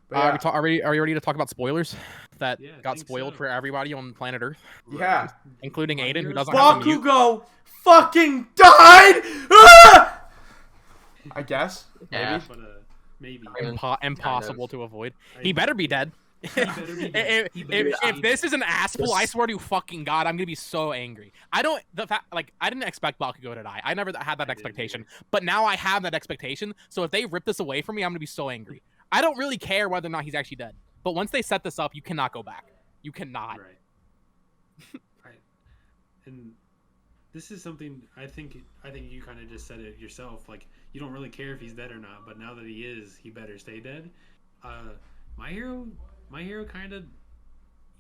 [SPEAKER 2] But
[SPEAKER 3] are we ready to talk about spoilers that got spoiled for everybody on planet Earth?
[SPEAKER 2] Yeah,
[SPEAKER 3] including Aiden, who doesn't have to mute.
[SPEAKER 2] Bakugo fucking died. I guess.
[SPEAKER 4] Yeah.
[SPEAKER 1] Maybe.
[SPEAKER 3] Impossible to avoid. He better be dead. If this is an asshole, I swear to fucking God, I'm gonna be so angry. I didn't expect Bakugo to die. I never had that expectation, but now I have that expectation. So if they rip this away from me, I'm gonna be so angry. I don't really care whether or not he's actually dead, but once they set this up, you cannot go back. You cannot.
[SPEAKER 1] Right. And this is something I think you kind of just said it yourself. Like, you don't really care if he's dead or not, but now that he is, he better stay dead. My hero kind of,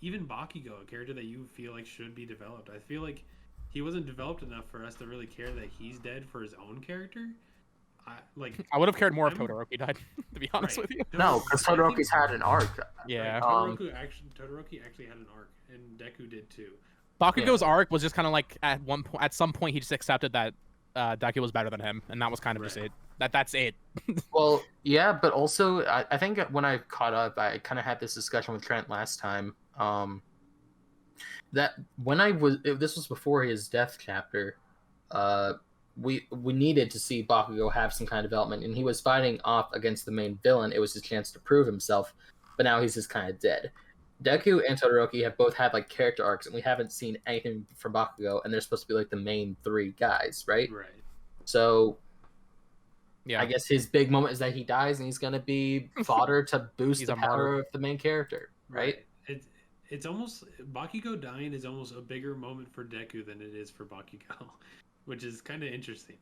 [SPEAKER 1] even Bakugo, a character that you feel like should be developed. I feel like he wasn't developed enough for us to really care that he's dead for his own character. I
[SPEAKER 3] would have cared more if Todoroki died, to be honest with you.
[SPEAKER 4] No, because Todoroki's had an arc.
[SPEAKER 3] Yeah.
[SPEAKER 1] Todoroki actually had an arc, and Deku did too.
[SPEAKER 3] Bakugo's arc was just kind of like at some point he just accepted that Deku was better than him, and that was kind of just it. That's it.
[SPEAKER 4] Well, yeah, but also I think when I caught up, I kind of had this discussion with Trent last time. That when this was before his death chapter, we needed to see Bakugo have some kind of development, and he was fighting off against the main villain. It was his chance to prove himself, but now he's just kind of dead. Deku and Todoroki have both had like character arcs, and we haven't seen anything from Bakugo, and they're supposed to be like the main three guys, right?
[SPEAKER 1] Right.
[SPEAKER 4] So,
[SPEAKER 3] Yeah,
[SPEAKER 4] I guess his big moment is that he dies, and he's gonna be fodder to boost the power of the main character, right?
[SPEAKER 1] It's almost Bakugo dying is almost a bigger moment for Deku than it is for Bakugo, which is kind of interesting.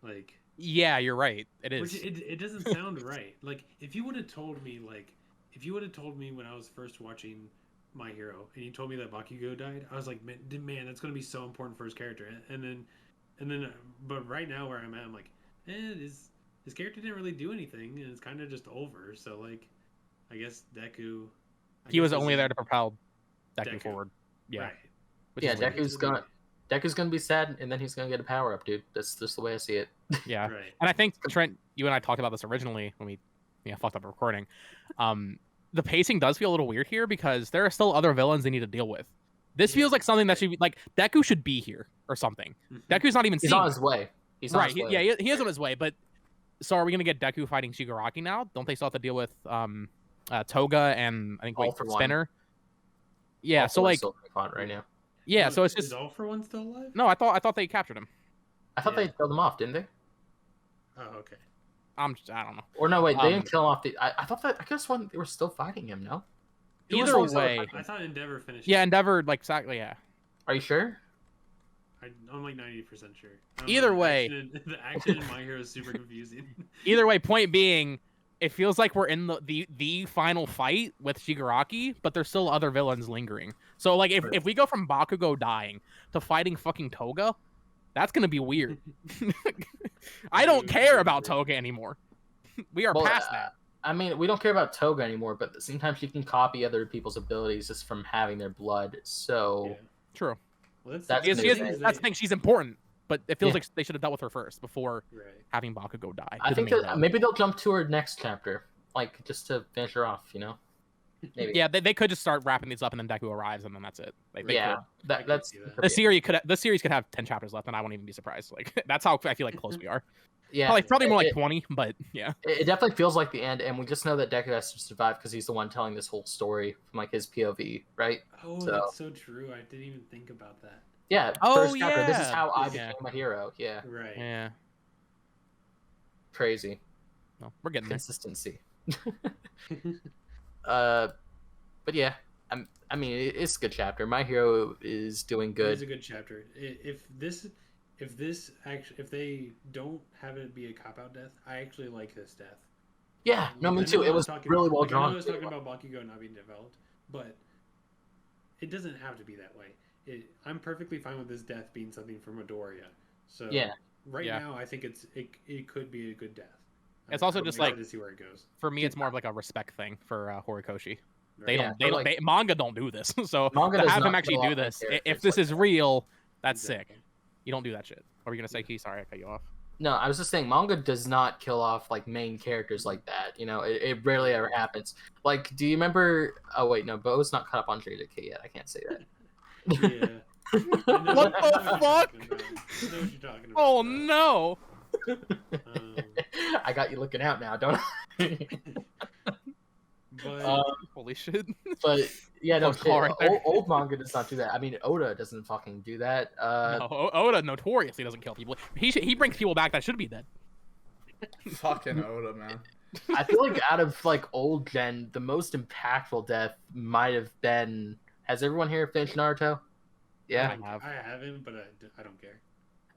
[SPEAKER 1] Like,
[SPEAKER 3] yeah, you're right. It is.
[SPEAKER 1] Which it doesn't sound right. Like, if you would have told me when I was first watching My Hero and you told me that Bakugo died, I was like, man, that's gonna be so important for his character. And then, but right now where I'm at, I'm like, his character didn't really do anything, and it's kind of just over. So like, I guess Deku.
[SPEAKER 3] He was only there to propel Deku forward. Yeah.
[SPEAKER 1] Right.
[SPEAKER 4] Yeah, Deku's gonna be sad, and then he's gonna get a power up, dude. That's just the way I see it.
[SPEAKER 3] Yeah.
[SPEAKER 1] Right.
[SPEAKER 3] And I think Trent, you and I talked about this originally when we fucked up the recording. The pacing does feel a little weird here because there are still other villains they need to deal with. This feels like something that should be like Deku should be here or something. Deku's not even.
[SPEAKER 4] He's on his way. He's on his way.
[SPEAKER 3] Yeah, he is on his way. But so are we gonna get Deku fighting Shigaraki now? Don't they still have to deal with Toga and I think Spinner? Yeah,
[SPEAKER 4] All
[SPEAKER 3] so
[SPEAKER 4] for
[SPEAKER 3] like
[SPEAKER 4] font right now.
[SPEAKER 3] Yeah, so it's just
[SPEAKER 1] is All For One still alive?
[SPEAKER 3] No, I thought they captured him.
[SPEAKER 4] I thought they killed him off, didn't they?
[SPEAKER 1] Oh, okay.
[SPEAKER 3] I don't know.
[SPEAKER 4] Or no, wait, they didn't kill him off. I thought that. I guess when they were still fighting him. No.
[SPEAKER 3] Either way,
[SPEAKER 1] I thought Endeavor finished.
[SPEAKER 3] Yeah, Endeavor exactly. Yeah.
[SPEAKER 4] Are you sure?
[SPEAKER 1] I'm like 90% sure.
[SPEAKER 3] Either way,
[SPEAKER 1] the action in My Hero is super confusing.
[SPEAKER 3] Either way, point being, it feels like we're in the final fight with Shigaraki, but there's still other villains lingering. So like if we go from Bakugo dying to fighting fucking Toga, that's gonna be weird. I don't care about Toga anymore. We are past that.
[SPEAKER 4] I mean, we don't care about Toga anymore, but sometimes you can copy other people's abilities just from having their blood. So
[SPEAKER 3] True.
[SPEAKER 1] Well,
[SPEAKER 3] that's the thing. She's important, but it feels like they should have dealt with her first before having Bakugo die.
[SPEAKER 4] I think that maybe they'll jump to her next chapter, like just to finish her off. You know. Maybe.
[SPEAKER 3] Yeah, they could just start wrapping these up, and then Deku arrives, and then that's it.
[SPEAKER 4] That's
[SPEAKER 3] the series could have 10 chapters left, and I won't even be surprised. Like that's how I feel like close we are.
[SPEAKER 4] Yeah,
[SPEAKER 3] probably more like 20, but yeah.
[SPEAKER 4] It definitely feels like the end, and we just know that Deku has to survive because he's the one telling this whole story from like his POV, right?
[SPEAKER 1] Oh, that's so true. I didn't even think about that.
[SPEAKER 4] Yeah. First chapter. This is how I became a hero. Yeah.
[SPEAKER 1] Right.
[SPEAKER 3] Yeah.
[SPEAKER 4] Crazy.
[SPEAKER 3] No, we're getting
[SPEAKER 4] consistency. But yeah, I mean, it's a good chapter. My Hero is doing good.
[SPEAKER 1] It's a good chapter. If they don't have it be a cop out death, I actually like this death.
[SPEAKER 4] Yeah, no, me too. It was really well drawn.
[SPEAKER 1] I was talking about Bakugo not being developed, but it doesn't have to be that way. I'm perfectly fine with this death being something from Midoriya. So now, I think it could be a good death.
[SPEAKER 3] It's also just like
[SPEAKER 1] to see where it goes.
[SPEAKER 3] For me, it's more of like a respect thing for Horikoshi.
[SPEAKER 1] Right.
[SPEAKER 3] Manga don't do this, so
[SPEAKER 4] Manga
[SPEAKER 3] to have him actually do this, if this is real, that's sick. You don't do that shit. What were you gonna say, Key? Sorry, I cut you off.
[SPEAKER 4] No, I was just saying manga does not kill off like main characters like that. You know, it rarely ever happens. Like, do you remember? Oh wait, no, Bo's not caught up on JJK yet. I can't say that.
[SPEAKER 1] Yeah.
[SPEAKER 3] What the fuck?
[SPEAKER 1] I know what you're talking about.
[SPEAKER 3] Oh no!
[SPEAKER 4] I got you looking out now, don't I?
[SPEAKER 1] But,
[SPEAKER 3] holy shit!
[SPEAKER 4] But yeah, no,
[SPEAKER 3] Right
[SPEAKER 4] old manga does not do that. I mean, Oda doesn't fucking do that.
[SPEAKER 3] No, Oda notoriously doesn't kill people. He brings people back that should be dead.
[SPEAKER 2] Fucking Oda, man.
[SPEAKER 4] I feel like out of like old gen, the most impactful death might have been. Has everyone here finished Naruto? Yeah,
[SPEAKER 1] I haven't, but I don't care.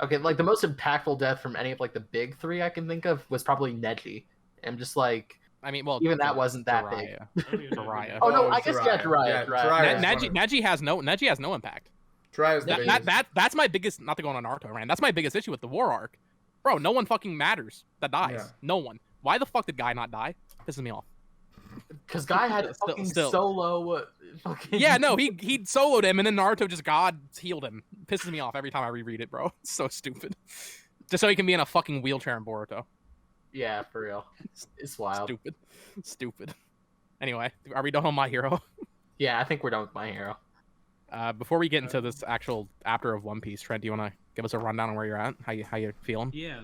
[SPEAKER 4] Okay, like the most impactful death from any of like the big three I can think of was probably Neji. I'm just like.
[SPEAKER 3] I mean, well,
[SPEAKER 4] even that wasn't that
[SPEAKER 3] Jiraiya.
[SPEAKER 4] big.
[SPEAKER 3] Jiraiya.
[SPEAKER 4] Oh no, I guess Jiraiya.
[SPEAKER 3] Neji has no impact. That's my biggest. Not to go on a Naruto rant. That's my biggest issue with the war arc, bro. No one fucking matters that dies.
[SPEAKER 2] Yeah.
[SPEAKER 3] No one. Why the fuck did Guy not die? Pisses me off.
[SPEAKER 4] Because Guy had fucking solo. Fucking...
[SPEAKER 3] Yeah, no, he soloed him, and then Naruto just God healed him. Pisses me off every time I reread it, bro. It's so stupid. Just so he can be in a fucking wheelchair in Boruto.
[SPEAKER 4] Yeah, for real. It's wild.
[SPEAKER 3] Stupid. Anyway, are we done on My Hero?
[SPEAKER 4] Yeah, I think we're done with My Hero.
[SPEAKER 3] Before we get into this actual after of One Piece, Trent, do you want to give us a rundown on where you're at? How you feeling?
[SPEAKER 1] Yeah,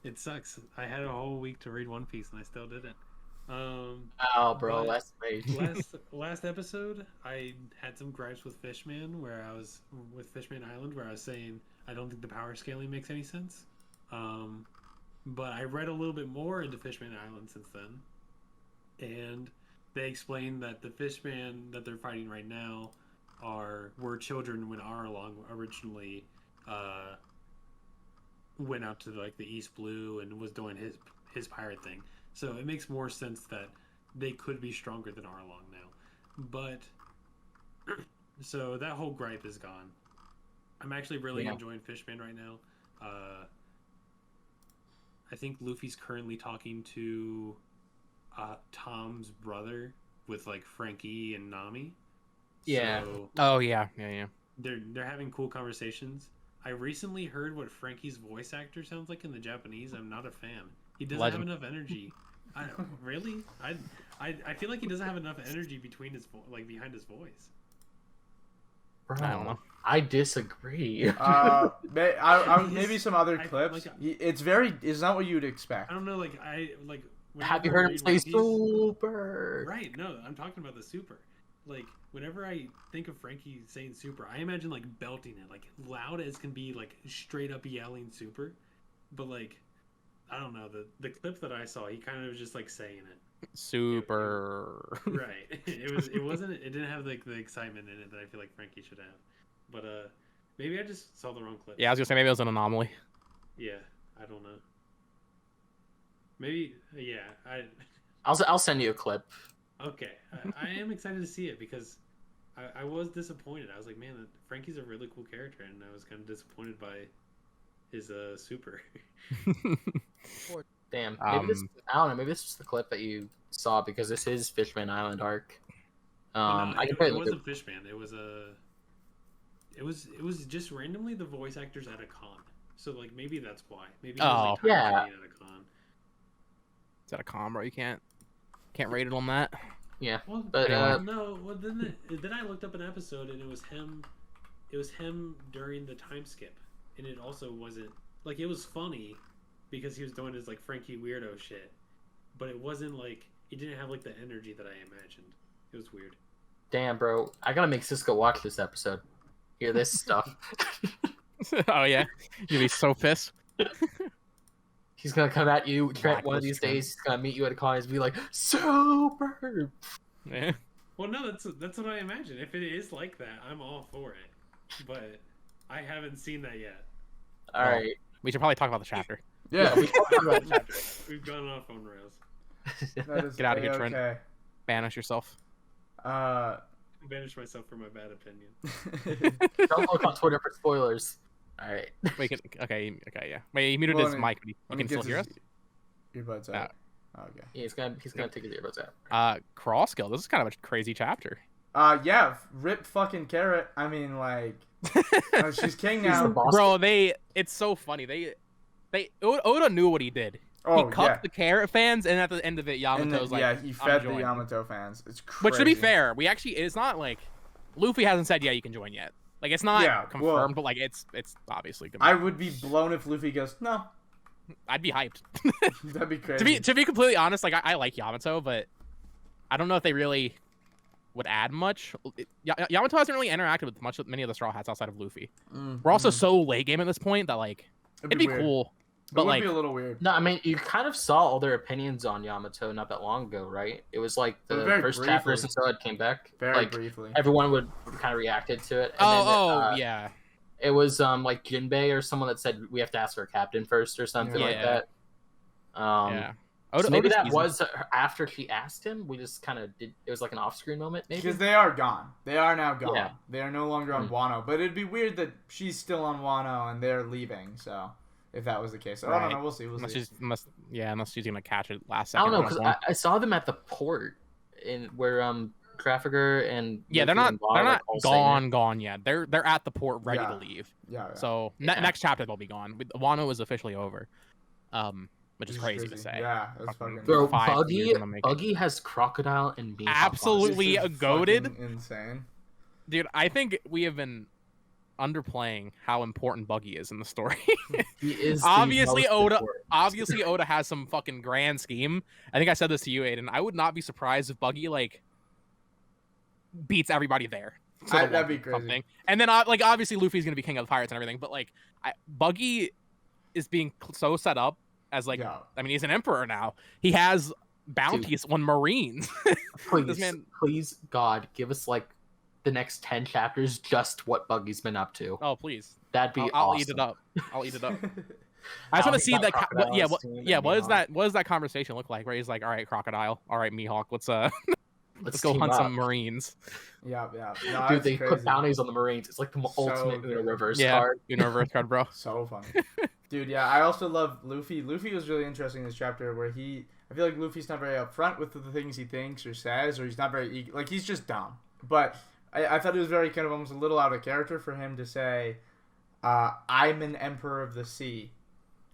[SPEAKER 1] it sucks. I had a whole week to read One Piece and I still didn't.
[SPEAKER 4] Oh, bro, that's amazing.
[SPEAKER 1] last episode, I had some gripes with Fishman, where I was with Fishman Island, where I was saying I don't think the power scaling makes any sense. But I read a little bit more into Fishman Island since then, and they explained that the Fishman that they're fighting right now were children when Arlong originally went out to like the East Blue and was doing his pirate thing. So it makes more sense that they could be stronger than Arlong now. But so that whole gripe is gone. I'm actually really enjoying Fishman right now. I think Luffy's currently talking to Tom's brother with like Frankie and Nami.
[SPEAKER 4] Yeah.
[SPEAKER 1] So
[SPEAKER 3] oh yeah.
[SPEAKER 1] They're having cool conversations. I recently heard what Frankie's voice actor sounds like in the Japanese. I'm not a fan. He doesn't have enough energy. Really? I feel like he doesn't have enough energy between behind his voice.
[SPEAKER 4] Bro,
[SPEAKER 3] I don't know.
[SPEAKER 4] I disagree.
[SPEAKER 2] Maybe some other clips. It's not what you'd expect.
[SPEAKER 1] I don't know.
[SPEAKER 4] Have you heard him say super?
[SPEAKER 1] Right. No, I'm talking about the super. Like, whenever I think of Frankie saying super, I imagine like belting it, like loud as can be, like straight up yelling super. But like, I don't know, the clip that I saw, he kind of was just like saying it.
[SPEAKER 3] Super.
[SPEAKER 1] Right. It didn't have like the excitement in it that I feel like Frankie should have. But maybe I just saw the wrong clip.
[SPEAKER 3] Yeah, I was gonna say maybe it was an anomaly.
[SPEAKER 1] Yeah, I don't know. Maybe
[SPEAKER 4] I'll send you a clip.
[SPEAKER 1] Okay, I am excited to see it because I was disappointed. I was like, man, Frankie's a really cool character, and I was kind of disappointed by his super.
[SPEAKER 4] Damn, maybe I don't know. Maybe this is the clip that you saw because this is Fishman Island arc.
[SPEAKER 1] It wasn't Fishman. It was just randomly the voice actors at a con. So like maybe that's why. Maybe
[SPEAKER 3] yeah.
[SPEAKER 1] At a con.
[SPEAKER 3] Is that a con, bro? You can't rate it on that.
[SPEAKER 4] Yeah,
[SPEAKER 1] well,
[SPEAKER 4] but
[SPEAKER 1] no. Well, then I looked up an episode and it was him. It was him during the time skip, and it also wasn't like it was funny because he was doing his like Frankie weirdo shit, but it wasn't like he didn't have like the energy that I imagined. It was weird.
[SPEAKER 4] Damn, bro, I gotta make Cisco watch this episode. Hear this stuff.
[SPEAKER 3] Oh yeah, you'll be so pissed.
[SPEAKER 4] He's gonna come at you, Trent, one of these days. He's gonna meet you at a con and be like, super.
[SPEAKER 3] Yeah.
[SPEAKER 1] Well, no, that's what I imagine. If it is like that, I'm all for it. But I haven't seen that yet.
[SPEAKER 4] All right.
[SPEAKER 3] We should probably talk about the chapter.
[SPEAKER 2] Yeah.
[SPEAKER 4] We talked about the chapter.
[SPEAKER 1] We've gone off on rails.
[SPEAKER 3] Get out of here, Trent. Banish yourself.
[SPEAKER 1] Banish myself for my bad opinion.
[SPEAKER 4] Don't look on Twitter for spoilers. All right.
[SPEAKER 3] Wait, okay, yeah. Wait, he muted his mic. You can still hear us?
[SPEAKER 2] Earbuds out. Okay.
[SPEAKER 4] Yeah, he's gonna take his earbuds out.
[SPEAKER 3] Cross skill. This is kind of a crazy chapter.
[SPEAKER 2] Yeah. Rip fucking Carrot. I mean, like, she's king now.
[SPEAKER 3] Bro, it's so funny. Oda knew what he did.
[SPEAKER 2] Oh,
[SPEAKER 3] he cucked the Carrot fans, and at the end of it, Yamato's like,
[SPEAKER 2] yeah, he fed the Yamato fans. It's crazy.
[SPEAKER 3] Which, to be fair, it's not like Luffy hasn't said, yeah, you can join yet. Like, it's not confirmed, but like it's obviously good.
[SPEAKER 2] I would be blown if Luffy goes, no.
[SPEAKER 3] I'd be hyped.
[SPEAKER 2] That'd be crazy.
[SPEAKER 3] To be completely honest, like I like Yamato, but I don't know if they really would add much. Yamato hasn't really interacted with many of the Straw Hats outside of Luffy. We're also so late game at this point that like it'd be cool. But
[SPEAKER 2] it would
[SPEAKER 3] like,
[SPEAKER 2] be a little weird.
[SPEAKER 4] No, I mean, you kind of saw all their opinions on Yamato not that long ago, right? It was like the first chapter since it came back.
[SPEAKER 2] Very briefly.
[SPEAKER 4] Everyone would kind of reacted to it.
[SPEAKER 3] And yeah.
[SPEAKER 4] It was like Jinbei or someone that said we have to ask our captain first or something like that.
[SPEAKER 3] Yeah.
[SPEAKER 4] So maybe that was after she asked him. We just kind of did. It was like an off-screen moment, maybe.
[SPEAKER 2] Because they are gone. They are now gone.
[SPEAKER 4] Yeah.
[SPEAKER 2] They are no longer on Wano. But it'd be weird that she's still on Wano and they're leaving. So if that was the case. I
[SPEAKER 3] Right.
[SPEAKER 2] don't know. We'll see.
[SPEAKER 3] Unless she's gonna catch it last
[SPEAKER 4] I
[SPEAKER 3] second.
[SPEAKER 4] don't know because I saw them at the port in where Trafficker and
[SPEAKER 3] Yeah, they're
[SPEAKER 4] Luffy
[SPEAKER 3] not
[SPEAKER 4] and Law, all
[SPEAKER 3] gone yet. They're at the port ready to leave.
[SPEAKER 2] Yeah.
[SPEAKER 3] So
[SPEAKER 4] Yeah.
[SPEAKER 3] next chapter they'll be gone. Wano is officially over, which is crazy to say.
[SPEAKER 2] Yeah, that's fucking
[SPEAKER 4] Bro,
[SPEAKER 3] 5 years in the making.
[SPEAKER 4] Buggy has Crocodile and Mihawk.
[SPEAKER 3] Absolutely
[SPEAKER 2] This is
[SPEAKER 3] goated.
[SPEAKER 2] fucking insane.
[SPEAKER 3] Dude, I think we have been underplaying how important Buggy is in the story.
[SPEAKER 4] He is
[SPEAKER 3] Obviously,
[SPEAKER 4] the most
[SPEAKER 3] Oda.
[SPEAKER 4] important.
[SPEAKER 3] Obviously, Oda has some fucking grand scheme. I think I said this to you, Aiden. I would not be surprised if Buggy like beats everybody there.
[SPEAKER 2] That'd be crazy.
[SPEAKER 3] Something. And then obviously Luffy's gonna be king of the pirates and everything, but like Buggy is being so set up as like I mean he's an emperor now. He has bounties on Marines.
[SPEAKER 4] Please, God, give us like the next 10 chapters just what Buggy's been up to.
[SPEAKER 3] Oh please,
[SPEAKER 4] that'd be
[SPEAKER 3] I'll
[SPEAKER 4] awesome.
[SPEAKER 3] eat it up. I'll eat it up. I just want to see that. What does that conversation look like? Where he's like, "All right, Crocodile. All right, Mihawk. Let's go hunt some Marines."
[SPEAKER 2] Yeah. No,
[SPEAKER 4] Dude, they
[SPEAKER 2] crazy.
[SPEAKER 4] put bounties on the Marines. It's like the ultimate
[SPEAKER 2] good.
[SPEAKER 4] reverse
[SPEAKER 3] Yeah,
[SPEAKER 4] card.
[SPEAKER 3] reverse card, bro.
[SPEAKER 2] So funny. Dude, yeah, I also love Luffy. Luffy was really interesting in this chapter where I feel like Luffy's not very upfront with the things he thinks or says, or he's not very, like, he's just dumb. But I thought it was very kind of almost a little out of character for him to say, I'm an emperor of the sea,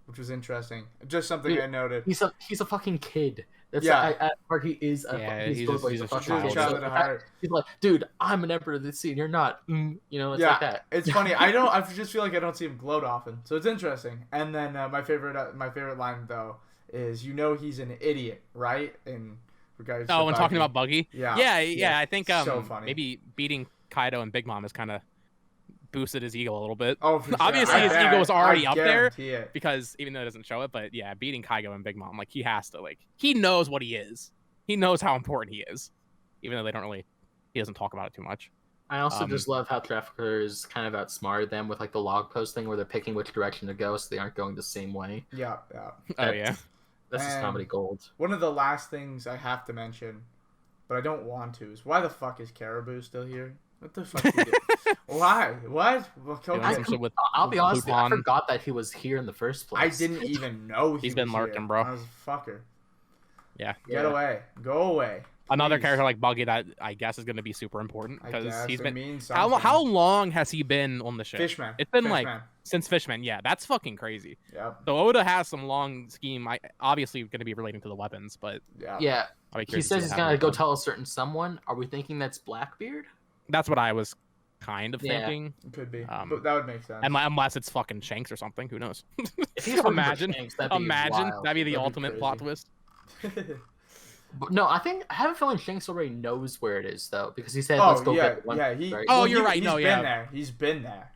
[SPEAKER 2] which was interesting. Just something I noted.
[SPEAKER 4] He's a fucking kid. That's at heart, he is a
[SPEAKER 3] he's a
[SPEAKER 4] fucking
[SPEAKER 3] child
[SPEAKER 4] kid.
[SPEAKER 2] at heart.
[SPEAKER 4] He's like, dude, I'm an emperor of the sea, and you're not. It's like that.
[SPEAKER 2] It's funny. I just feel like I don't see him gloat often, so it's interesting. And then my favorite line though is, he's an idiot, right? In regards to
[SPEAKER 3] when talking about Buggy.
[SPEAKER 2] Yeah.
[SPEAKER 3] I think
[SPEAKER 2] So funny.
[SPEAKER 3] maybe beating Kaido and Big Mom has kind of boosted his ego a little bit.
[SPEAKER 2] Oh, for sure.
[SPEAKER 3] Obviously his ego was already up there
[SPEAKER 2] it.
[SPEAKER 3] because even though it doesn't show it, but yeah, beating Kaido and Big Mom, like he has to, like he knows what he is. He knows how important he is, even though he doesn't talk about it too much.
[SPEAKER 4] I also just love how Traffickers kind of outsmarted them with like the log post thing where they're picking which direction to go so they aren't going the same way.
[SPEAKER 2] Yeah.
[SPEAKER 3] Yeah.
[SPEAKER 4] That's just comedy gold.
[SPEAKER 2] One of the last things I have to mention, but I don't want to, is why the fuck is Caribou still here? What the fuck? Why? What?
[SPEAKER 4] I'll be honest, I forgot that he was here in the first place.
[SPEAKER 2] I didn't even know
[SPEAKER 3] he's been lurking, bro.
[SPEAKER 2] I was a fucker.
[SPEAKER 3] Yeah.
[SPEAKER 2] Get away. Go away.
[SPEAKER 3] Another
[SPEAKER 2] Please.
[SPEAKER 3] character like Buggy that I guess is going to be super important because he's been.
[SPEAKER 2] How
[SPEAKER 3] how long has he been on the ship?
[SPEAKER 2] Fishman.
[SPEAKER 3] It's been since Fishman. Yeah, that's fucking crazy.
[SPEAKER 2] Yep.
[SPEAKER 3] So Oda has some long scheme. Obviously going to be relating to the weapons, but
[SPEAKER 4] yeah. He says he's gonna go tell a certain someone. Are we thinking that's Blackbeard?
[SPEAKER 3] That's what I was kind of thinking.
[SPEAKER 2] It could be, but that would make sense.
[SPEAKER 3] Unless it's fucking Shanks or something. Who knows?
[SPEAKER 4] If he's
[SPEAKER 3] imagine,
[SPEAKER 4] Shanks, that'd
[SPEAKER 3] be the
[SPEAKER 2] That'd
[SPEAKER 3] ultimate
[SPEAKER 2] be
[SPEAKER 3] plot twist.
[SPEAKER 4] But no, I have a feeling Shanks already knows where it is though, because he said, "Let's go get one."
[SPEAKER 2] Yeah,
[SPEAKER 3] you're right.
[SPEAKER 2] He's been there.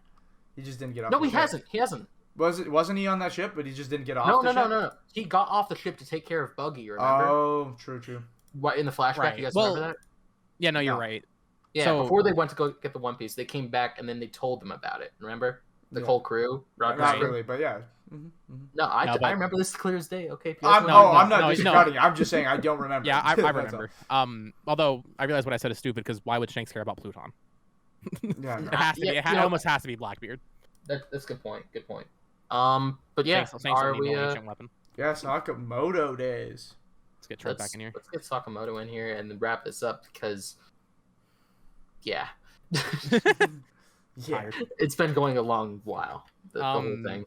[SPEAKER 2] He just didn't get off.
[SPEAKER 4] No,
[SPEAKER 2] the
[SPEAKER 4] he
[SPEAKER 2] ship.
[SPEAKER 4] hasn't.
[SPEAKER 2] Wasn't he on that ship? But he just didn't get off.
[SPEAKER 4] No. He got off the ship to take care of Buggy. Remember?
[SPEAKER 2] Oh, true.
[SPEAKER 4] What in the flashback?
[SPEAKER 3] Right.
[SPEAKER 4] You guys remember that?
[SPEAKER 3] Yeah, no, you're right.
[SPEAKER 4] Yeah,
[SPEAKER 3] so,
[SPEAKER 4] before they went to go get the One Piece, they came back and then they told them about it. Remember? The whole crew.
[SPEAKER 2] Not really, but yeah.
[SPEAKER 4] No, I remember this clear as day. Okay.
[SPEAKER 2] I'm not disregarding it. I'm just saying I don't remember.
[SPEAKER 3] Yeah, I remember. Although I realize what I said is stupid because why would Shanks care about Pluton?
[SPEAKER 2] Yeah, no.
[SPEAKER 3] It has to be. It almost has to be Blackbeard.
[SPEAKER 4] That's a good point. But yeah,
[SPEAKER 3] Shanks
[SPEAKER 4] are
[SPEAKER 3] will
[SPEAKER 4] we?
[SPEAKER 3] need no ancient weapon.
[SPEAKER 2] Yeah, Sakamoto Days.
[SPEAKER 3] Let's get Trent back in here.
[SPEAKER 4] Let's get Sakamoto in here and then wrap this up because, yeah.
[SPEAKER 2] Yeah.
[SPEAKER 4] It's been going a long while. The whole thing.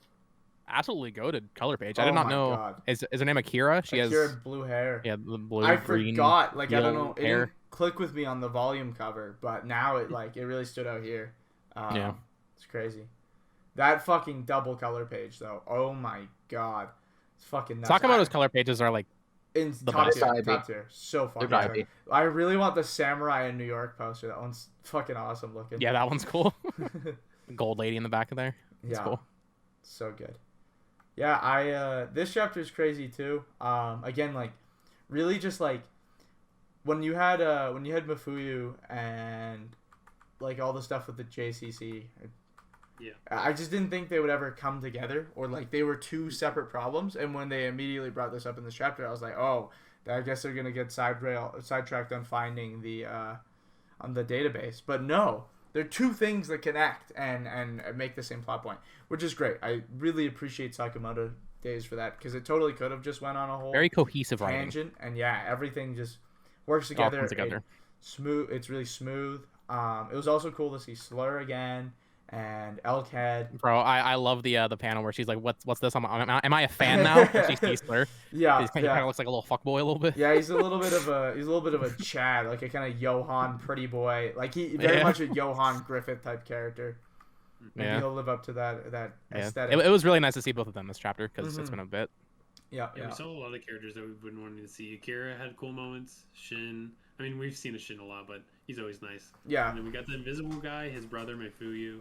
[SPEAKER 3] Absolutely goated color page. I did not know.
[SPEAKER 2] God.
[SPEAKER 3] Is her name Akira? She has
[SPEAKER 2] blue hair.
[SPEAKER 3] Yeah, the blue.
[SPEAKER 2] I
[SPEAKER 3] green,
[SPEAKER 2] forgot. Like I don't know. It
[SPEAKER 3] hair.
[SPEAKER 2] didn't click with me on the volume cover, but now it really stood out here.
[SPEAKER 3] Yeah,
[SPEAKER 2] it's crazy. That fucking double color page though. Oh my god, it's fucking nuts.
[SPEAKER 3] Sakamoto's color pages are like
[SPEAKER 2] in
[SPEAKER 3] the
[SPEAKER 2] top
[SPEAKER 3] best.
[SPEAKER 2] tier. So fucking good. I really want the Samurai in New York poster. That one's fucking awesome looking.
[SPEAKER 3] Yeah, that one's cool. Gold lady in the back of there. That's cool.
[SPEAKER 2] So good. Yeah, this chapter is crazy too. Again, like, really just like when you had Mafuyu and like all the stuff with the JCC.
[SPEAKER 1] Yeah.
[SPEAKER 2] I just didn't think they would ever come together, or like they were two separate problems. And when they immediately brought this up in this chapter, I was like, oh, I guess they're gonna get sidetracked on finding the on the database. But no, they're two things that connect and make the same plot point, which is great. I really appreciate Sakamoto Days for that, because it totally could have just went on a whole
[SPEAKER 3] Very cohesive
[SPEAKER 2] tangent,
[SPEAKER 3] writing.
[SPEAKER 2] and yeah, everything just works together.
[SPEAKER 3] Comes together.
[SPEAKER 2] Smooth. It's really smooth. It was also cool to see Slur again and Elkhead.
[SPEAKER 3] Bro, I love the panel where she's like, "What's this? Am I a fan now?" And she sees Slur.
[SPEAKER 2] Yeah,
[SPEAKER 3] He kind of looks like a little fuckboy a little bit.
[SPEAKER 2] Yeah, he's a little bit of a Chad, like a kind of Johan pretty boy, like he very much a Johan Griffith type character. Maybe he'll live up to that aesthetic.
[SPEAKER 3] It was really nice to see both of them this chapter, because it's been a bit.
[SPEAKER 1] Yeah, we saw a lot of characters that we've been wanting to see. Akira had cool moments. Shin. I mean, we've seen a Shin a lot, but he's always nice. Yeah. And then we got the invisible guy, his brother Mifuyu.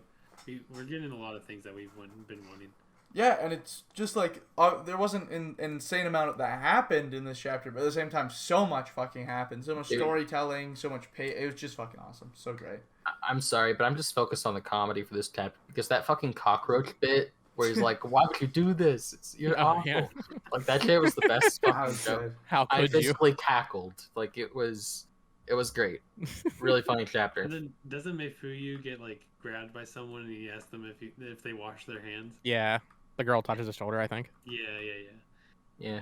[SPEAKER 1] We're getting a lot of things that we've been wanting.
[SPEAKER 2] Yeah, and it's just like there wasn't an insane amount that happened in this chapter, but at the same time, so much fucking happened. So much storytelling, so much it was just fucking awesome. So great.
[SPEAKER 4] I'm sorry, but I'm just focused on the comedy for this chapter, because that fucking cockroach bit where he's like, "Why would you do this? You're awful." Yeah. Like that shit was the best fucking joke.
[SPEAKER 3] How could
[SPEAKER 4] I basically
[SPEAKER 3] you?
[SPEAKER 4] cackled. Like it was great. Really funny chapter.
[SPEAKER 1] And then doesn't Mifuyu get like grabbed by someone and he asks them if they wash their hands?
[SPEAKER 3] Yeah, the girl touches his shoulder, I think.
[SPEAKER 4] Yeah.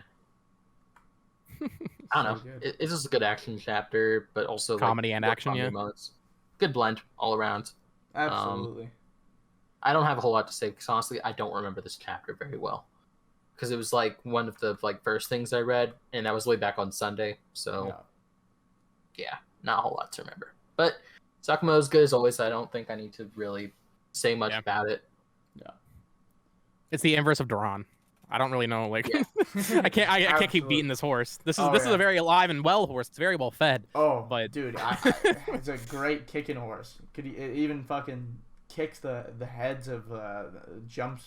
[SPEAKER 4] I don't know. It's just a good action chapter, but also
[SPEAKER 3] comedy and action. Yeah,
[SPEAKER 4] moments. Good blend all around.
[SPEAKER 2] Absolutely.
[SPEAKER 4] I don't have a whole lot to say, because honestly, I don't remember this chapter very well, because it was like one of the first things I read, and that was way back on Sunday. So yeah, not a whole lot to remember. But Sakamoto's good as always. I don't think I need to really say much about it.
[SPEAKER 2] Yeah,
[SPEAKER 3] it's the inverse of Doron. I don't really know. Like, I can't keep beating this horse. This is a very alive and well horse. It's very well fed.
[SPEAKER 2] Oh,
[SPEAKER 3] but
[SPEAKER 2] dude, it's a great kicking horse. It even fucking kicks the heads of Jump's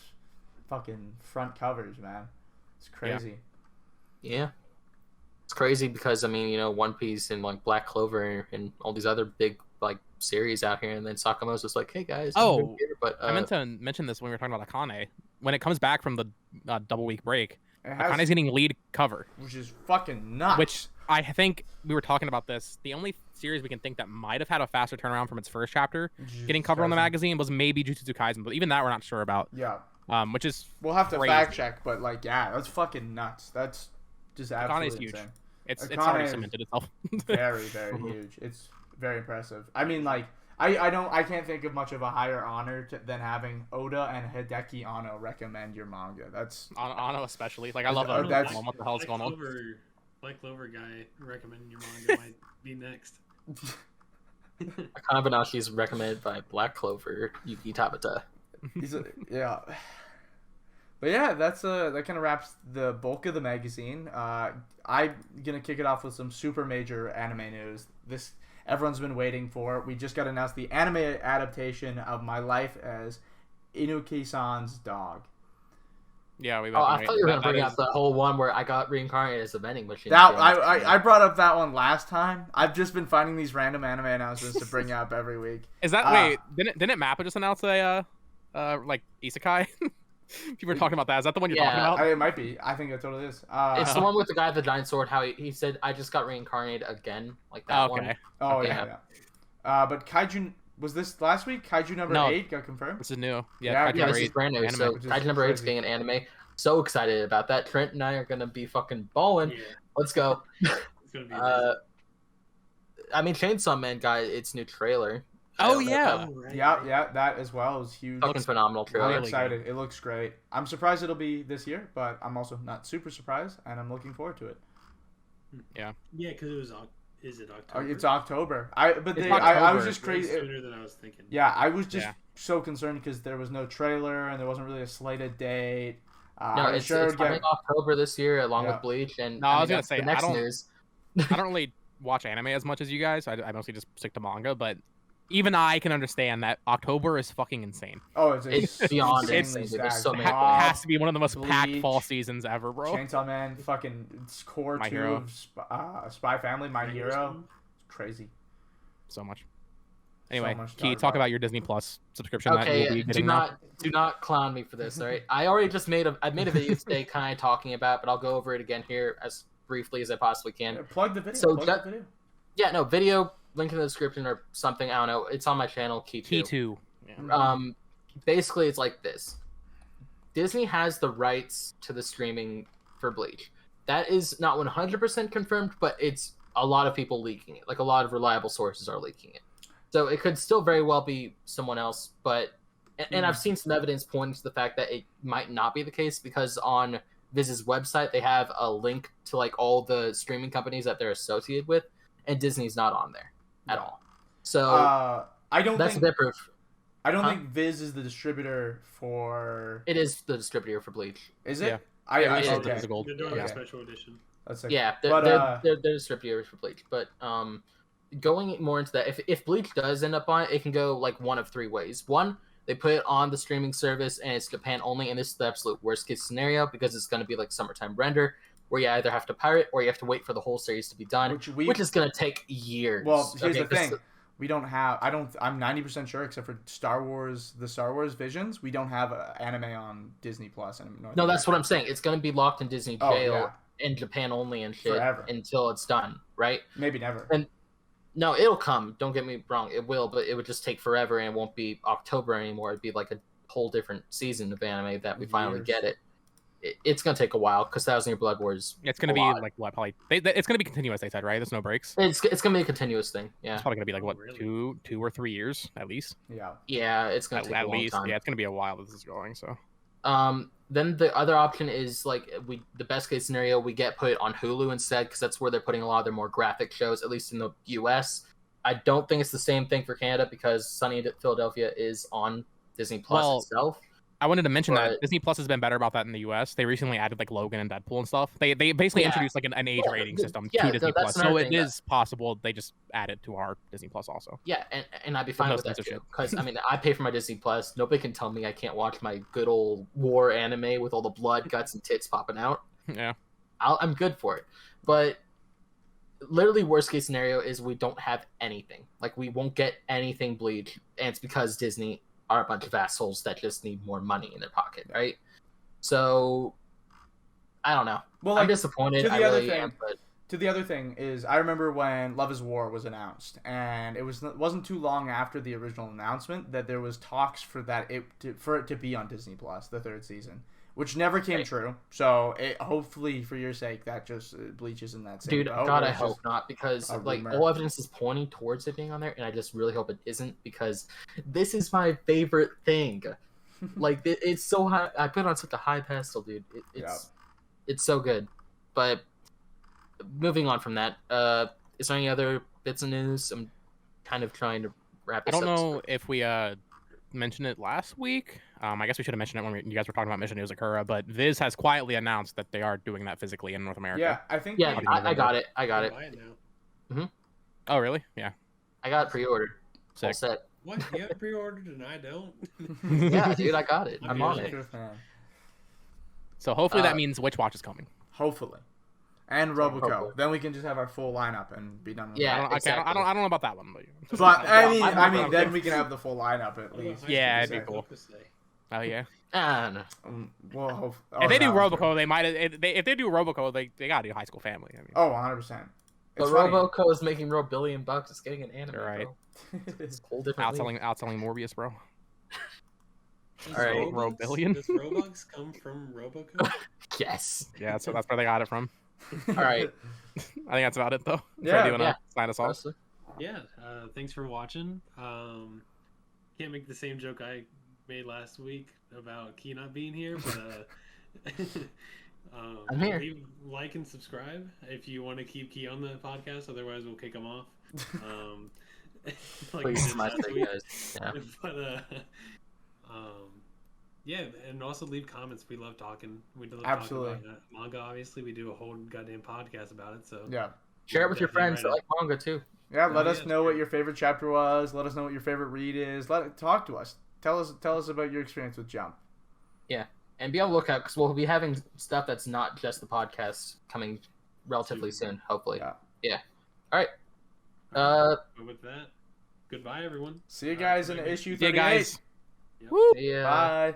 [SPEAKER 2] fucking front covers, man. It's crazy.
[SPEAKER 4] Yeah. It's crazy because, I mean, One Piece and like Black Clover and all these other big series out here, and then Sakamoto's just like, "Hey guys." I
[SPEAKER 3] meant to mention this when we were talking about Akane. When it comes back from the double week break, Akane's getting lead cover,
[SPEAKER 2] which is fucking nuts.
[SPEAKER 3] Which I think we were talking about this. The only series we can think that might have had a faster turnaround from its first chapter getting cover on the magazine was maybe Jujutsu Kaisen, but even that we're not sure about.
[SPEAKER 2] Yeah.
[SPEAKER 3] Which is
[SPEAKER 2] we'll have to fact check, but that's fucking nuts. That's just absolutely
[SPEAKER 3] Akane's huge.
[SPEAKER 2] Insane.
[SPEAKER 3] It's already cemented itself.
[SPEAKER 2] Very, very huge. It's very impressive. I mean, I can't think of much of a higher honor than having Oda and Hideki Anno recommend your manga. That's
[SPEAKER 3] Anno especially. Like, I love Oda. What the hell's going on?
[SPEAKER 1] Black Clover guy recommending your manga might be next.
[SPEAKER 4] Akane-Banashi is recommended by Black Clover Yuki Tabata.
[SPEAKER 2] Yeah. But yeah, that kind of wraps the bulk of the magazine. I'm gonna kick it off with some super major anime news. This everyone's been waiting for. We just got announced the anime adaptation of My Life as Inuki-san's Dog.
[SPEAKER 3] Yeah,
[SPEAKER 4] I thought you were gonna bring up the whole one where I got reincarnated as a vending machine.
[SPEAKER 2] I brought up that one last time. I've just been finding these random anime announcements to bring up every week.
[SPEAKER 3] Is that wait? Didn't Mappa just announce a isekai? People were talking about that. Is that the one you're talking about?
[SPEAKER 2] It might be. I think it totally is.
[SPEAKER 4] It's the one with the guy with the giant sword. How he said, "I just got reincarnated again," like that one.
[SPEAKER 2] Oh yeah. But Kaiju was this last week? Kaiju number 8 got confirmed.
[SPEAKER 3] This is new. Yeah,
[SPEAKER 4] this is brand new. Anime, so Kaiju number 8 is getting an anime. So excited about that. Trent and I are gonna be fucking balling. Yeah. Let's go.
[SPEAKER 1] It's gonna be amazing.
[SPEAKER 4] I mean, Chainsaw Man got its new trailer.
[SPEAKER 3] Oh yeah.
[SPEAKER 2] Yeah, that as well was huge.
[SPEAKER 4] Fucking phenomenal trailer.
[SPEAKER 2] I'm excited. It looks great. I'm surprised it'll be this year, but I'm also not super surprised, and I'm looking forward to it.
[SPEAKER 3] Yeah.
[SPEAKER 1] Yeah, because it was. Is it October?
[SPEAKER 2] It's October. I was just crazy.
[SPEAKER 1] Sooner than I was thinking.
[SPEAKER 2] Yeah, I was just so concerned because there was no trailer and there wasn't really a slated date.
[SPEAKER 4] No, it's coming October this year along with Bleach and.
[SPEAKER 3] No, I was gonna say
[SPEAKER 4] the next news.
[SPEAKER 3] I don't really watch anime as much as you guys. I mostly just stick to manga, but even I can understand that October is fucking insane.
[SPEAKER 2] Oh,
[SPEAKER 4] it's beyond insane. There's so many.
[SPEAKER 3] It has to be one of the most packed fall seasons ever, bro.
[SPEAKER 2] Chainsaw Man, fucking core
[SPEAKER 3] My
[SPEAKER 2] 2
[SPEAKER 3] Hero.
[SPEAKER 2] of Spy Family, My Hero. Crazy.
[SPEAKER 3] So much. Anyway,
[SPEAKER 2] so much
[SPEAKER 3] Key, talk about your Disney Plus subscription.
[SPEAKER 4] Okay,
[SPEAKER 3] that you'll be
[SPEAKER 4] do not clown me for this. All right, I already just made a video today, kind of talking about, but I'll go over it again here as briefly as I possibly can.
[SPEAKER 2] Plug the video.
[SPEAKER 4] Yeah, no video. link in the description or something. I don't know. It's on my channel, Key 2.
[SPEAKER 3] Yeah.
[SPEAKER 4] Basically, it's like this. Disney has the rights to the streaming for Bleach. That is not 100% confirmed, but it's a lot of people leaking it. Like, a lot of reliable sources are leaking it. So it could still very well be someone else, but... And I've seen some evidence pointing to the fact that it might not be the case, because on Viz's website, they have a link to, like, all the streaming companies that they're associated with, and Disney's not on there at all. So that's a bit proof.
[SPEAKER 2] I don't think Viz is the distributor for...
[SPEAKER 4] It is the distributor for Bleach.
[SPEAKER 2] Is it?
[SPEAKER 3] Yeah.
[SPEAKER 2] Okay.
[SPEAKER 1] They're doing
[SPEAKER 2] Okay.
[SPEAKER 1] a special edition.
[SPEAKER 2] That's like,
[SPEAKER 4] Yeah, they're distributors for Bleach. But going more into that, if Bleach does end up on it, it can go like one of three ways. One, they put it on the streaming service and it's Japan only, and this is the absolute worst case scenario because it's going to be like summertime render, where you either have to pirate or you have to wait for the whole series to be done, which is going to take years.
[SPEAKER 2] Well, here's the thing. We don't have. I'm 90% sure, except for the Star Wars Visions, we don't have anime on Disney Plus.
[SPEAKER 4] No, that's what I'm saying. It's going to be locked in Disney jail in Japan only and shit
[SPEAKER 2] forever
[SPEAKER 4] until it's done, right?
[SPEAKER 2] Maybe never.
[SPEAKER 4] And no, it'll come. Don't get me wrong. It will, but it would just take forever, and it won't be October anymore. It'd be like a whole different season of anime that we finally get it. It's gonna take a while because Thousand Year Blood War is.
[SPEAKER 3] It's gonna be like what? Probably it's gonna be continuous. They said, right? There's no breaks.
[SPEAKER 4] It's gonna be a continuous thing. Yeah.
[SPEAKER 3] It's probably gonna be like what, 2 or 3 years at least.
[SPEAKER 2] Yeah.
[SPEAKER 4] Yeah, it's gonna take
[SPEAKER 3] at
[SPEAKER 4] a long
[SPEAKER 3] least.
[SPEAKER 4] time.
[SPEAKER 3] Yeah, it's gonna be a while this is going. So.
[SPEAKER 4] Then the other option is like the best case scenario, we get put on Hulu instead, because that's where they're putting a lot of their more graphic shows, at least in the U.S. I don't think it's the same thing for Canada because Sunny in Philadelphia is on Disney Plus itself.
[SPEAKER 3] I wanted to mention that Disney Plus has been better about that in the U.S. They recently added like Logan and Deadpool and stuff. They basically introduced like an age rating system to Disney Plus, so it is possible they just add it to our Disney Plus also.
[SPEAKER 4] Yeah, and I'd be fine with that too, because I mean I pay for my Disney Plus. Nobody can tell me I can't watch my good old war anime with all the blood, guts, and tits popping out.
[SPEAKER 3] Yeah,
[SPEAKER 4] I'm good for it. But literally, worst case scenario is we don't have anything. Like we won't get anything Bleach, and it's because Disney are a bunch of assholes that just need more money in their pocket, right? So, I don't know. Well, I'm disappointed. I really am. But
[SPEAKER 2] to the other thing is, I remember when Love is War was announced, and it wasn't too long after the original announcement that there was talks for it to be on Disney Plus, the third season, which never came true. So, hopefully, for your sake, that just bleaches in that same
[SPEAKER 4] Dude,
[SPEAKER 2] boat.
[SPEAKER 4] God, I hope not, because like all evidence is pointing towards it being on there, and I just really hope it isn't, because this is my favorite thing. Like it's so high. I put it on such a high pedestal, dude. It's so good. But moving on from that, is there any other bits of news? I'm kind of trying to wrap this up.
[SPEAKER 3] I don't know if we mentioned it last week. I guess we should have mentioned it when you guys were talking about Mission Yozakura, but Viz has quietly announced that they are doing that physically in North America.
[SPEAKER 2] Yeah, I think.
[SPEAKER 4] Yeah, I got it. I got it.
[SPEAKER 1] Buy it now.
[SPEAKER 3] Oh, really? Yeah.
[SPEAKER 4] I got it pre-ordered. All set.
[SPEAKER 1] What? You have pre-ordered and I don't?
[SPEAKER 4] Yeah, dude, I got it. I'm on it.
[SPEAKER 3] So hopefully that means Witch Watch is coming.
[SPEAKER 2] Hopefully. And Roboco. Then we can just have our full lineup and be done with
[SPEAKER 4] it.
[SPEAKER 3] I don't know about that one.
[SPEAKER 2] But I mean, then we can have the full lineup at least.
[SPEAKER 3] Yeah, it'd be cool. Oh yeah.
[SPEAKER 2] Well,
[SPEAKER 3] if they do Roboco, they might. If they do Roboco, they gotta do High School Family. I mean.
[SPEAKER 2] Oh, 100%.
[SPEAKER 4] But Roboco is making real $1 billion. It's getting an anime.
[SPEAKER 3] Right.
[SPEAKER 4] It's a whole different.
[SPEAKER 3] Outselling Morbius, bro.
[SPEAKER 4] All right,
[SPEAKER 1] Robux,
[SPEAKER 3] billion.
[SPEAKER 1] Does Robux come from Roboco?
[SPEAKER 4] Yes.
[SPEAKER 3] Yeah, so that's where they got it from.
[SPEAKER 4] All right.
[SPEAKER 3] I think that's about it, though.
[SPEAKER 2] Yeah.
[SPEAKER 3] Do you want to sign us off?
[SPEAKER 1] Yeah. Thanks for watching. Can't make the same joke I made last week about Key not being here, but
[SPEAKER 4] I'm here.
[SPEAKER 1] Leave, like and subscribe if you want to keep Key on the podcast. Otherwise, we'll kick him off. Like
[SPEAKER 4] Please, my guys. Yeah.
[SPEAKER 1] But yeah, and also leave comments. We love talking. We love talking about manga. Obviously, we do a whole goddamn podcast about it. So
[SPEAKER 2] yeah,
[SPEAKER 4] share it with your friends that like manga too.
[SPEAKER 2] Yeah, let us know what your favorite chapter was. Let us know what your favorite read is. Talk to us. Tell us about your experience with Jump.
[SPEAKER 4] Yeah, and be on the lookout because we'll be having stuff that's not just the podcast coming relatively soon. Hopefully. Yeah. All right.
[SPEAKER 1] But with that, goodbye, everyone.
[SPEAKER 2] See you guys in issue 38.
[SPEAKER 3] See you guys.
[SPEAKER 1] Yep.
[SPEAKER 4] Yeah.
[SPEAKER 2] Bye.